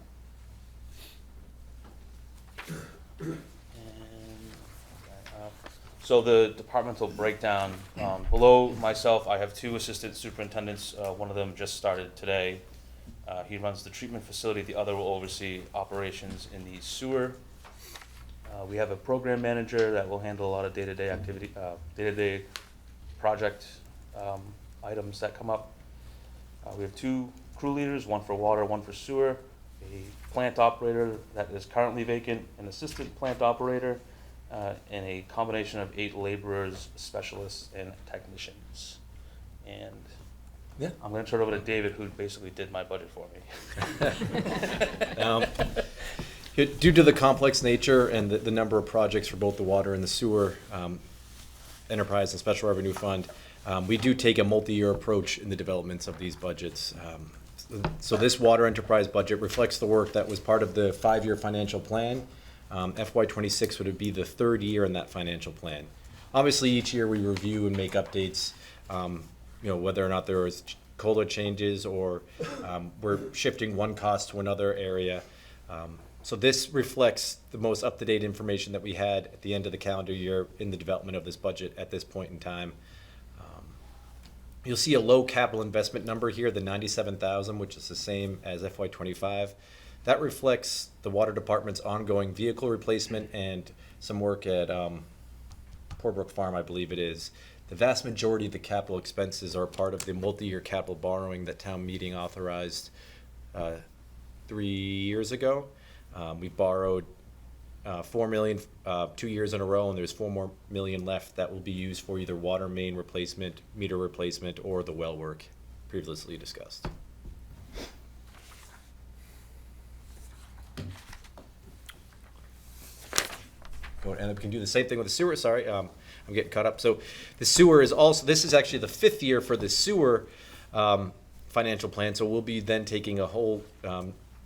So the departmental breakdown, below myself, I have 2 assistant superintendents. One of them just started today. He runs the treatment facility. The other will oversee operations in the sewer. We have a program manager that will handle a lot of day-to-day activity, day-to-day project items that come up. We have 2 crew leaders, one for water, one for sewer, a plant operator that is currently vacant, an assistant plant operator, and a combination of 8 laborers, specialists, and technicians. And yeah, I'm going to turn it over to David, who basically did my budget for me. Due to the complex nature and the number of projects for both the water and the sewer enterprise and special revenue fund, we do take a multi-year approach in the developments of these budgets. So this water enterprise budget reflects the work that was part of the 5-year financial plan. FY26 would be the 3rd year in that financial plan. Obviously, each year we review and make updates, whether or not there was COLA changes or we're shifting one cost to another area. So this reflects the most up-to-date information that we had at the end of the calendar year in the development of this budget at this point in time. You'll see a low capital investment number here, the $97,000, which is the same as FY25. That reflects the water department's ongoing vehicle replacement and some work at Porbrook Farm, I believe it is. The vast majority of the capital expenses are part of the multi-year capital borrowing that town meeting authorized 3 years ago. We borrowed $4 million 2 years in a row, and there's $4 million more left that will be used for either water main replacement, meter replacement, or the well work previously discussed. And we can do the same thing with the sewer. Sorry, I'm getting caught up. So the sewer is also, this is actually the 5th year for the sewer financial plan. So we'll be then taking a whole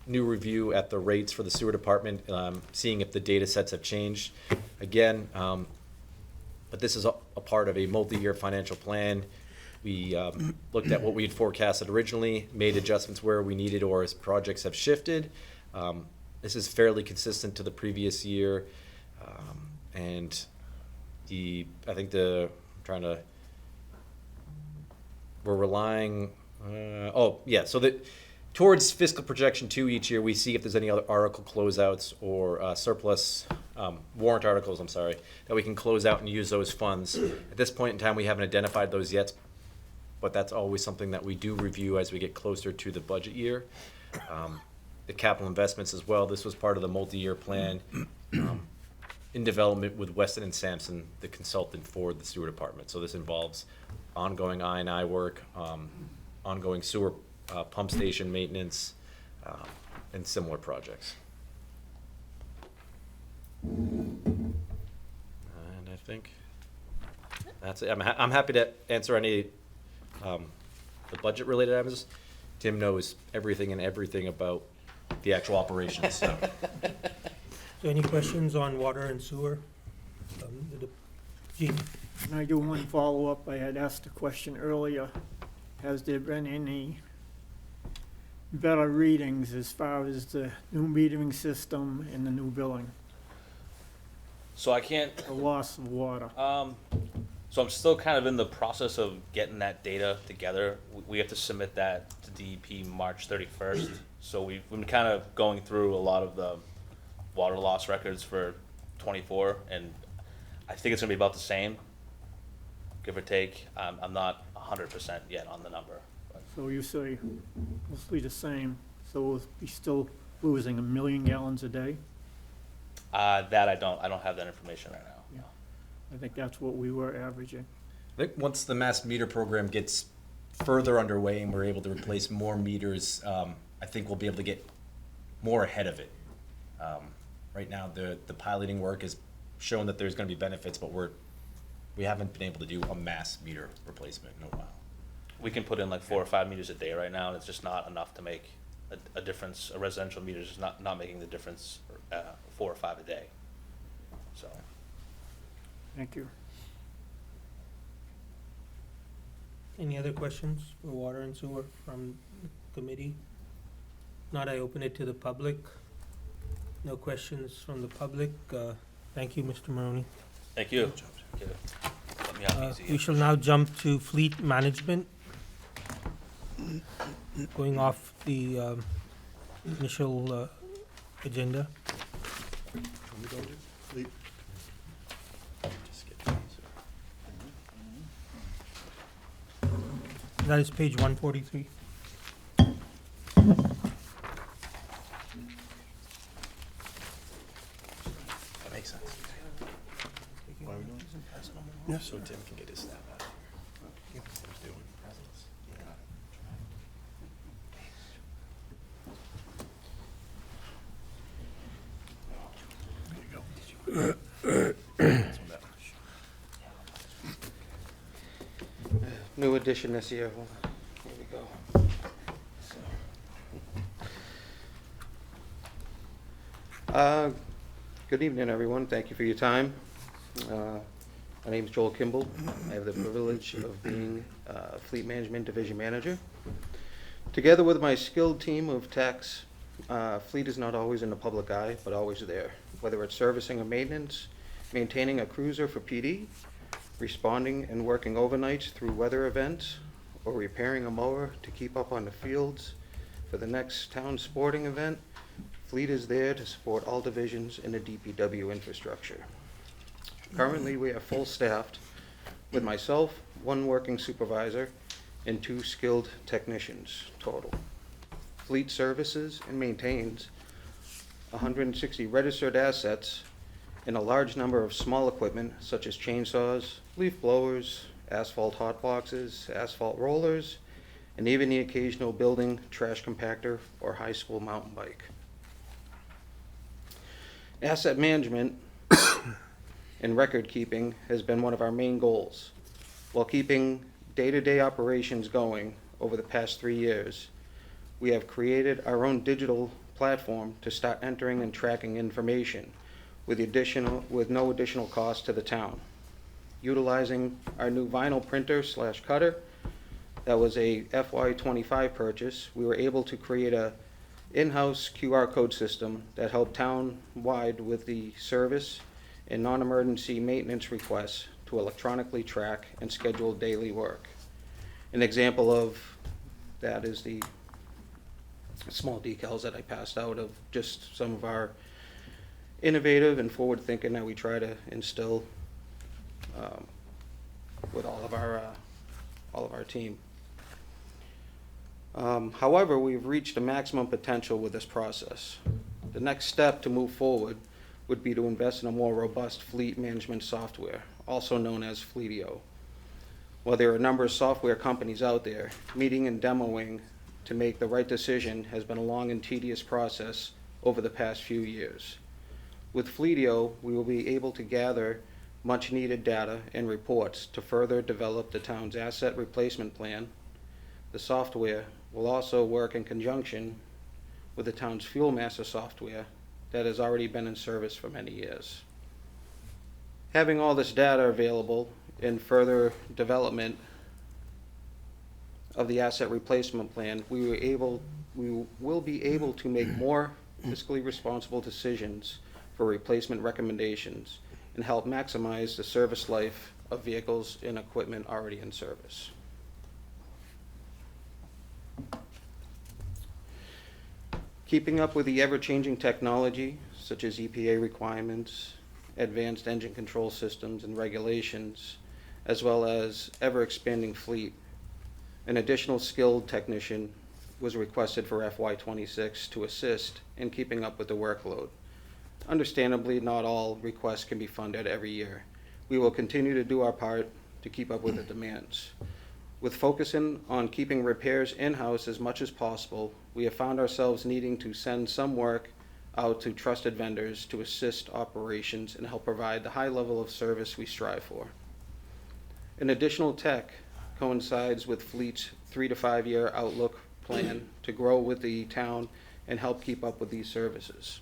new review at the rates for the sewer department, seeing if the data sets have changed again. But this is a part of a multi-year financial plan. We looked at what we had forecasted originally, made adjustments where we needed or as projects have shifted. This is fairly consistent to the previous year. And we're relying, so that towards fiscal projection 2 each year, we see if there's any other article closeouts or surplus warrant articles, that we can close out and use those funds. At this point in time, we haven't identified those yet, but that's always something that we do review as we get closer to the budget year. The capital investments as well, this was part of the multi-year plan. In development with Weston and Sampson, the consultant for the sewer department. So this involves ongoing I&I work, ongoing sewer pump station maintenance, and similar projects. And I think that's it. I'm happy to answer any the budget-related items. Tim knows everything about the actual operations. So. So any questions on water and sewer? Gene? Can I do one follow-up? I had asked a question earlier. Has there been any better readings as far as the new metering system and the new billing? So I can't. The loss of water. So I'm still kind of in the process of getting that data together. We have to submit that to DEP March 31st. So we've been kind of going through a lot of the water loss records for 24, and I think it's gonna be about the same, give or take. I'm not 100% yet on the number. But So you say mostly the same, so we'll be still losing 1 million gallons a day? That I don't have that information right now. I think that's what we were averaging. I think once the mass meter program gets further underway and we're able to replace more meters, I think we'll be able to get more ahead of it. Right now, the piloting work has shown that there's gonna be benefits, but we haven't been able to do a mass meter replacement in a while. We can put in like 4 or 5 meters a day right now, and it's just not enough to make a difference. A residential meter is not making the difference, 4 or 5 a day. So, Thank you. Any other questions for water and sewer from the committee? Not, I open it to the public. No questions from the public. Thank you, Mr. Maroney. thank you. Okay. Let me have easy. We shall now jump to fleet management. Going off the initial agenda. That is page 143. That makes sense. Why are we doing this? Yeah. So Tim can get his snap out. Tim's doing presents. New edition this year. Here we go. Good evening, everyone. Thank you for your time. My name is Joel Kimball. I have the privilege of being Fleet Management Division Manager. Together with my skilled team of techs, fleet is not always in the public eye, but always there. Whether it's servicing or maintenance, maintaining a cruiser for PD, responding and working overnights through weather events, or repairing a mower to keep up on the fields for the next town sporting event, fleet is there to support all divisions in the DPW infrastructure. Currently, we are full-staffed with myself, 1 working supervisor, and 2 skilled technicians total. Fleet services and maintains 160 registered assets and a large number of small equipment such as chainsaws, leaf blowers, asphalt hot boxes, asphalt rollers, and even the occasional building trash compactor or high school mountain bike. Asset management and record keeping has been one of our main goals. While keeping day-to-day operations going over the past 3 years, we have created our own digital platform to start entering and tracking information with no additional cost to the town. Utilizing our new vinyl printer / cutter, that was a FY25 purchase, we were able to create a in-house QR code system that helped town-wide with the service and non-emergency maintenance requests to electronically track and schedule daily work. An example of that is the small decals that I passed out of just some of our innovative and forward thinking that we try to instill with all of our team. However, we've reached a maximum potential with this process. The next step to move forward would be to invest in a more robust fleet management software, also known as Fleetio. While there are a number of software companies out there, meeting and demoing to make the right decision has been a long and tedious process over the past few years. With Fleetio, we will be able to gather much-needed data and reports to further develop the town's asset replacement plan. The software will also work in conjunction with the town's Fuel Master software that has already been in service for many years. Having all this data available in further development of the asset replacement plan, we will be able to make more fiscally responsible decisions for replacement recommendations and help maximize the service life of vehicles and equipment already in service. Keeping up with the ever-changing technology, such as EPA requirements, advanced engine control systems and regulations, as well as ever-expanding fleet, An additional skilled technician was requested for FY '26 to assist in keeping up with the workload. Understandably, not all requests can be funded every year. We will continue to do our part to keep up with the demands. With focusing on keeping repairs in-house as much as possible, we have found ourselves needing to send some work out to trusted vendors to assist operations and help provide the high level of service we strive for. An additional tech coincides with Fleet's 3 to 5 year outlook plan to grow with the town and help keep up with these services.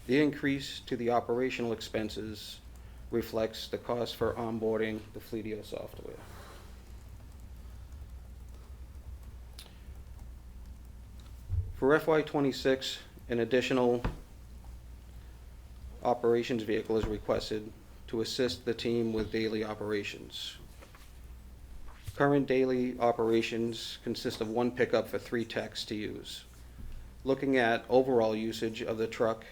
The increase to the operational expenses reflects the cost for onboarding the Fleetio software. For FY '26, an additional operations vehicle is requested to assist the team with daily operations. Current daily operations consist of 1 pickup for 3 techs to use. Looking at overall usage of the truck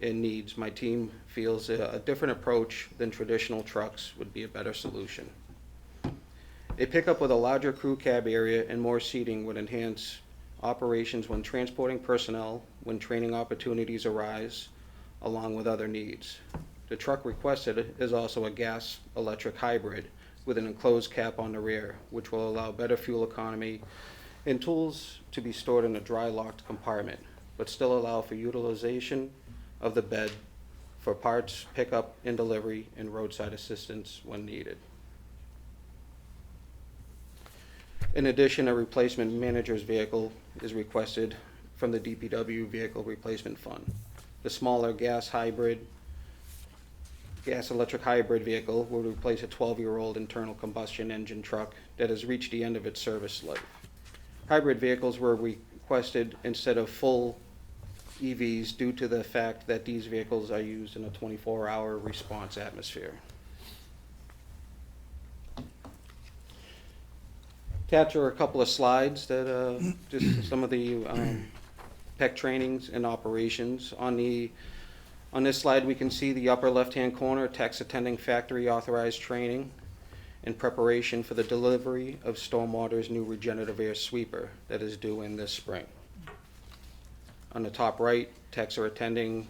and needs, my team feels a different approach than traditional trucks would be a better solution. A pickup with a larger crew cab area and more seating would enhance operations when transporting personnel, when training opportunities arise, along with other needs. The truck requested is also a gas-electric hybrid with an enclosed cap on the rear, which will allow better fuel economy and tools to be stored in a dry locked compartment, but still allow for utilization of the bed for parts, pickup and delivery, and roadside assistance when needed. In addition, a replacement manager's vehicle is requested from the DPW Vehicle Replacement Fund. The smaller gas-electric hybrid vehicle will replace a 12-year-old internal combustion engine truck that has reached the end of its service life. Hybrid vehicles were requested instead of full EVs due to the fact that these vehicles are used in a 24-hour response atmosphere. Attached are a couple of slides that just some of the PEC trainings and operations. On this slide, we can see the upper left-hand corner, techs attending factory authorized training in preparation for the delivery of Stormwater's new regenerative air sweeper that is due in this spring. On the top right, techs are attending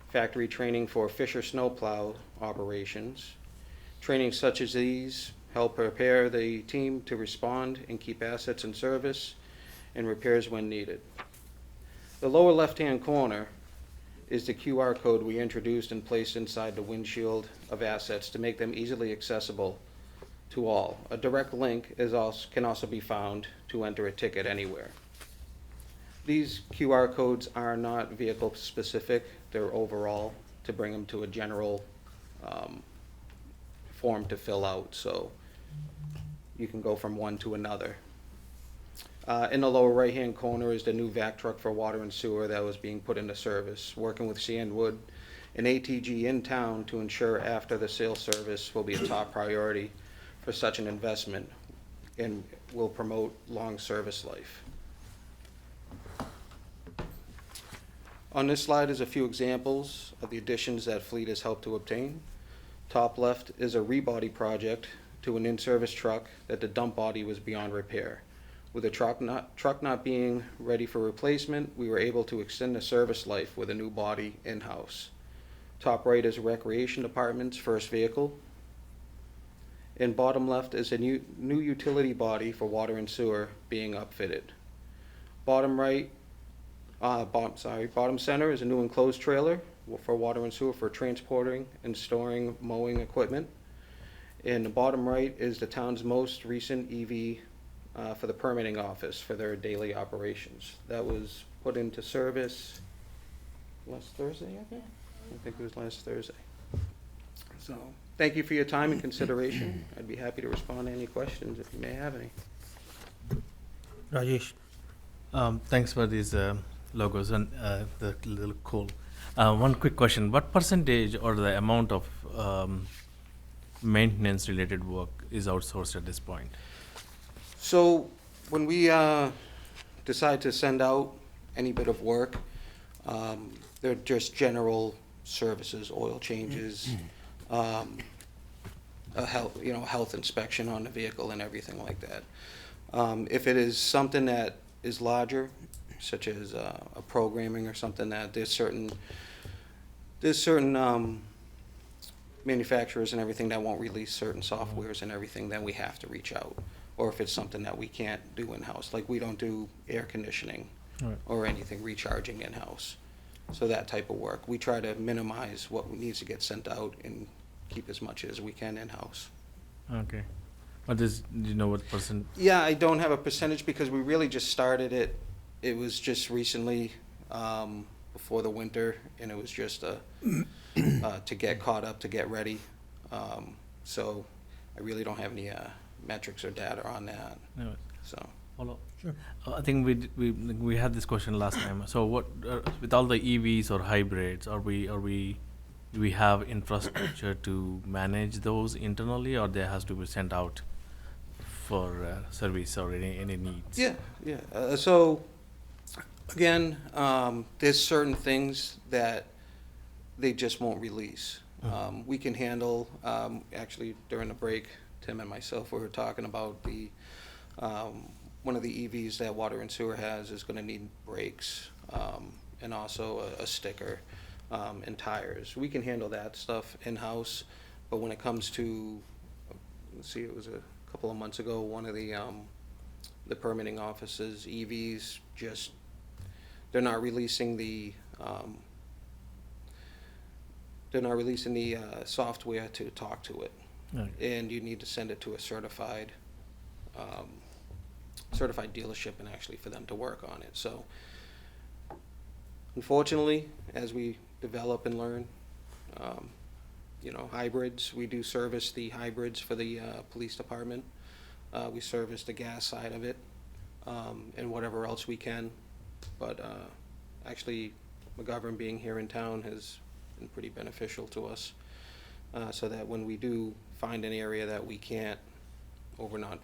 factory training for Fisher snowplow operations. Training such as these help prepare the team to respond and keep assets in service and repairs when needed. The lower left-hand corner is the QR code we introduced and placed inside the windshield of assets to make them easily accessible to all. A direct link can also be found to enter a ticket anywhere. These QR codes are not vehicle specific, they're overall to bring them to a general form to fill out, so you can go from one to another. In the lower right-hand corner is the new vac truck for water and sewer that was being put into service, working with Sandwood and ATG in town to ensure after the sale service will be a top priority for such an investment and will promote long service life. On this slide is a few examples of the additions that Fleet has helped to obtain. Top left is a rebody project to an in-service truck that the dump body was beyond repair. With the truck not being ready for replacement, we were able to extend the service life with a new body in-house. Top right is Recreation Department's first vehicle. And bottom left is a new utility body for water and sewer being upfitted. Bottom center is a new enclosed trailer for water and sewer for transporting and storing mowing equipment. And the bottom right is the town's most recent EV for the permitting office for their daily operations. That was put into service last Thursday, I think? I think it was last Thursday. So, thank you for your time and consideration. I'd be happy to respond to any questions if you may have any. Rajesh. Thanks for these logos and the little cool. One quick question: what percentage or the amount of maintenance-related work is outsourced at this point? So when we decide to send out any bit of work, they're just general services, oil changes, a health inspection on the vehicle and everything like that. If it is something that is larger, such as a programming or something, that there's certain manufacturers and everything that won't release certain softwares and everything, then we have to reach out. Or if it's something that we can't do in-house, like we don't do air conditioning Right. or anything recharging in-house. So that type of work, we try to minimize what needs to get sent out and keep as much as we can in-house. Okay. But do you know what percent? Yeah, I don't have a percentage because we really just started it. It was just recently, before the winter, and it was just to get caught up, to get ready. So I really don't have any metrics or data on that. No. So. Follow. Sure. I think we had this question last time. So what with all the EVs or hybrids, do we have infrastructure to manage those internally, or they has to be sent out for service or any needs? Yeah. So again, there's certain things that they just won't release. We can handle. Actually, during the break, Tim and myself, we were talking about the. One of the EVs that Water and Sewer has is going to need brakes, and also a sticker, and tires. We can handle that stuff in-house, but when it comes to, let's see, it was a couple of months ago, one of the permitting offices, EVs, just, they're not releasing the software to talk to it. Okay. And you need to send it to a certified dealership and actually for them to work on it. So unfortunately, as we develop and learn, hybrids, we do service the hybrids for the police department. We service the gas side of it, and whatever else we can. But actually, McGovern being here in town has been pretty beneficial to us, so that when we do find an area that we can't, or we're not,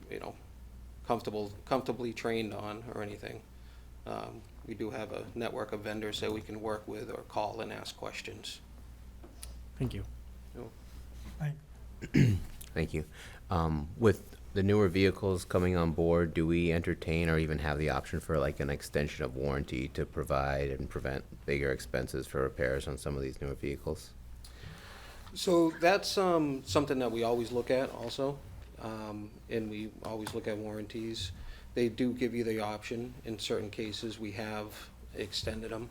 comfortably trained on or anything, we do have a network of vendors that we can work with or call and ask questions. Thank you. Thank you. With the newer vehicles coming on board, do we entertain or even have the option for like an extension of warranty to provide and prevent bigger expenses for repairs on some of these newer vehicles? So that's something that we always look at also, and we always look at warranties. They do give you the option. In certain cases, we have extended them.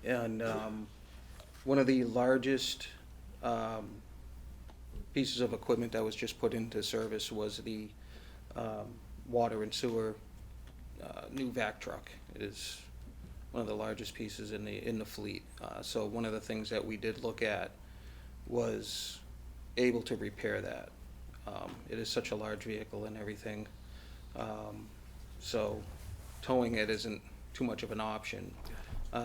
And one of the largest pieces of equipment that was just put into service was the water and sewer new vac truck. It is one of the largest pieces in the fleet. So one of the things that we did look at was able to repair that. It is such a large vehicle and everything, so towing it isn't too much of an option.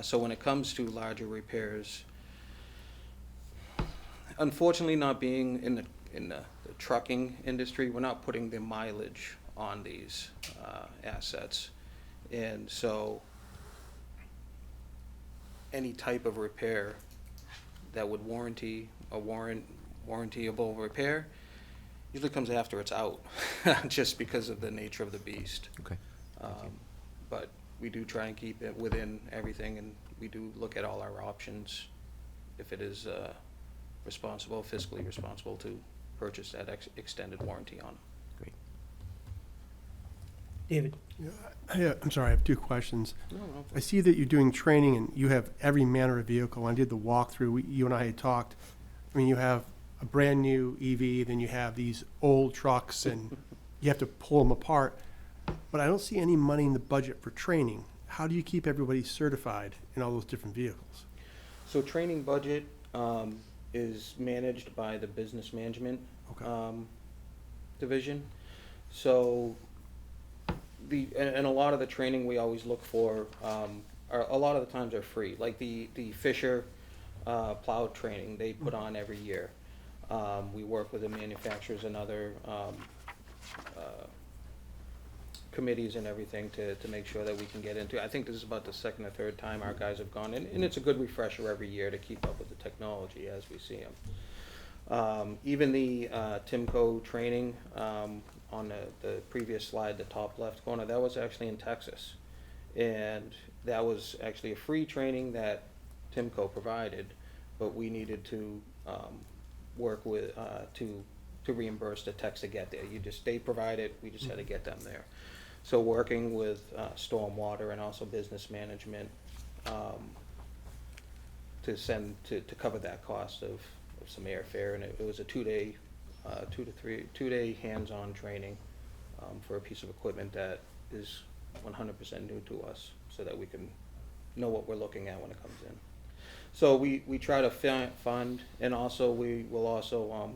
So when it comes to larger repairs, unfortunately, not being in the trucking industry, we're not putting the mileage on these assets, and so any type of repair that would warrantyable repair usually comes after it's out, just because of the nature of the beast. Okay. But we do try and keep it within everything, and we do look at all our options if it is fiscally responsible to purchase that extended warranty on them. Great. David? I'm sorry, I have two questions. No. I see that you're doing training and you have every manner of vehicle. I did the walkthrough, you and I had talked. I mean, you have a brand new EV, then you have these old trucks and you have to pull them apart. But I don't see any money in the budget for training. How do you keep everybody certified in all those different vehicles? So training budget is managed by the business management division. So and a lot of the training we always look for a lot of the times are free. Like the Fisher plow training they put on every year. We work with the manufacturers and other committees and everything to make sure that we can get into. I think this is about the second or third time our guys have gone in, and it's a good refresher every year to keep up with the technology as we see them. Even the Timco training on the previous slide, the top left corner, that was actually in Texas. And that was actually a free training that Timco provided, but we needed to work with, to reimburse the techs to get there. They provide it, we just had to get them there. So working with stormwater and also business management to cover that cost of some airfare, and it was a two-day hands-on training for a piece of equipment that is 100% new to us, so that we can know what we're looking at when it comes in. So we try to fund, and also we will also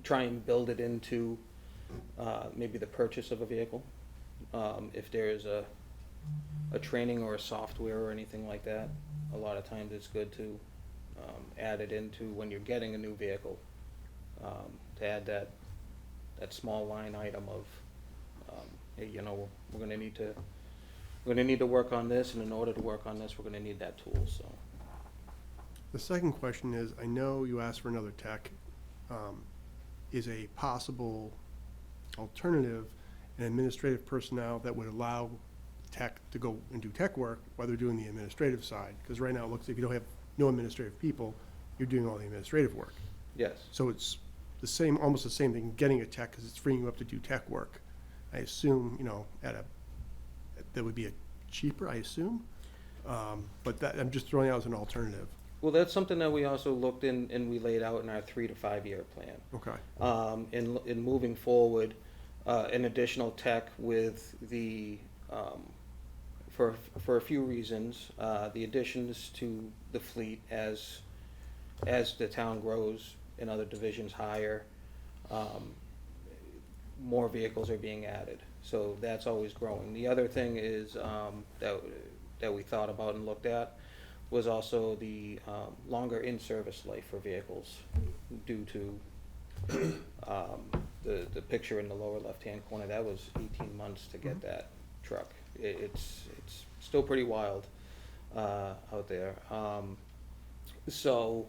try and build it into maybe the purchase of a vehicle. If there is a training or a software or anything like that, a lot of times it's good to add it into when you're getting a new vehicle, to add that small line item of, hey, you know, we're gonna need to work on this, and in order to work on this, we're gonna need that tool, so. The second question is, I know you asked for another tech. Is a possible alternative an administrative personnel that would allow tech to go and do tech work while they're doing the administrative side? Because right now it looks like you don't have no administrative people, you're doing all the administrative work. Yes. So it's the same, almost the same thing, getting a tech, because it's freeing you up to do tech work. I assume, you know, that would be a cheaper, I assume. But that, I'm just throwing out as an alternative. Well, that's something that we also looked in and we laid out in our 3 to 5 year plan. Okay. In moving forward, an additional tech with the, for a few reasons, the additions to the fleet as the town grows and other divisions hire, more vehicles are being added. So that's always growing. The other thing is, that we thought about and looked at was also the longer in-service life for vehicles due to the picture in the lower left-hand corner. That was 18 months to get that truck. It's still pretty wild out there. So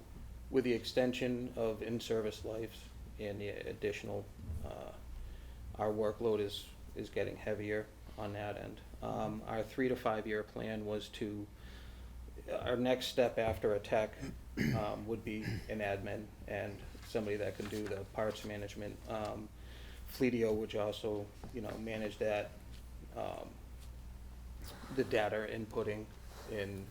with the extension of in-service lives and the additional, our workload is getting heavier on that end. Our 3 to 5 year plan was to, our next step after a tech would be an admin and somebody that can do the parts management. Fleetio, which also, you know, manage that, the data inputting in,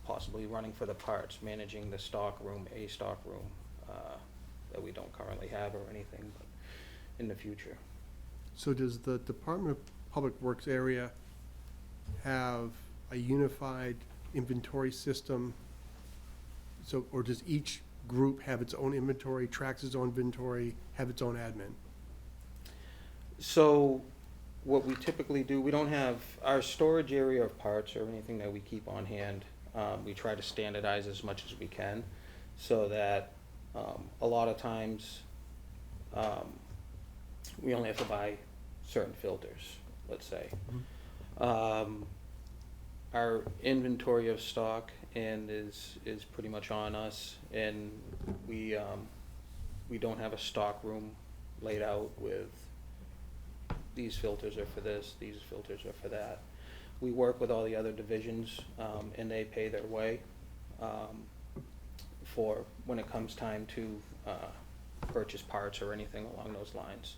possibly running for the parts, managing the stock room, that we don't currently have or anything, but in the future. So does the Department of Public Works area have a unified inventory system? So, or does each group have its own inventory, tracks its own inventory, have its own admin? So what we typically do, we don't have our storage area of parts or anything that we keep on hand. We try to standardize as much as we can, so that a lot of times we only have to buy certain filters, let's say. Our inventory of stock and is pretty much on us, and we don't have a stock room laid out with these filters are for this, these filters are for that. We work with all the other divisions, and they pay their way for when it comes time to purchase parts or anything along those lines.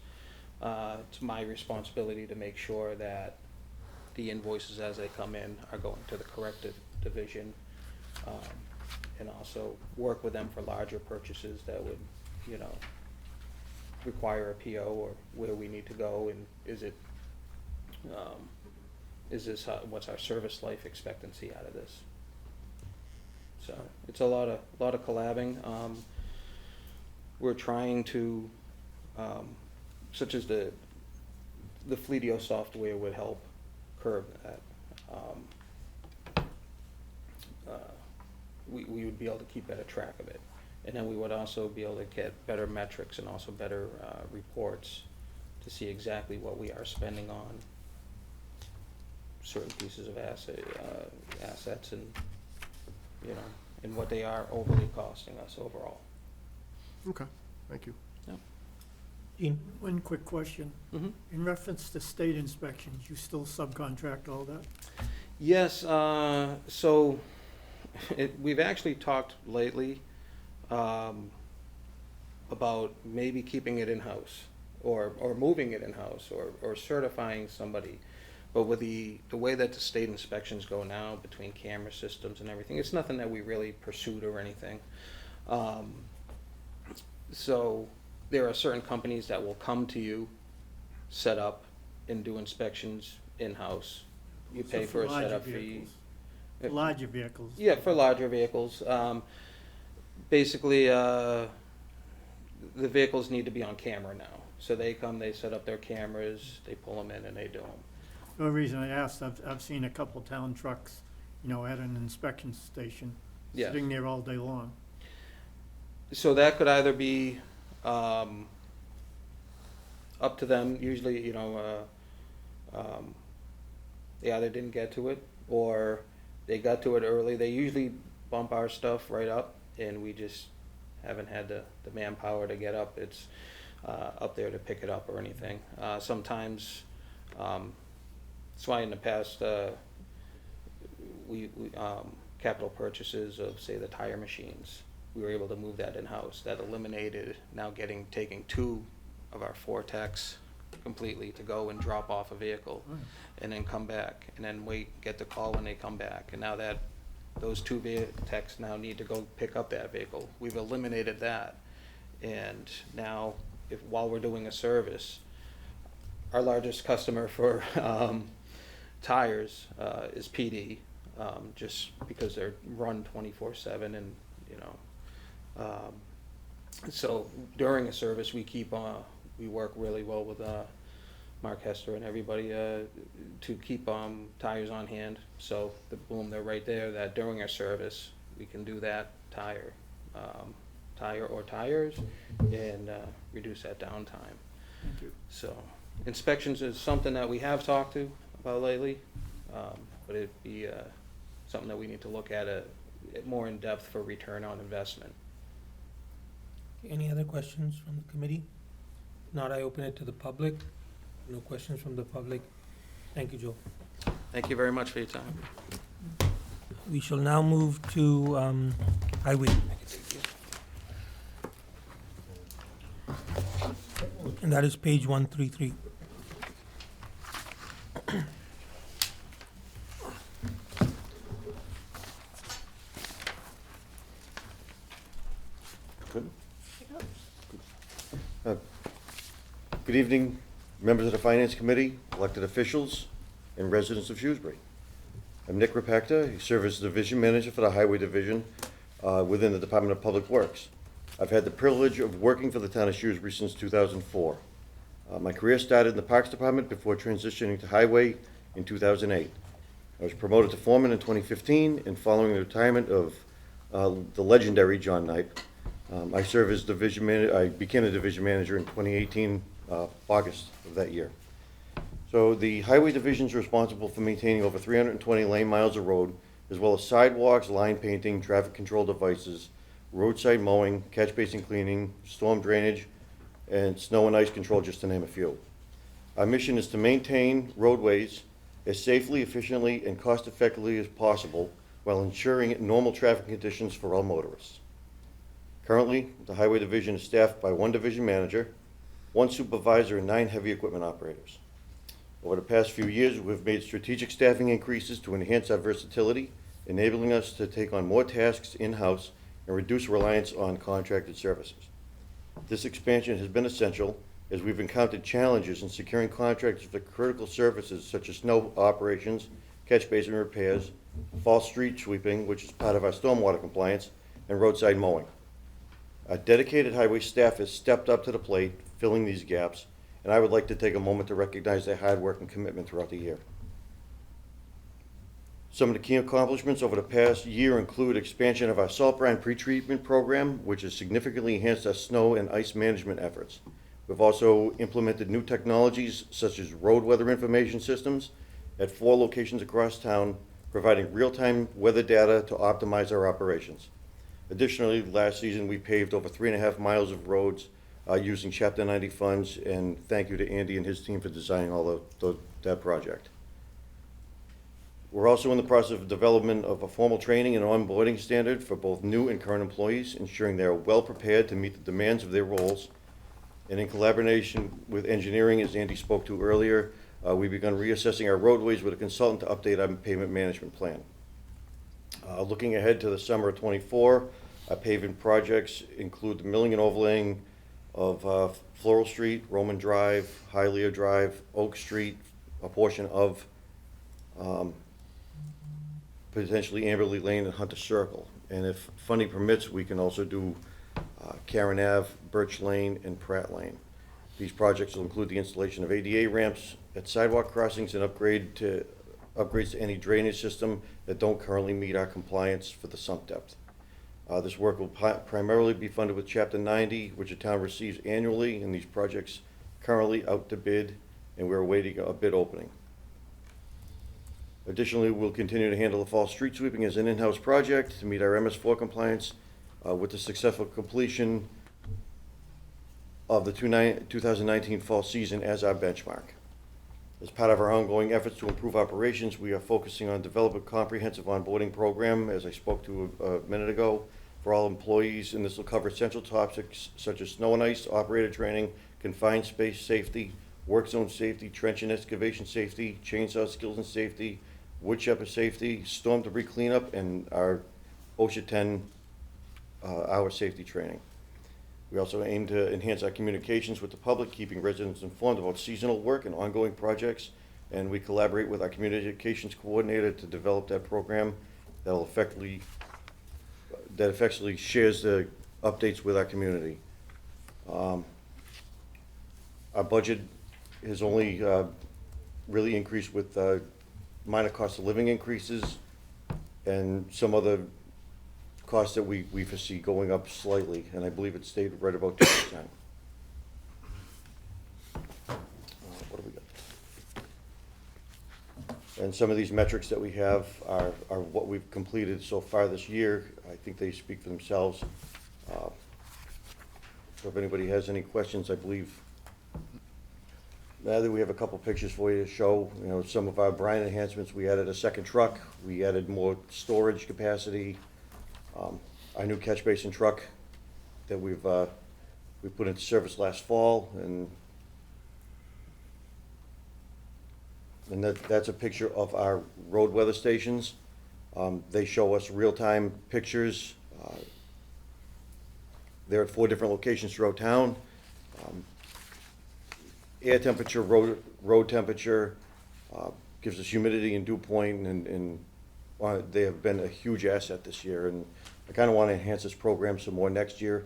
It's my responsibility to make sure that the invoices as they come in are going to the correct division, and also work with them for larger purchases that would, you know, require a PO, or where we need to go, and is this what's our service life expectancy out of this? So it's a lot of collabing. We're trying to, such as the Fleetio software would help curb that. We would be able to keep better track of it. And then we would also be able to get better metrics and also better reports to see exactly what we are spending on certain pieces of assets, and, you know, and what they are overly costing us overall. Okay, thank you. Dean? One quick question. Mhm. In reference to state inspections, you still subcontract all that? Yes, so we've actually talked lately about maybe keeping it in-house or moving it in-house or certifying somebody. But with the way that the state inspections go now between camera systems and everything, it's nothing that we really pursued or anything. So there are certain companies that will come to you, set up, and do inspections in-house. You So pay for a larger setup fee. vehicles. For larger vehicles? Yeah, for larger vehicles. Basically, the vehicles need to be on camera now. So they come, they set up their cameras, they pull them in and they do them. The only reason I asked, I've seen a couple town trucks, you know, at an inspection station, Yes. sitting there all day long. So that could either be up to them. Usually, you know, they either didn't get to it or they got to it early. They usually bump our stuff right up, and we just haven't had the manpower to get up. It's up there to pick it up or anything. Sometimes, that's why in the past, we capital purchases of, say, the tire machines, we were able to move that in-house. That eliminated now taking 2 of our 4 techs completely to go and drop off a vehicle and then come back and then get the call when they come back. And now that those 2 techs now need to go pick up that vehicle. We've eliminated that. And now, while we're doing a service, our largest customer for tires is PD, just because they're run 24/7, and you know. So during a service, we work really well with Mark Hester and everybody to keep tires on hand. So they're right there. That during a service, we can do that tire or tires, and reduce that downtime. Thank you. So inspections is something that we have talked to about lately, but it'd be something that we need to look at more in depth for return on investment. Any other questions from the committee? Not, I open it to the public. No questions from the public. Thank you, Joe. Thank you very much for your time. We shall now move to highway. And that is page 133. Good evening, members of the Finance Committee, elected officials, and residents of Shrewsbury. I'm Nick Rapacta. I serve as Division Manager for the Highway Division within the Department of Public Works. I've had the privilege of working for the town of Shrewsbury since 2004. My career started in the Parks Department before transitioning to Highway in 2008. I was promoted to foreman in 2015, and following the retirement of the legendary John Knipe, I serve as division manager. I became a division manager in 2018, August of that year. So the Highway Division is responsible for maintaining over 320 lane miles of road, as well as sidewalks, line painting, traffic control devices, roadside mowing, catch basin cleaning, storm drainage, and snow and ice control, just to name a few. Our mission is to maintain roadways as safely, efficiently, and cost-effectively as possible while ensuring normal traffic conditions for all motorists. Currently, the Highway Division is staffed by 1 division manager, 1 supervisor, and 9 heavy equipment operators. Over the past few years, we've made strategic staffing increases to enhance our versatility, enabling us to take on more tasks in-house and reduce reliance on contracted services. This expansion has been essential as we've encountered challenges in securing contractors for critical services such as snow operations, catch basin repairs, fall street sweeping, which is part of our stormwater compliance, and roadside mowing. Our dedicated highway staff has stepped up to the plate, filling these gaps, and I would like to take a moment to recognize their hard work and commitment throughout the year. Some of the key accomplishments over the past year include expansion of our salt brine pretreatment program, which has significantly enhanced our snow and ice management efforts. We've also implemented new technologies such as road weather information systems at 4 locations across town, providing real-time weather data to optimize our operations. Additionally, last season, we paved over 3.5 miles of roads using Chapter 90 funds, and thank you to Andy and his team for designing all that project. We're also in the process of development of a formal training and onboarding standard for both new and current employees, ensuring they are well prepared to meet the demands of their roles. And in collaboration with engineering, as Andy spoke to earlier, we've begun reassessing our roadways with a consultant to update our pavement management plan. Looking ahead to the summer of '24, our paving projects include the milling and overlaying of Floral Street, Roman Drive, Hialeah Drive, Oak Street, a portion of potentially Amberley Lane and Hunter Circle. And if funding permits, we can also do Karen Ave, Birch Lane, and Pratt Lane. These projects will include the installation of ADA ramps at sidewalk crossings and upgrades to any drainage system that don't currently meet our compliance for the sump depth. This work will primarily be funded with Chapter 90, which the town receives annually, and these projects currently out to bid, and we're awaiting a bid opening. Additionally, we'll continue to handle the fall street sweeping as an in-house project to meet our MS4 compliance with the successful completion of the 2019 fall season as our benchmark. As part of our ongoing efforts to improve operations, we are focusing on developing a comprehensive onboarding program, as I spoke to a minute ago, for all employees, and this will cover essential topics such as snow and ice, operator training, confined space safety, work zone safety, trench and excavation safety, chainsaw skills and safety, wood chipper safety, storm debris cleanup, and our OSHA 10 hour safety training. We also aim to enhance our communications with the public, keeping residents informed about seasonal work and ongoing projects, and we collaborate with our community educations coordinator to develop that program that effectively shares the updates with our community. Our budget has only really increased with minor cost of living increases and some other costs that we foresee going up slightly, and I believe it stayed right about 2%. What do we got? And some of these metrics that we have are what we've completed so far this year. I think they speak for themselves. So if anybody has any questions, I believe now that we have a couple pictures for you to show, you know, some of our brine enhancements. We added a second truck. We added more storage capacity. Our new catch basin truck that we put into service last fall, and that's a picture of our road weather stations. They show us real-time pictures. They're at 4 different locations throughout town. Air temperature, road temperature, gives us humidity and dew point, and they have been a huge asset this year. And I kind of want to enhance this program some more next year.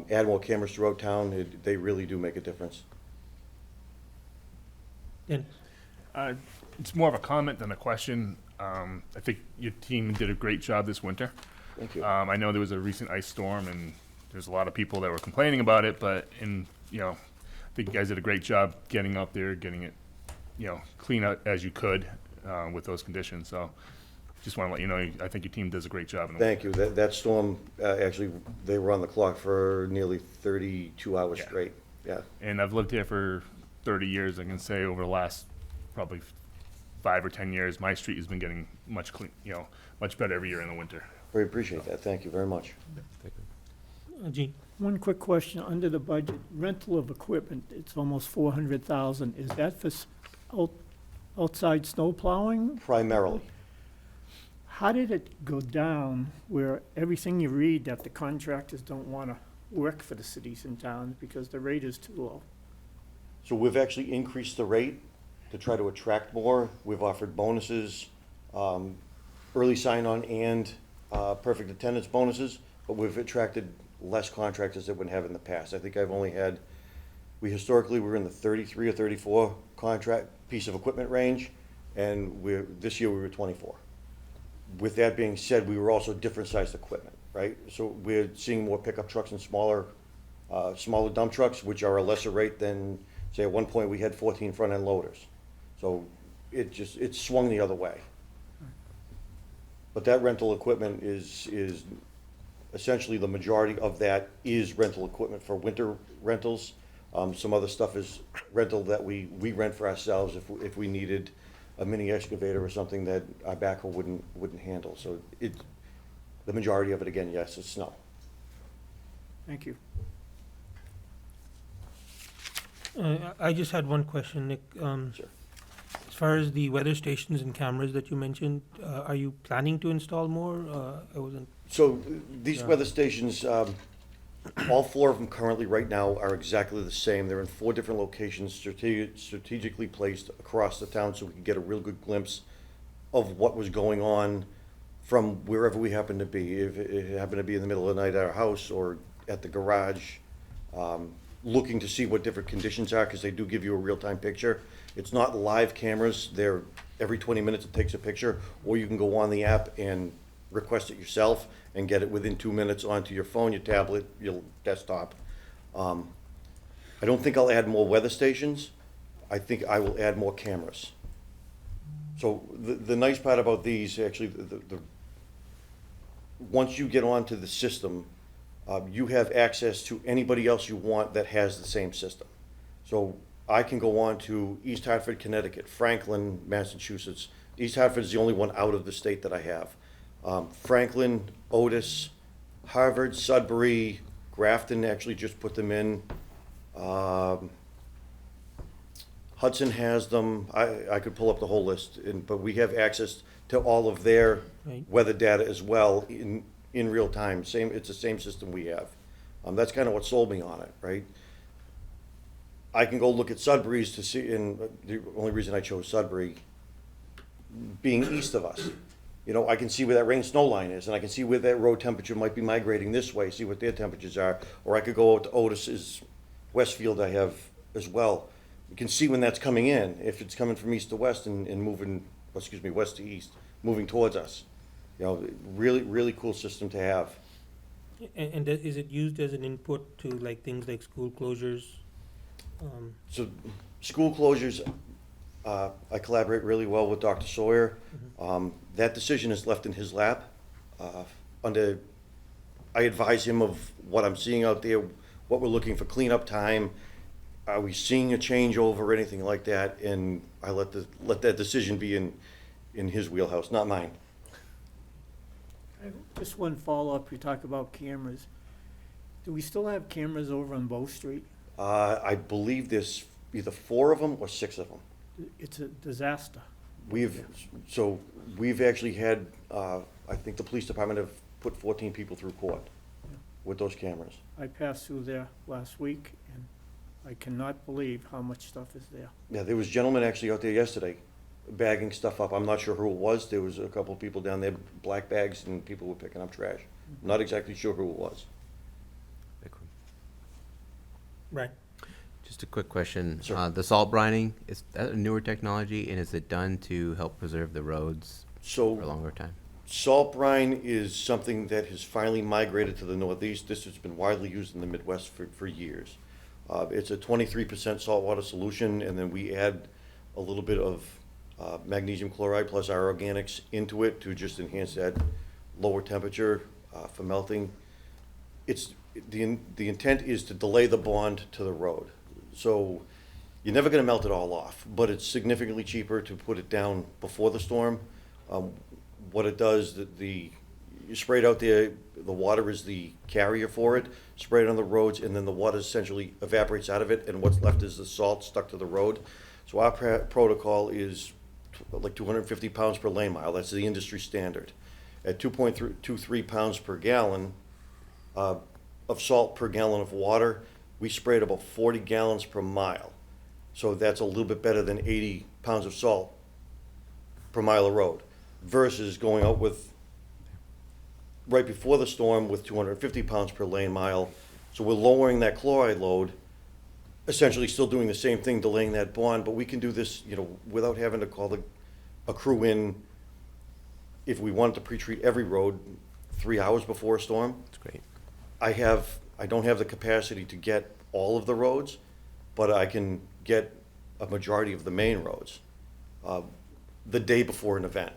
Add more cameras throughout town. They really do make a difference. Dennis? It's more of a comment than a question. I think your team did a great job this winter. Thank you. I know there was a recent ice storm, and there's a lot of people that were complaining about it, but I think you guys did a great job getting up there, getting it, clean out as you could with those conditions. So just want to let you know, I think your team does a great job. Thank you. That storm, actually, they were on the clock for nearly 32 hours straight. Yeah. And I've lived here for 30 years. I can say over the last probably 5 or 10 years, my street has been getting much better every year in the winter. We appreciate that. Thank you very much. Gene? One quick question, under the budget, rental of equipment, it's almost 400,000. Is that for outside snow plowing? Primarily. How did it go down where everything you read that the contractors don't want to work for the cities and towns because the rate is too low? So we've actually increased the rate to try to attract more. We've offered bonuses, early sign-on and perfect attendance bonuses, but we've attracted less contractors than we have in the past. I think I've only had, historically were in the 33 or 34 contract piece of equipment range, and this year we were 24. With that being said, we were also different sized equipment, right? So we're seeing more pickup trucks and smaller dump trucks, which are a lesser rate than, say, at one point we had 14 front end loaders. So it swung the other way. But that rental equipment is essentially the majority of that is rental equipment for winter rentals. Some other stuff is rental that we rent for ourselves if we needed a mini excavator or something that our backhoe wouldn't handle. So the majority of it, again, yes, is snow. Thank you. I just had one question, Nick. Sure. As far as the weather stations and cameras that you mentioned, are you planning to install more? I wasn't. So these Yeah. weather stations, all 4 of them currently right now are exactly the same. They're in 4 different locations, strategically placed across the town, so we can get a real good glimpse of what was going on from wherever we happen to be. If it happened to be in the middle of the night at our house or at the garage, looking to see what different conditions are, because they do give you a real-time picture. It's not live cameras. They're every 20 minutes it takes a picture, or you can go on the app and request it yourself and get it within 2 minutes onto your phone, your tablet, your desktop. I don't think I'll add more weather stations. I think I will add more cameras. So the nice part about these, actually, once you get onto the system, you have access to anybody else you want that has the same system. So I can go on to East Hartford, Connecticut, Franklin, Massachusetts. East Hartford is the only one out of the state that I have. Franklin, Otis, Harvard, Sudbury, Grafton actually just put them in. Hudson has them. I could pull up the whole list, but we have access to all of their Right. weather data as well in real time. It's the same system we have. That's kind of what sold me on it, right? I can go look at Sudbury's to see, and the only reason I chose Sudbury, being east of us, I can see where that rain snow line is, and I can see where that road temperature might be migrating this way, see what their temperatures are. Or I could go out to Otis's Westfield I have as well. You can see when that's coming in, if it's coming from east to west and moving, west to east, moving towards us. Really, really cool system to have. And is it used as an input to like things like school closures? So, school closures, I collaborate really well with Dr. Sawyer. That decision is left in his lap. I advise him of what I'm seeing out there, what we're looking for cleanup time. Are we seeing a changeover or anything like that? And I let that decision be in his wheelhouse, not mine. Just one follow-up, you talk about cameras. Do we still have cameras over on Bow Street? I believe there's either 4 of them or 6 of them. It's a disaster. We've actually had, I think the police department have put 14 people through court with those cameras. I passed through there last week, and I cannot believe how much stuff is there. Yeah, there was gentlemen actually out there yesterday bagging stuff up. I'm not sure who it was. There was a couple of people down there, black bags, and people were picking up trash. Not exactly sure who it was. Right. Just a quick question. Sure. The salt brining, is that a newer technology, and is it done to help preserve the roads So for a longer time? salt brine is something that has finally migrated to the Northeast. This has been widely used in the Midwest for years. It's a 23% saltwater solution, and then we add a little bit of magnesium chloride plus our organics into it to just enhance that lower temperature for melting. The intent is to delay the bond to the road. So you're never going to melt it all off, but it's significantly cheaper to put it down before the storm. What it does, you spray it out there, the water is the carrier for it, spray it on the roads, and then the water essentially evaporates out of it, and what's left is the salt stuck to the road. So our protocol is like 250 pounds per lane mile. That's the industry standard. At 2.23 pounds per gallon of salt per gallon of water, we sprayed about 40 gallons per mile. So that's a little bit better than 80 pounds of salt per mile of road versus going out with right before the storm with 250 pounds per lane mile. So we're lowering that chloride load, essentially still doing the same thing, delaying that bond, but we can do this, without having to call a crew in if we wanted to pre-treat every road 3 hours before a storm. That's great. I don't have the capacity to get all of the roads, but I can get a majority of the main roads the day before an event.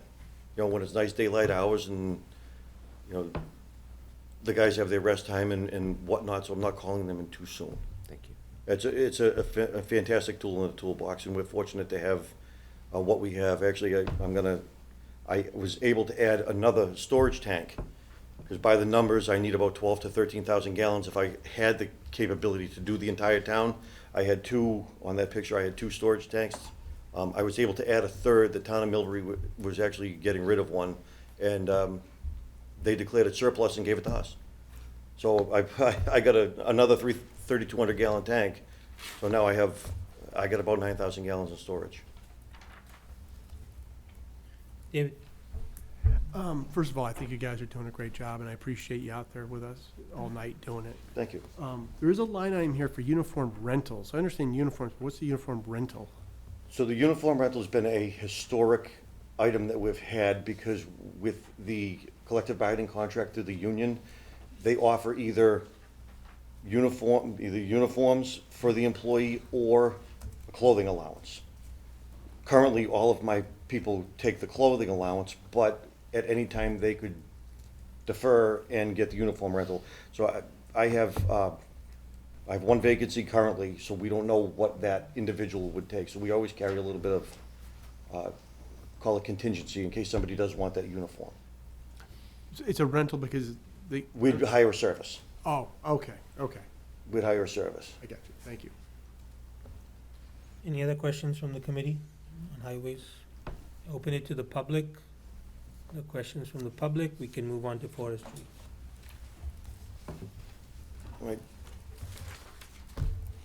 When it's nice daylight hours and, the guys have their rest time and whatnot, so I'm not calling them in too soon. Thank you. It's a fantastic tool in the toolbox, and we're fortunate to have what we have. Actually, I was able to add another storage tank, because by the numbers, I need about 12 to 13,000 gallons. If I had the capability to do the entire town, I had two, on that picture, I had two storage tanks. I was able to add a third. The town of Millbury was actually getting rid of one, and they declared it surplus and gave it to us. So I got another 3,200 gallon tank, so now I got about 9,000 gallons in storage. David? First of all, I think you guys are doing a great job, and I appreciate you out there with us all night doing it. Thank you. There is a line item here for uniform rentals. I understand uniforms, but what's the uniform rental? So the uniform rental has been a historic item that we've had, because with the collective bargaining contract through the union, they offer either uniforms for the employee or a clothing allowance. Currently, all of my people take the clothing allowance, but at any time they could defer and get the uniform rental. So I have one vacancy currently, so we don't know what that individual would take. So we always carry a little bit of, call it contingency, in case somebody does want that uniform. It's a rental because We'd hire a service. Oh, okay. We'd hire a service. I got you. Thank you. Any other questions from the committee on highways? Open it to the public. No questions from the public. We can move on to forestry. All right.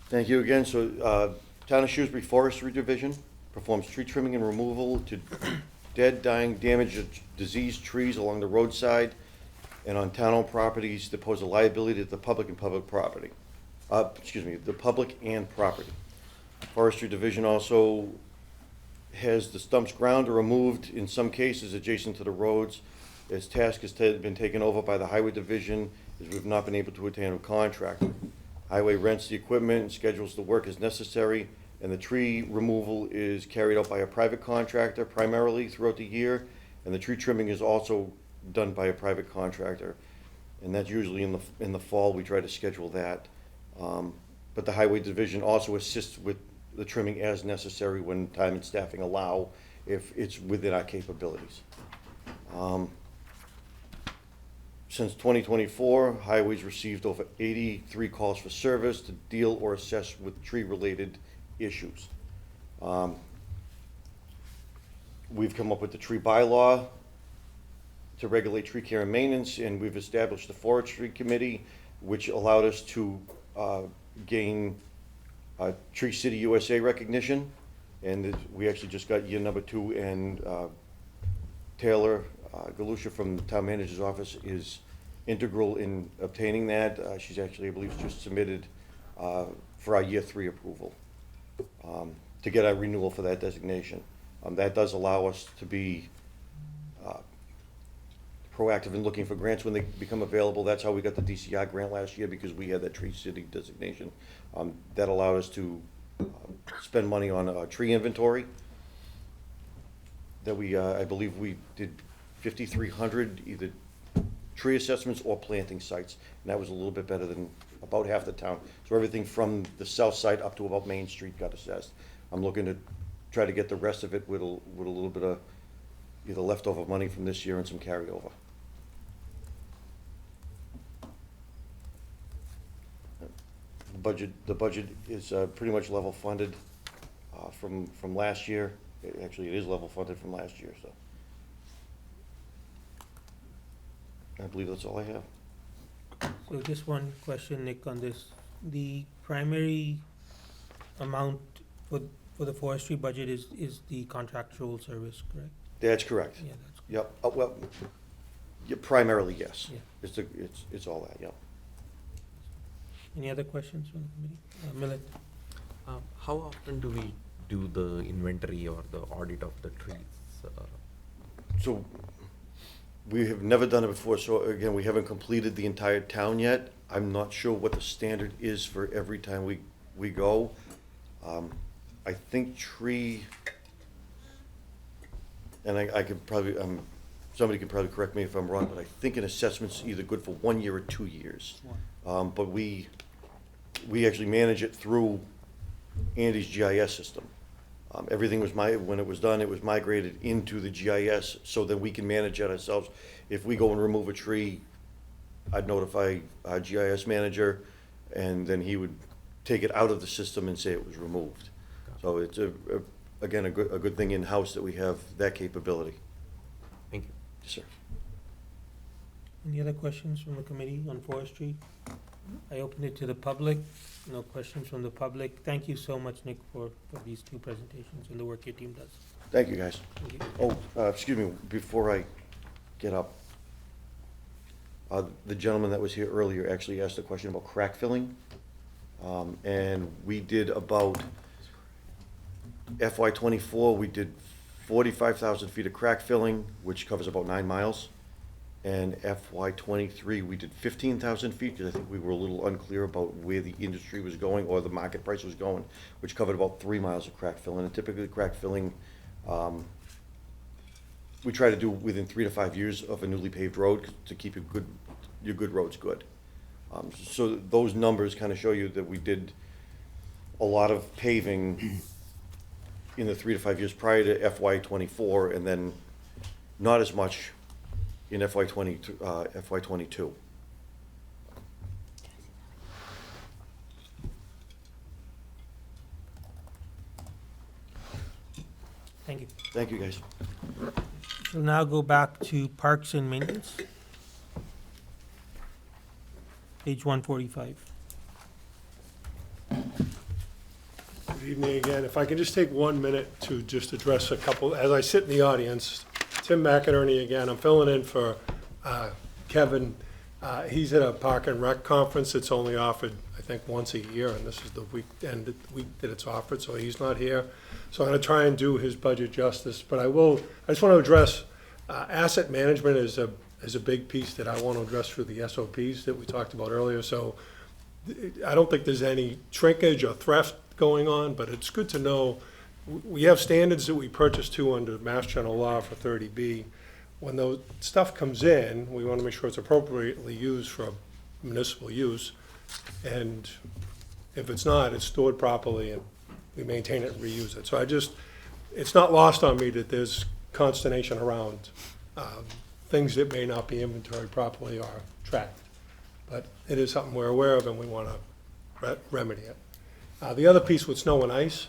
Thank you again. So, Town of Shrewsbury Forestry Division performs tree trimming and removal to dead, dying, damaged, or diseased trees along the roadside and on town-owned properties that pose a liability to the public and public property. The public and property. Forestry Division also has the stumps ground or removed, in some cases adjacent to the roads. Its task has been taken over by the Highway Division, as we've not been able to obtain a contract. Highway rents the equipment and schedules the work as necessary, and the tree removal is carried out by a private contractor primarily throughout the year, and the tree trimming is also done by a private contractor. And that's usually in the fall. We try to schedule that. But the Highway Division also assists with the trimming as necessary when time and staffing allow, if it's within our capabilities. Since 2024, Highways received over 83 calls for service to deal or assess with tree-related issues. We've come up with the tree bylaw to regulate tree care and maintenance, and we've established the forestry committee, which allowed us to gain Tree City USA recognition, and we actually just got year number 2, and Taylor Galusha from the town manager's office is integral in obtaining that. She's actually, I believe, just submitted for our year 3 approval to get our renewal for that designation. That does allow us to be proactive in looking for grants when they become available. That's how we got the DCR grant last year, because we had that Tree City designation. That allowed us to spend money on a tree inventory that I believe we did 5,300 either tree assessments or planting sites, and that was a little bit better than about half the town. So everything from the south side up to about Main Street got assessed. I'm looking to try to get the rest of it with a little bit of either leftover money from this year and some carryover. The budget is pretty much level funded from last year. Actually, it is level funded from last year, so. I believe that's all I have. So just one question, Nick, on this. The primary amount for the forestry budget is the contractual service, correct? That's correct. Yeah, that's correct. Yep, well, yeah, primarily, yes. Yeah. It's all that, yep. Any other questions from the committee? Millet? How often do we do the inventory or the audit of the trees? So, we have never done it before, so again, we haven't completed the entire town yet. I'm not sure what the standard is for every time we go. I think tree, and I could probably, somebody can probably correct me if I'm wrong, but I think an assessment's either good for 1 year or 2 years. But we actually manage it through Andy's GIS system. Everything was when it was done, it was migrated into the GIS so that we can manage it ourselves. If we go and remove a tree, I'd notify our GIS manager, and then he would take it out of the system and say it was removed. So it's again, a good thing in-house that we have that capability. Thank you. Yes, sir. Any other questions from the committee on forestry? I open it to the public. No questions from the public. Thank you so much, Nick, for these two presentations and the work your team does. Thank you, guys. Thank you. Oh, excuse me, before I get up, the gentleman that was here earlier actually asked a question about crack filling. And we did about, FY '24, we did 45,000 feet of crack filling, which covers about 9 miles. And FY '23, we did 15,000 feet, because I think we were a little unclear about where the industry was going or the market price was going, which covered about 3 miles of crack filling. And typically, crack filling, we try to do within 3 to 5 years of a newly paved road to keep your good roads good. So those numbers kind of show you that we did a lot of paving in the 3 to 5 years prior to FY '24, and then not as much in FY '22. Thank you. Thank you, guys. We'll now go back to parks and maintenance. Page 145. Good evening again. If I can just take 1 minute to just address a couple, as I sit in the audience, Tim McInerney again, I'm filling in for Kevin. He's at a Park and Rec conference that's only offered, I think, once a year, and this is the week that it's offered, so he's not here. So I'm gonna try and do his budget justice, but I just want to address, asset management is a big piece that I want to address through the SOPs that we talked about earlier. So I don't think there's any shrinkage or theft going on, but it's good to know we have standards that we purchase to under Mass General Law for 30B. When those stuff comes in, we want to make sure it's appropriately used for municipal use. And if it's not, it's stored properly and we maintain it and reuse it. So it's not lost on me that there's consternation around things that may not be inventoried properly or tracked. But it is something we're aware of and we want to remedy it. The other piece with snow and ice,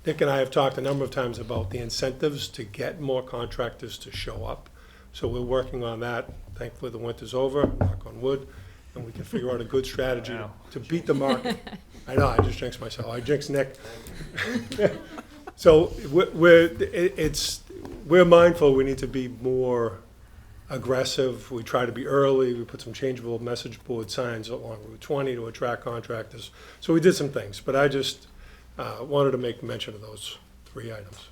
Nick and I have talked a number of times about the incentives to get more contractors to show up. So we're working on that. Thankfully, the winter's over, knock on wood, and we can figure out a good strategy to beat the market. I know, I just jinxed myself. I jinxed Nick. So we're mindful we need to be more aggressive. We try to be early. We put some changeable message board signs along Route 20 to attract contractors. So we did some things, but I just wanted to make mention of those 3 items.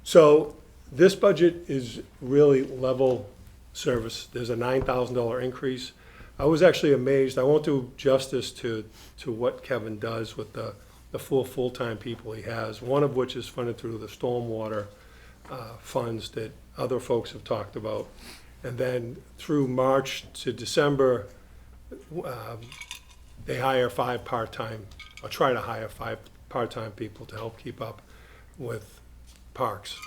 So this budget is really level service. There's a $9,000 increase. I was actually amazed. I won't do justice to what Kevin does with the 4 full-time people he has, one of which is funded through the stormwater funds that other folks have talked about. And then through March to December, they hire 5 part-time, or try to hire 5 part-time people to help keep up with parks.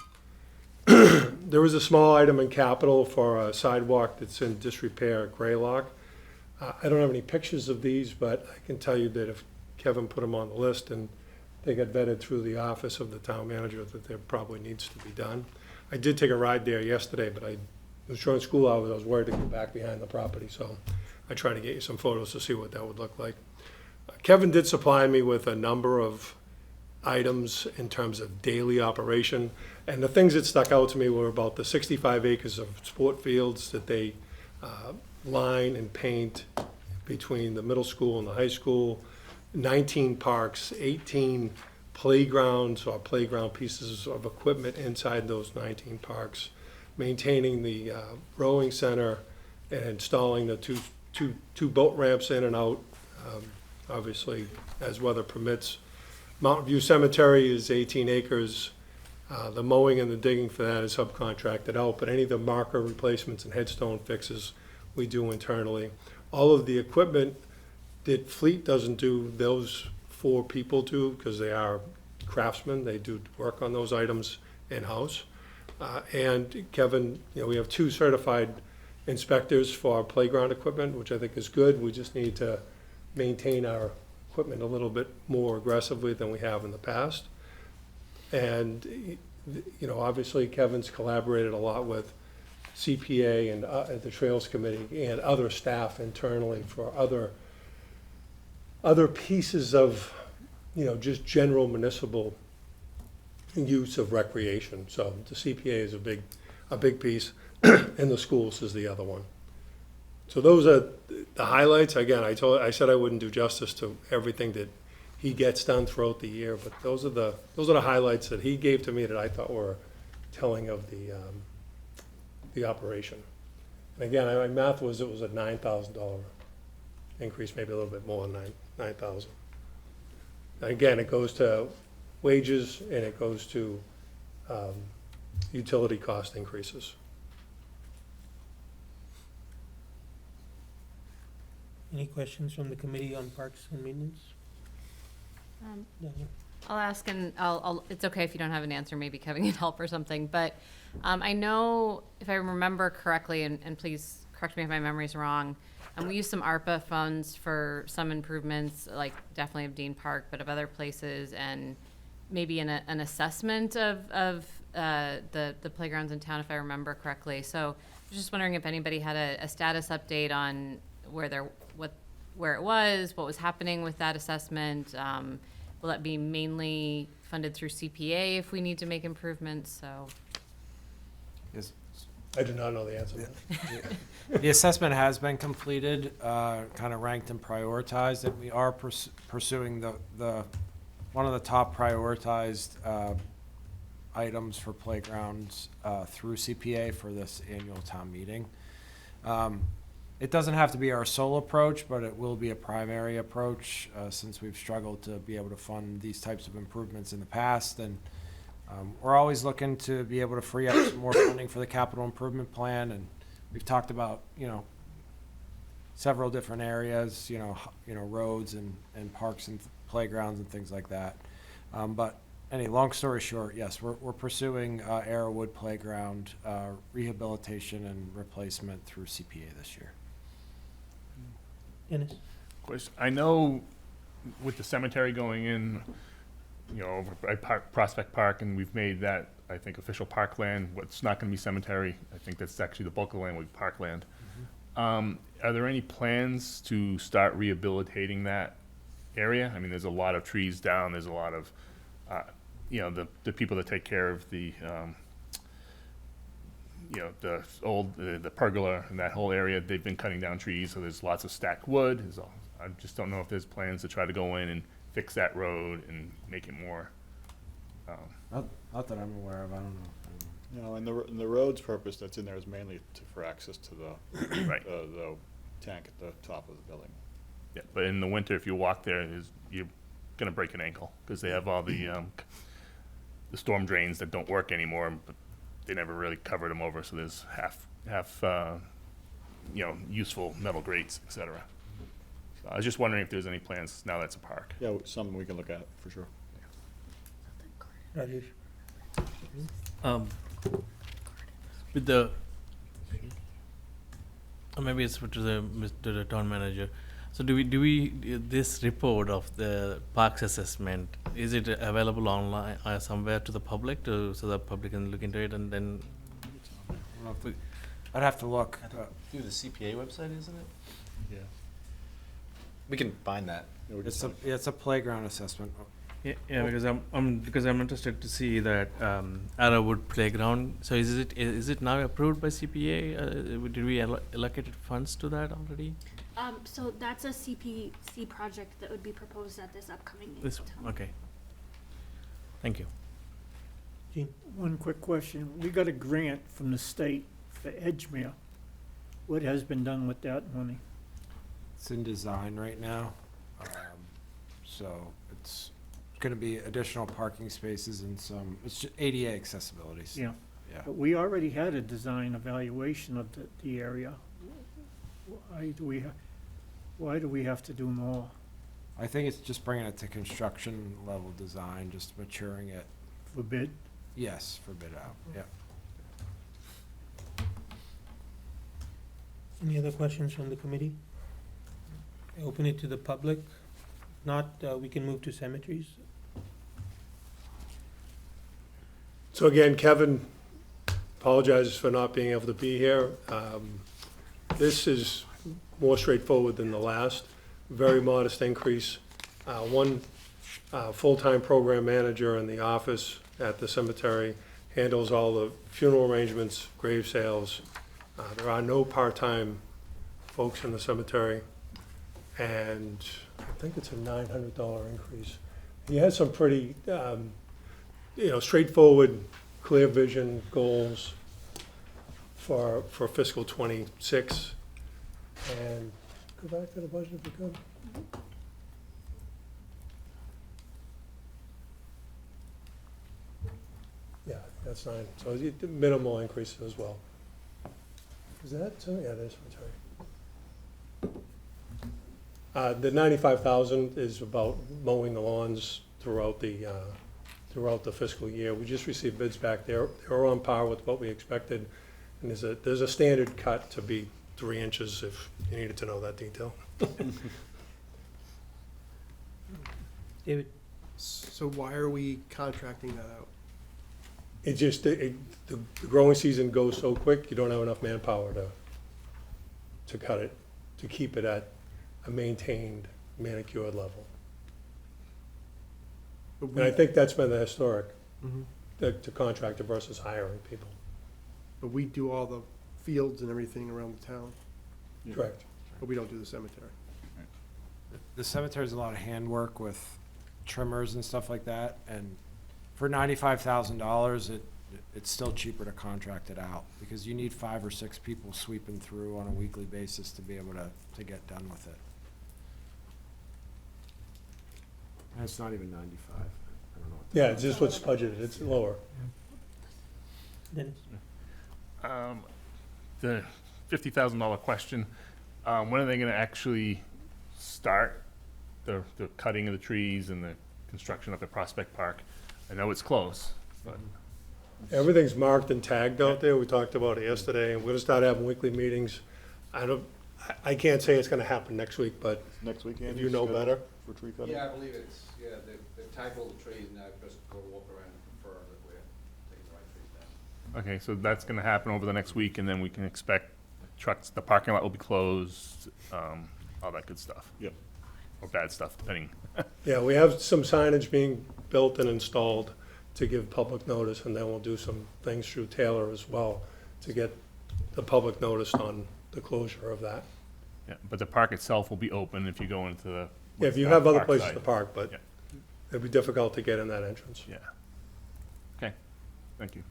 There was a small item in capital for a sidewalk that's in disrepair at Graylock. I don't have any pictures of these, but I can tell you that if Kevin put them on the list and they got vetted through the office of the town manager, that there probably needs to be done. I did take a ride there yesterday, but I was during school hours. I was worried to go back behind the property, so I tried to get you some photos to see what that would look like. Kevin did supply me with a number of items in terms of daily operation, and the things that stuck out to me were about the 65 acres of sport fields that they line and paint between the middle school and the high school, 19 parks, 18 playgrounds or playground pieces of equipment inside those 19 parks, maintaining the rowing center and installing the two boat ramps in and out, obviously as weather permits. Mountain View Cemetery is 18 acres The mowing and the digging for that is subcontracted out, but any of the marker replacements and headstone fixes, we do internally. All of the equipment that Fleet doesn't do, those 4 people do, because they are craftsmen. They do work on those items in-house. And Kevin, we have 2 certified inspectors for our playground equipment, which I think is good. We just need to maintain our equipment a little bit more aggressively than we have in the past. And, obviously Kevin's collaborated a lot with CPA and the Trails Committee and other staff internally for other pieces of, just general municipal use of recreation. So the CPA is a big piece, and the schools is the other one. So those are the highlights. Again, I said I wouldn't do justice to everything that he gets done throughout the year, but those are the highlights that he gave to me that I thought were telling of the operation. And again, my math was it was a $9,000 increase, maybe a little bit more than $9,000. Again, it goes to wages and it goes to utility cost increases. Any questions from the Committee on Parks and Maintenance? Daniel? I'll ask, and it's okay if you don't have an answer, maybe Kevin can help or something, but I know, if I remember correctly, and please correct me if my memory's wrong, we used some ARPA funds for some improvements, like definitely of Dean Park, but of other places, and maybe an assessment of the playgrounds in town, if I remember correctly. So I was just wondering if anybody had a status update on where it was, what was happening with that assessment. Will that be mainly funded through CPA if we need to make improvements? So. Yes. I do not know the answer to that. The assessment has been completed, kind of ranked and prioritized, and we are pursuing one of the top prioritized items for playgrounds through CPA for this annual town meeting. It doesn't have to be our sole approach, but it will be a primary approach since we've struggled to be able to fund these types of improvements in the past. And we're always looking to be able to free up some more funding for the capital improvement plan. And we've talked about, several different areas, roads and parks and playgrounds and things like that. But long story short, yes, we're pursuing Arrowwood Playground rehabilitation and replacement through CPA this year. Dennis? Question. I know with the cemetery going in, over by Prospect Park, and we've made that, I think, official parkland. What's not going to be cemetery, I think that's actually the bulk of the land will be parkland. Are there any plans to start rehabilitating that area? I mean, there's a lot of trees down. There's a lot of, the people that take care of the the pergola and that whole area, they've been cutting down trees, so there's lots of stacked wood. I just don't know if there's plans to try to go in and fix that road and make it more. Not that I'm aware of, I don't know. No, and the road's purpose that's in there is mainly for access to the, Right. the tank at the top of the building. Yeah, but in the winter, if you walk there, you're gonna break an ankle, because they have all the storm drains that don't work anymore, but they never really covered them over, so there's half useful metal grates, et cetera. So I was just wondering if there's any plans now that's a park. Yeah, something we can look at, for sure. Rajesh? With the, or maybe it's to the town manager. So do we this report of the parks assessment, is it available online somewhere to the public so the public can look into it, and then? I'd have to look. Through the CPA website, isn't it? Yeah. We can find that. It's a playground assessment. Yeah, because I'm interested to see that Arrowwood Playground. So is it now approved by CPA? Did we allocate funds to that already? So that's a CPC project that would be proposed at this upcoming This meeting. okay. Thank you. Gene? One quick question. We got a grant from the state for Edgemere. What has been done with that money? It's in design right now, so it's gonna be additional parking spaces and some, it's ju- ADA accessibility. Yeah. Yeah. But we already had a design evaluation of the area. Why do we have to do more? I think it's just bringing it to construction level design, just maturing it. For bid? Yes, for bid out, yeah. Any other questions from the committee? I open it to the public. Not, we can move to cemeteries. So again, Kevin apologizes for not being able to be here. This is more straightforward than the last. Very modest increase. One full-time program manager in the office at the cemetery handles all the funeral arrangements, grave sales. There are no part-time folks in the cemetery, and I think it's a $900 increase. He has some pretty, straightforward, clear vision goals for fiscal '26. And go back to the budget if you could. Yeah, that's 9. So it's a minimal increase as well. Is that, yeah, that's sorry. The 95,000 is about mowing the lawns throughout the fiscal year. We just received bids back there. They were on par with what we expected. And there's a standard cut to be 3 inches if you needed to know that detail. David? So why are we contracting that out? It just, the growing season goes so quick, you don't have enough manpower to cut it, to keep it at a maintained manicured level. And I think that's been the historic, the contractor versus hiring people. But we do all the fields and everything around the town, Correct. but we don't do the cemetery. The cemetery's a lot of handwork with trimmers and stuff like that, and for $95,000, it's still cheaper to contract it out, because you need 5 or 6 people sweeping through on a weekly basis to be able to get done with it. And it's not even 95. I don't know. Yeah, it's just what's budgeted, it's lower. Dennis? The $50,000 question, when are they gonna actually start the cutting of the trees and the construction up at Prospect Park? I know it's close, but. Everything's marked and tagged out there, we talked about it yesterday, and we're gonna start having weekly meetings. I can't say it's gonna happen next week, but Next week, if Andy, you know scheduled better. for tree cutting? Yeah, I believe they've tagged all the trees now, just go walk around and confirm that we're taking the right trees down. Okay, so that's gonna happen over the next week, and then we can expect trucks, the parking lot will be closed, all that good stuff. Yep. Or bad stuff, depending. Yeah, we have some signage being built and installed to give public notice, and then we'll do some things through Taylor as well to get the public noticed on the closure of that. Yeah, but the park itself will be open if you go into the. Yeah, if you have other park places side. to park, but Yeah. it'd be difficult to get in that entrance. Yeah. Okay, thank you.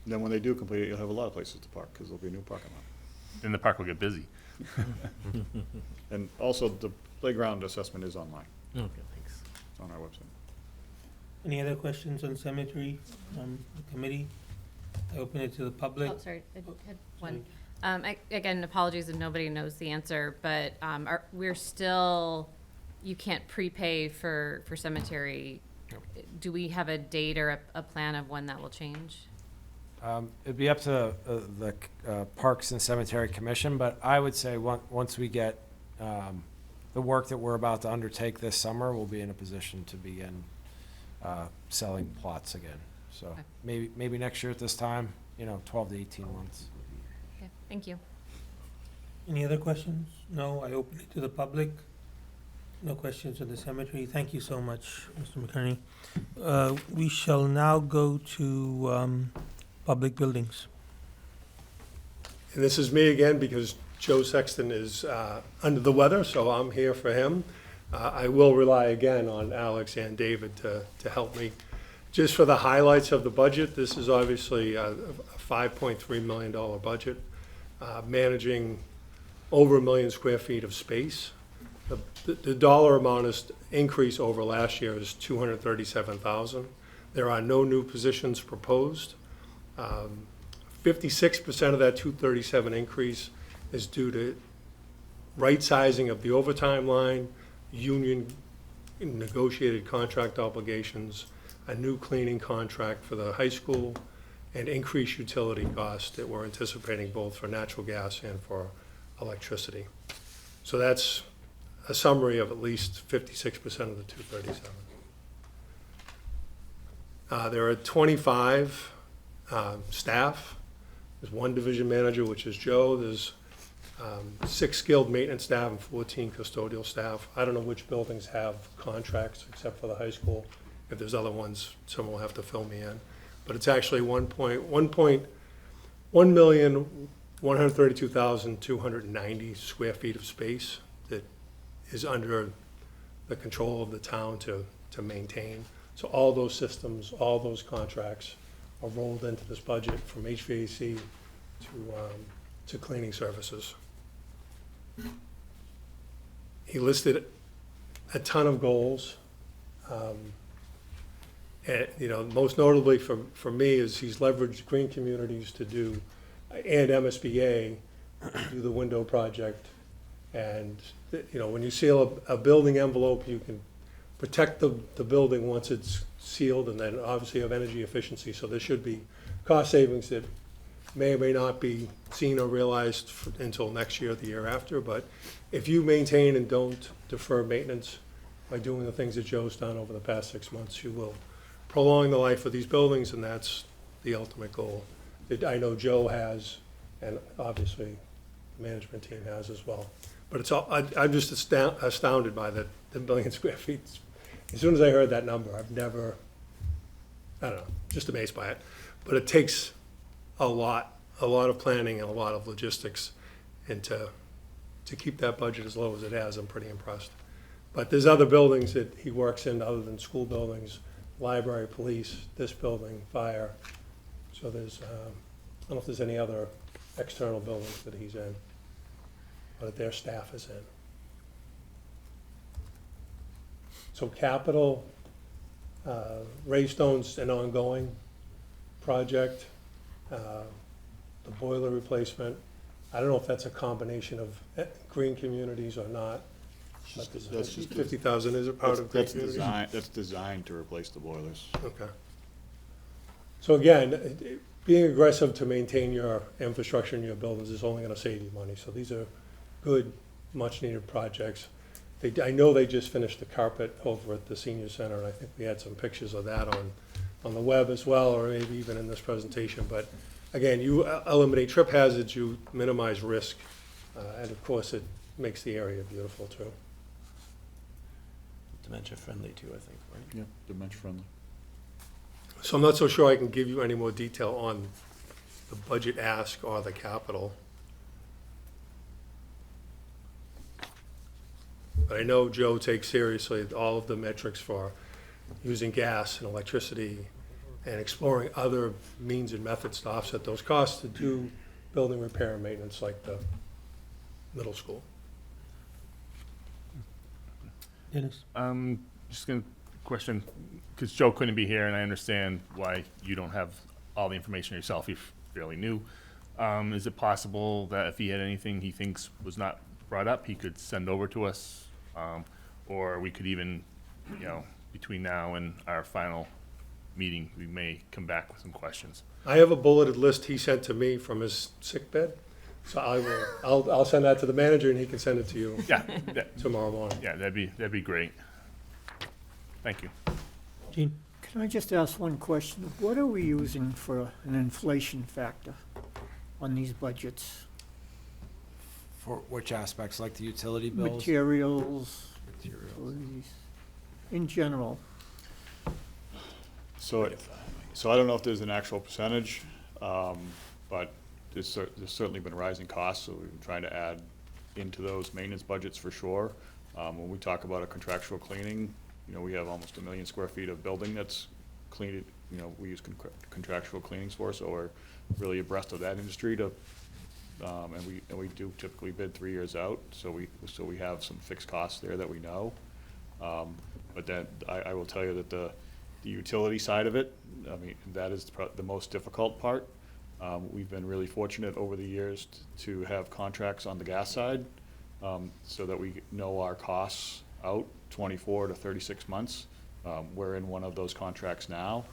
Then when they do complete it, you'll have a lot of places to park, because there'll be a new parking lot. Then the park will get busy. And also, the playground assessment is online. Okay, thanks. It's on our website. Any other questions on cemetery from the committee? I open it to the public. Oh, sorry, I had one. Again, apologies if nobody knows the answer, but we're still, you can't prepay for cemetery. Do we have a date or a plan of when that will change? It'd be up to the Parks and Cemetery Commission, but I would say once we get the work that we're about to undertake this summer, we'll be in a position to begin selling plots again. So Okay. maybe next year at this time, 12 to 18 months. Okay, thank you. Any other questions? No, I open it to the public. No questions on the cemetery. Thank you so much, Mr. McCurney. We shall now go to public buildings. And this is me again, because Joe Sexton is under the weather, so I'm here for him. I will rely again on Alex and David to help me. Just for the highlights of the budget, this is obviously a $5.3 million budget, managing over 1 million square feet of space. The dollar amount is, increase over last year is $237,000. There are no new positions proposed. 56% of that 237 increase is due to right sizing of the overtime line, union negotiated contract obligations, a new cleaning contract for the high school, and increased utility costs that we're anticipating both for natural gas and for electricity. So that's a summary of at least 56% of the 237. There are 25 staff. There's one division manager, which is Joe. There's 6 skilled maintenance staff and 14 custodial staff. I don't know which buildings have contracts except for the high school. If there's other ones, someone will have to fill me in. But it's actually 1,132,290 square feet of space that is under the control of the town to maintain. So all those systems, all those contracts are rolled into this budget from HVAC to cleaning services. He listed a ton of goals. And, you know, most notably for me is he's leveraged green communities to do, and MSBA to do the window project. And, you know, when you seal a building envelope, you can protect the building once it's sealed, and then obviously have energy efficiency. So there should be cost savings that may or may not be seen or realized until next year or the year after. But if you maintain and don't defer maintenance by doing the things that Joe's done over the past 6 months, you will prolong the life of these buildings, and that's the ultimate goal that I know Joe has, and obviously the management team has as well. But it's all, I'm just astounded by the million square feet. As soon as I heard that number, I don't know, just amazed by it. But it takes a lot of planning and a lot of logistics, and to keep that budget as low as it has, I'm pretty impressed. But there's other buildings that he works in other than school buildings, library, police, this building, fire. So there's, I don't know if there's any other external buildings that he's in, but their staff is in. So capital, Raystone's an ongoing project. The boiler replacement, I don't know if that's a combination of green communities or not. But That's just 50,000 is a part of green communities? That's designed to replace the boilers. Okay. So again, being aggressive to maintain your infrastructure in your buildings is only gonna save you money. So these are good, much-needed projects. I know they just finished the carpet over at the senior center, and I think we had some pictures of that on the web as well, or maybe even in this presentation. But again, you eliminate trip hazards, you minimize risk, and of course, it makes the area beautiful too. Dementia friendly too, I think, right? Yeah, dementia friendly. So I'm not so sure I can give you any more detail on the budget ask or the capital. But I know Joe takes seriously all of the metrics for using gas and electricity and exploring other means and methods to offset those costs to do building repair and maintenance like the middle school. Dennis? Just gonna question, because Joe couldn't be here, and I understand why you don't have all the information yourself. You're fairly new. Is it possible that if he had anything he thinks was not brought up, he could send over to us? Or we could even, you know, between now and our final meeting, we may come back with some questions. I have a bulleted list he sent to me from his sick bed. So I'll send that to the manager, and he can send it to you tomorrow morning. Yeah, that'd be great. Thank you. Gene? Can I just ask one question? What are we using for an inflation factor on these budgets? For which aspects, like the utility bills? Materials, in general. So I don't know if there's an actual percentage, but there's certainly been rising costs, so we've been trying to add into those maintenance budgets for sure. When we talk about a contractual cleaning, you know, we have almost 1 million square feet of building that's cleaned, you know, we use contractual cleanings for, so we're really abreast of that industry to and we do typically bid 3 years out, so we have some fixed costs there that we know. But that, I will tell you that the utility side of it, I mean, that is the most difficult part. We've been really fortunate over the years to have contracts on the gas side, so that we know our costs out 24 to 36 months. We're in one of those contracts now,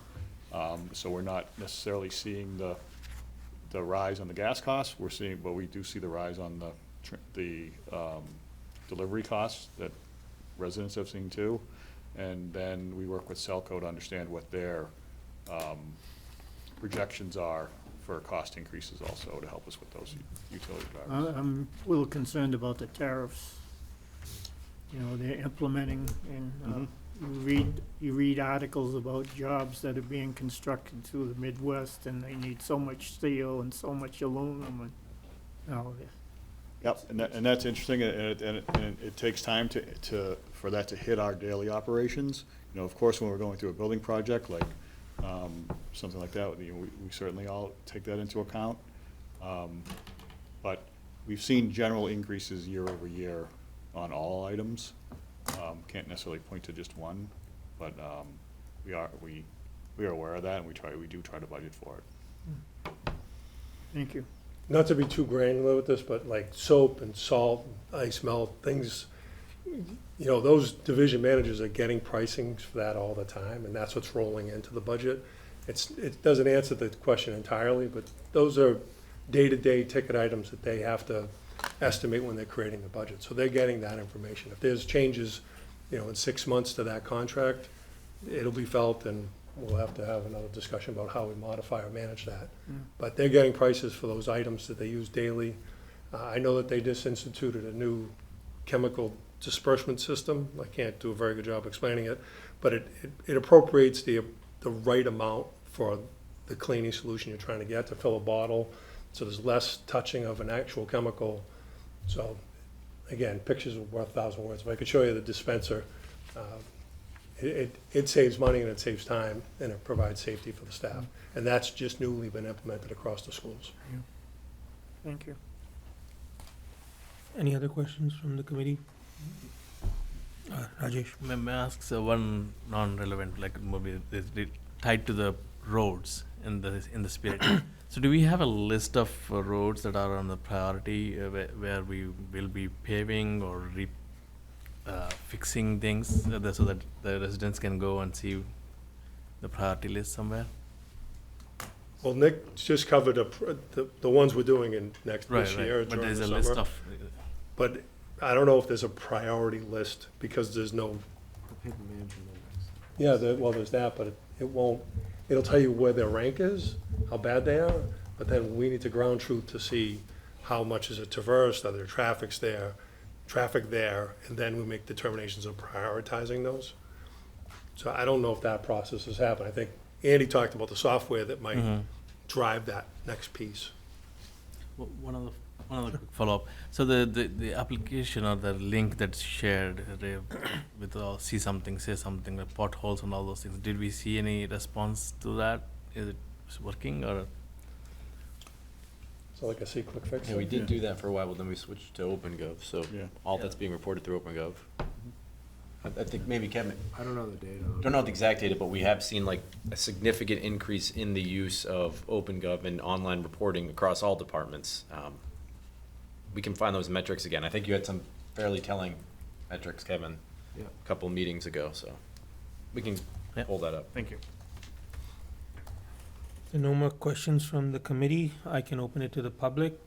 so we're not necessarily seeing the rise on the gas costs. But we do see the rise on the delivery costs that residents have seen too. And then we work with Selco to understand what their projections are for cost increases also to help us with those utility drivers. I'm a little concerned about the tariffs. You know, they're implementing, and you read articles about jobs that are being constructed through the Midwest, and they need so much steel and so much aluminum, and Yep, and that's interesting, and it takes time for that to hit our daily operations. You know, of course, when we're going through a building project, like something like that, we certainly all take that into account. But we've seen general increases year over year on all items. Can't necessarily point to just one, but we are aware of that, and we do try to budget for it. thank you. Not to be too granular with this, but like soap and salt, ice melt, things, you know, those division managers are getting pricings for that all the time, and that's what's rolling into the budget. It doesn't answer the question entirely, but those are day-to-day ticket items that they have to estimate when they're creating the budget. So they're getting that information. If there's changes, you know, in 6 months to that contract, it'll be felt, and we'll have to have another discussion about how we modify or manage that. But they're getting prices for those items that they use daily. I know that they just instituted a new chemical disbursement system. I can't do a very good job explaining it, but it appropriates the right amount for the cleaning solution you're trying to get to fill a bottle, so there's less touching of an actual chemical. So again, pictures are worth 1,000 words. If I could show you the dispenser, it saves money and it saves time, and it provides safety for the staff. And that's just newly been implemented across the schools. Thank you. Any other questions from the committee? Rajesh? May I ask one non-relevant, like maybe tied to the roads in the spirit. So do we have a list of roads that are on the priority where we will be paving or fixing things so that the residents can go and see the priority list somewhere? Well, Nick just covered the ones we're doing in this year. But during there's the a list summer. of. But I don't know if there's a priority list, because there's no. Yeah, well, there's that, but it won't, it'll tell you where their rank is, how bad they are, but then we need to ground truth to see how much is it traversed, are there traffic there, and then we make determinations of prioritizing those. So I don't know if that process has happened. I think Andy talked about the software that might drive that next piece. One other quick follow-up. So the application or the link that's shared with see something, say something, like potholes and all those things, did we see any response to that? Is it working or? So like I see quick fix. Yeah, we did do that for a while, but then we switched to OpenGov, so all that's being reported through OpenGov. I think maybe Kevin. I don't know the data. Don't know the exact data, but we have seen like a significant increase in the use of OpenGov and online reporting across all departments. We can find those metrics again. I think you had some fairly telling metrics, Kevin, a couple meetings ago, so we can pull that up. Thank you. So no more questions from the committee. I can open it to the public.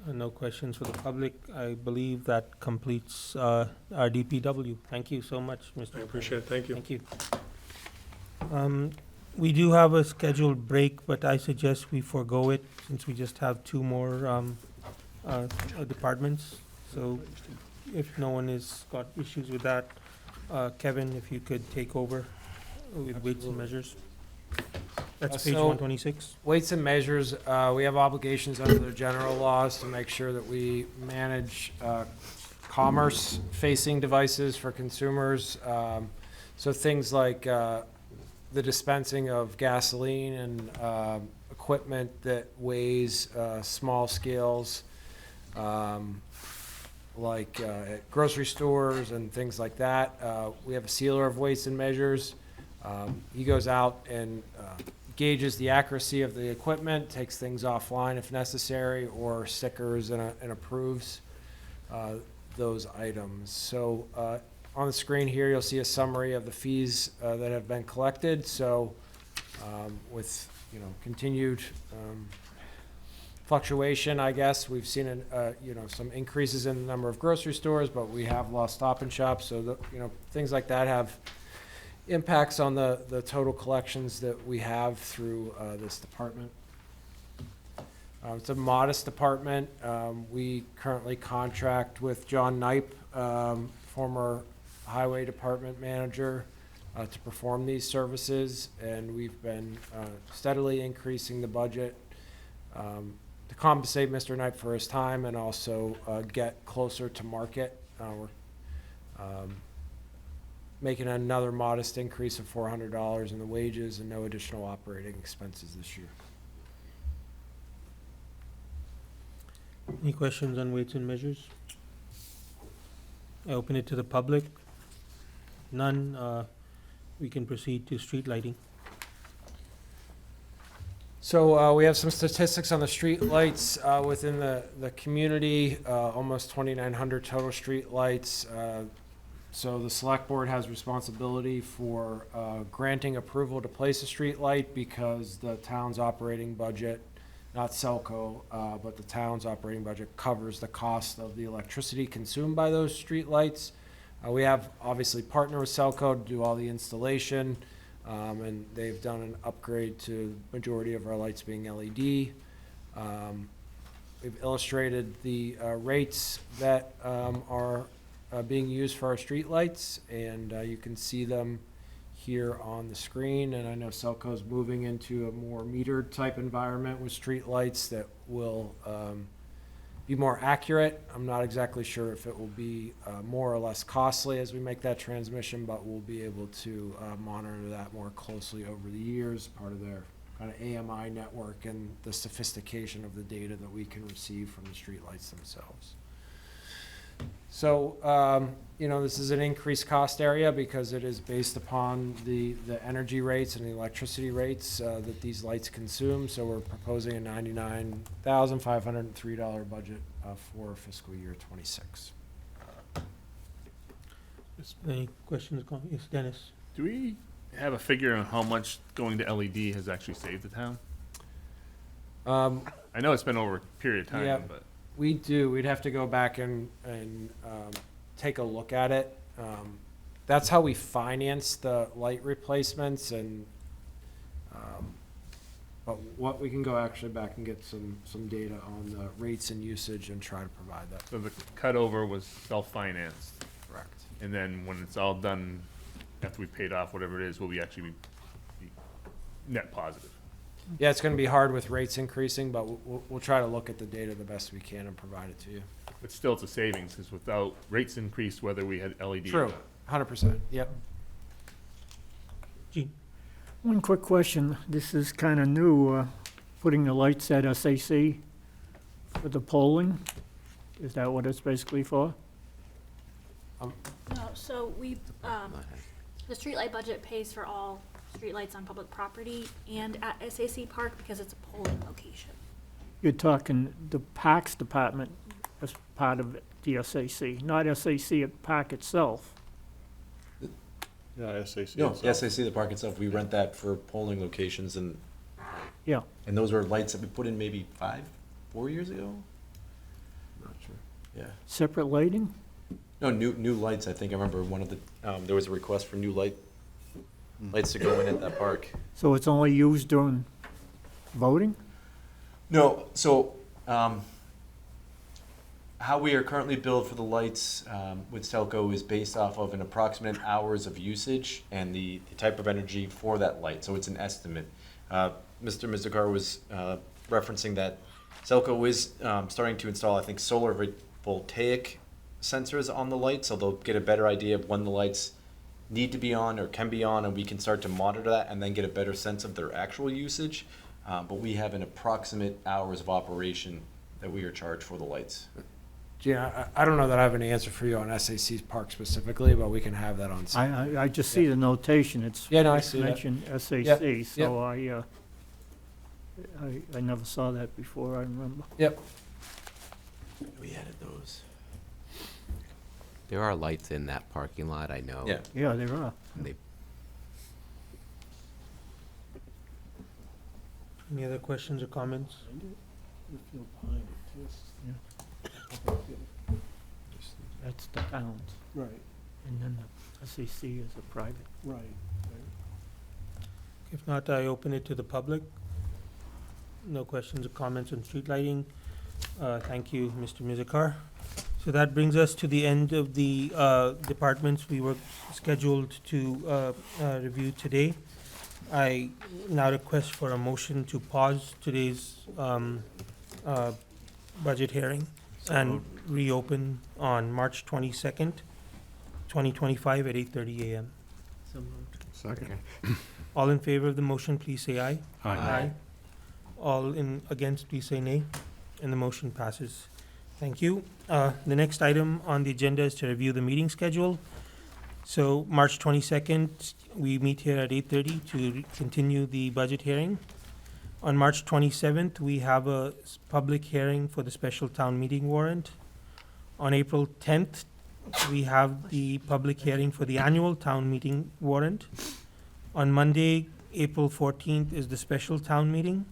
No questions for the public. I believe that completes our DPW. Thank you so much, Mr. I appreciate it. Thank you. Thank you. We do have a scheduled break, but I suggest we forego it since we just have two more departments. So if no one has got issues with that, Kevin, if you could take over with weights and measures. That's page 126. Weights and measures, we have obligations under the general laws to make sure that we manage commerce-facing devices for consumers. So things like the dispensing of gasoline and equipment that weighs small scales, like at grocery stores and things like that. We have a sealer of weights and measures. He goes out and gauges the accuracy of the equipment, takes things offline if necessary, or stickers and approves those items. So on the screen here, you'll see a summary of the fees that have been collected. So with continued fluctuation, I guess we've seen some increases in the number of grocery stores, but we have lost Stop and Shop. So things like that have impacts on the total collections that we have through this department. It's a modest department. We currently contract with John Knipe, former Highway Department manager, to perform these services, and we've been steadily increasing the budget to compensate Mr. Knipe for his time and also get closer to market. We're making another modest increase of $400 in the wages and no additional operating expenses this year. Any questions on weights and measures? I open it to the public. None. We can proceed to street lighting. So we have some statistics on the street lights within the community, almost 2,900 total street lights. So the select board has responsibility for granting approval to place a street light because the town's operating budget, not Selco, but the town's operating budget covers the cost of the electricity consumed by those street lights. We have obviously partnered with Selco to do all the installation, and they've done an upgrade to the majority of our lights being LED. We've illustrated the rates that are being used for our street lights, and you can see them here on the screen. And I know Selco's moving into a more metered type environment with street lights that will be more accurate. I'm not exactly sure if it will be more or less costly as we make that transmission, but we'll be able to monitor that more closely over the years, part of their kind of AMI network and the sophistication of the data that we can receive from the streetlights themselves. So, this is an increased cost area because it is based upon the energy rates and the electricity rates that these lights consume. So we're proposing a $99,503 budget for fiscal year '26. Any questions? Yes, Dennis. Do we have a figure on how much going to LED has actually saved the town? I know it's been over a period of time, Yeah. but We do. We'd have to go back and take a look at it. That's how we finance the light replacements, and but what we can go actually back and get some data on the rates and usage and try to provide that. so the cutover was self-financed, Correct. and then when it's all done, after we paid off whatever it is, will we actually be net positive? Yeah, it's going to be hard with rates increasing, but we'll try to look at the data the best we can and provide it to you. But still, it's a savings, because without rates increased, whether we had LED. True, 100%. Yep. Gene. One quick question. This is kind of new, putting the lights at SAC for the polling. Is that what it's basically for? No, so we, the streetlight budget pays for all streetlights on public property and at SAC Park because it's a polling location. You're talking the Parks Department as part of the SAC, not SAC at the park itself. Yeah, SAC. No, itself. SAC, the park itself, we rent that for polling locations, and Yeah. those were lights that we put in maybe 4 years ago? Not sure. Yeah. Separate lighting? No, new lights. I think I remember one of the, there was a request for new lights to go in at that park. So it's only used during voting? No, so, how we are currently billed for the lights with Selco is based off of an approximate hours of usage and the type of energy for that light, so it's an estimate. Mr. Mizikar was referencing that Selco is starting to install, I think, solar voltaic sensors on the lights, so they'll get a better idea of when the lights need to be on or can be on, and we can start to monitor that and then get a better sense of their actual usage. But we have an approximate hours of operation that we are charged for the lights? Gina, I don't know that I have any answer for you on SAC Park specifically, but we can have that on. I just see the notation, it's Yeah, no, I see that. mentioned SAC, Yep, so I never saw that before, I remember. Yep. We added those. There are lights in that parking lot, I know. Yeah. Yeah, there are. They Any other questions or comments? That's the town's, Right, and then the SAC is a private. right. If not, I open it to the public. No questions or comments on street lighting. Thank you, Mr. Mizikar. So that brings us to the end of the departments we were scheduled to review today. I now request for a motion to pause today's budget hearing and reopen on March 22nd, 2025 at 8:30 a.m. Second. All in favor of the motion, please say aye. Aye. All against, please say nay. And the motion passes. Thank you. The next item on the agenda is to review the meeting schedule. So March 22nd, we meet here at 8:30 to continue the budget hearing. On March 27th, we have a public hearing for the special town meeting warrant. On April 10th, we have the public hearing for the annual town meeting warrant. On Monday, April 14th is the special town meeting.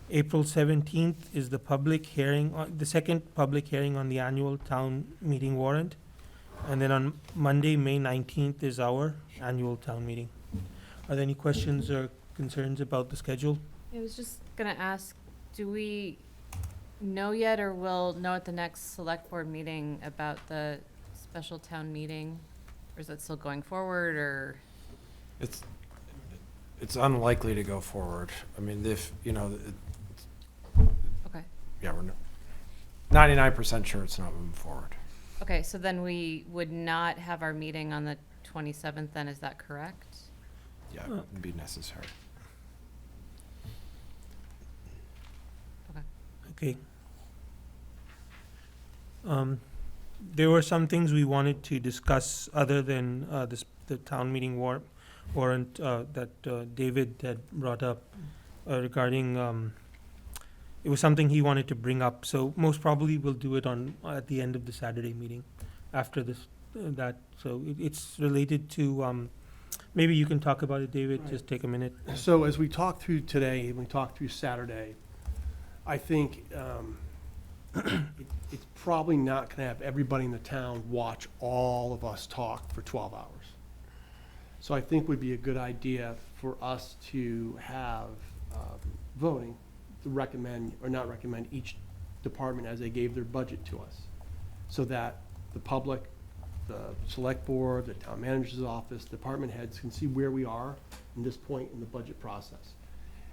April 17th is the public hearing, the second public hearing on the annual town meeting warrant. And then on Monday, May 19th is our annual town meeting. Are there any questions or concerns about the schedule? I was just gonna ask, do we know yet or will know at the next select board meeting about the special town meeting? Or is that still going forward, or? It's unlikely to go forward. I mean, if, Okay. yeah, we're 99% sure it's not moving forward. Okay, so then we would not have our meeting on the 27th then, is that correct? Yeah, it would be necessary. Okay. There were some things we wanted to discuss other than the town meeting warrant that David had brought up regarding, it was something he wanted to bring up. So most probably we'll do it at the end of the Saturday meeting after this, that. So it's related to, maybe you can talk about it, David, Right. just take a minute. So as we talk through today, and we talk through Saturday, I think it's probably not going to have everybody in the town watch all of us talk for 12 hours. So I think would be a good idea for us to have voting to recommend or not recommend each department as they gave their budget to us, so that the public, the select board, the town manager's office, department heads can see where we are in this point in the budget process.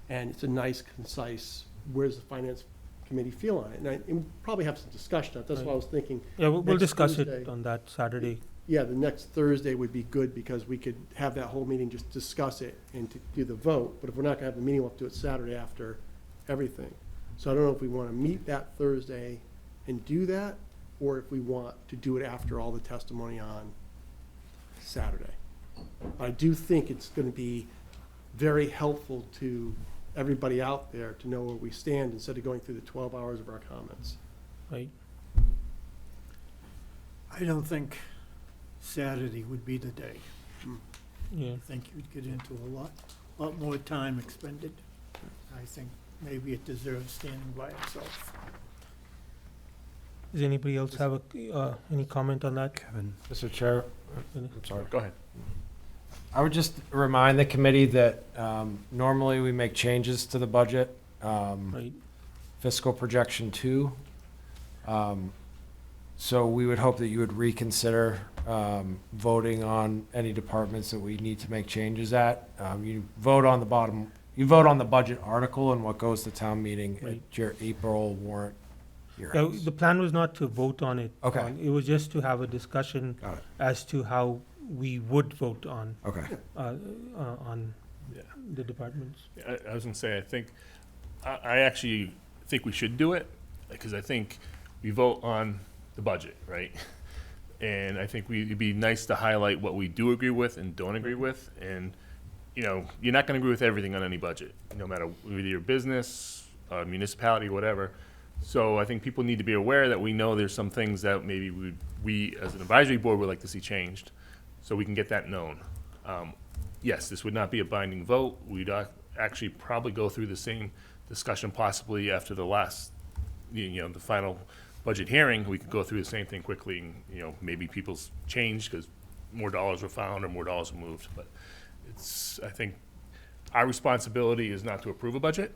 And it's a nice, concise, where's the finance committee feel on it? And we'll probably have some discussion. That's why I was thinking. Yeah, we'll next discuss Thursday- it on that Saturday. Yeah, the next Thursday would be good because we could have that whole meeting, just discuss it and to do the vote. But if we're not gonna have the meeting, we'll have to do it Saturday after everything. So I don't know if we wanna meet that Thursday and do that, or if we want to do it after all the testimony on Saturday. I do think it's gonna be very helpful to everybody out there to know where we stand instead of going through the 12 hours of our comments. Right. I don't think Saturday would be the day. Yeah. I think you'd get into a lot more time expended. I think maybe it deserves standing by itself. Does anybody else have any comment on that? Kevin. Mr. Chair, I'm sorry. Go ahead. I would just remind the committee that normally we make changes to the budget. Right. Fiscal projection 2. So we would hope that you would reconsider voting on any departments that we need to make changes at. You vote on the budget article and what goes to town meeting Right. at your April warrant Yeah, hearings. the plan was not to vote on it. Okay. It was just to have a discussion Got it. as to how we would vote on, Okay. on Yeah. the departments. I was gonna say, I actually think we should do it. Because I think we vote on the budget, right? And I think it'd be nice to highlight what we do agree with and don't agree with. And, you know, you're not gonna agree with everything on any budget, no matter whether you're business, municipality, whatever. So I think people need to be aware that we know there's some things that maybe we as an advisory board would like to see changed, so we can get that known. Yes, this would not be a binding vote. We'd actually probably go through the same discussion possibly after the last, you know, the final budget hearing. We could go through the same thing quickly, and, you know, maybe people's changed because more dollars were found or more dollars were moved. But I think our responsibility is not to approve a budget,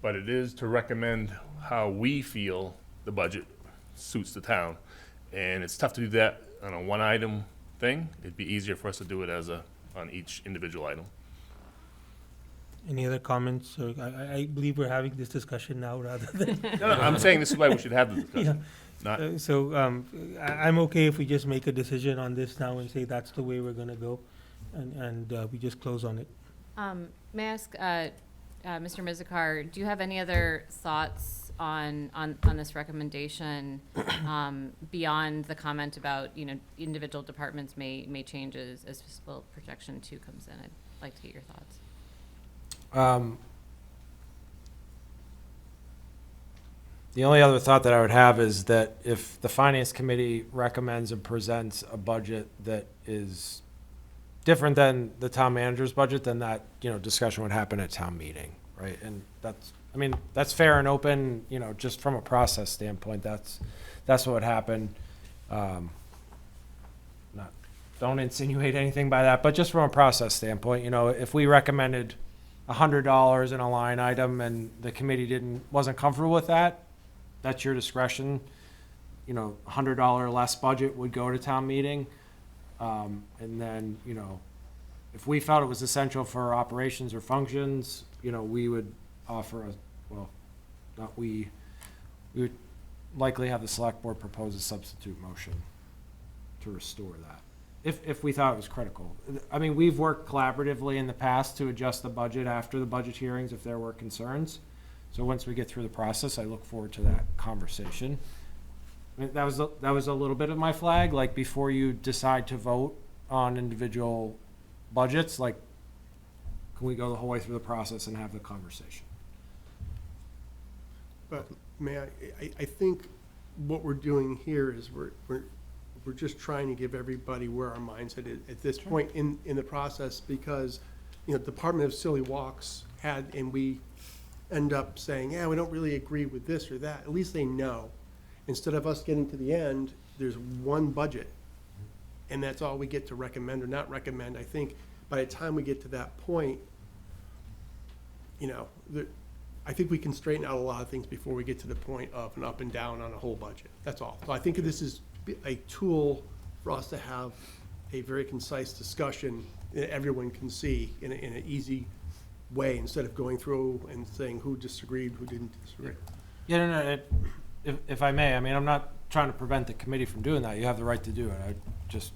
but it is to recommend how we feel the budget suits the town. And it's tough to do that on a one-item thing. It'd be easier for us to do it on each individual item. Any other comments? I believe we're having this discussion now rather than. No, I'm saying this is why we should have the discussion. Not, I'm okay if we just make a decision on this now and say that's the way we're gonna go, and we just close on it. May I ask, Mr. Mizikar, do you have any other thoughts on this recommendation, beyond the comment about, you know, individual departments may change as fiscal projection 2 comes in? I'd like to get your thoughts. The only other thought that I would have is that if the finance committee recommends and presents a budget that is different than the town manager's budget, then that, you know, discussion would happen at town meeting, right? And that's fair and open, you know, just from a process standpoint, that's what would happen. Don't insinuate anything by that, but just from a process standpoint, you know, if we recommended $100 in a line item and the committee wasn't comfortable with that, that's your discretion. You know, $100 less budget would go to town meeting. And then, you know, if we felt it was essential for operations or functions, you know, we would offer we would likely have the select board propose a substitute motion to restore that, if we thought it was critical. I mean, we've worked collaboratively in the past to adjust the budget after the budget hearings if there were concerns. So once we get through the process, I look forward to that conversation. I mean, that was a little bit of my flag, like before you decide to vote on individual budgets, like, can we go the whole way through the process and have the conversation? But I think what we're doing here is we're just trying to give everybody where our mindset is at this point in the process, because, you know, Department of Silly Walks and we end up saying, yeah, we don't really agree with this or that. At least they know. Instead of us getting to the end, there's one budget, and that's all we get to recommend or not recommend. I think by the time we get to that point, you know, I think we can straighten out a lot of things before we get to the point of an up and down on a whole budget. That's all. So I think this is a tool for us to have a very concise discussion that everyone can see in an easy way, instead of going through and saying who disagreed, who didn't disagree. Yeah, no, if I may, I mean, I'm not trying to prevent the committee from doing that. You have the right to do it. I just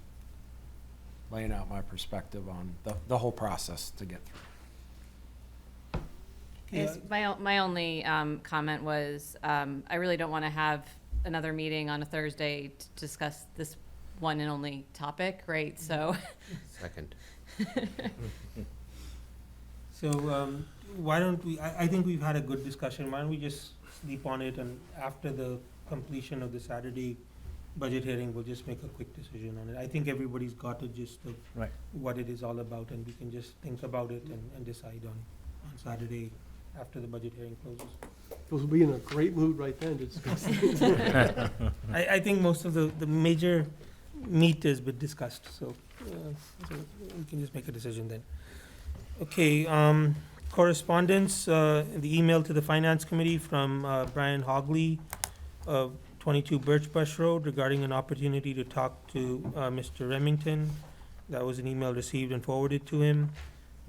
laying out my perspective on the whole process to get through. Yes, my only comment was, I really don't want to have another meeting on a Thursday to discuss this one and only topic, right? So. Second. So why don't we, I think we've had a good discussion. Why don't we just sleep on it, and after the completion of the Saturday budget hearing, we'll just make a quick decision on it. I think everybody's got a gist of what it is all about, and we can just think about it and decide on Saturday after the budget hearing closes. We'll be in a great mood right then to discuss things. I think most of the major meat has been discussed, so we can just make a decision then. Okay, correspondence, the email to the Finance Committee from Brian Hogley of 22 Birch Bush Road regarding an opportunity to talk to Mr. Remington. That was an email received and forwarded to him.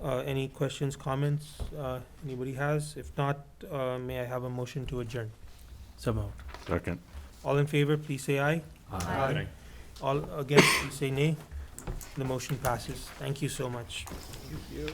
Any questions, comments anybody has? If not, may I have a motion to adjourn? So moved. Second. All in favor, please say aye. Aye. All against, please say nay. The motion passes. Thank you so much. Thank you.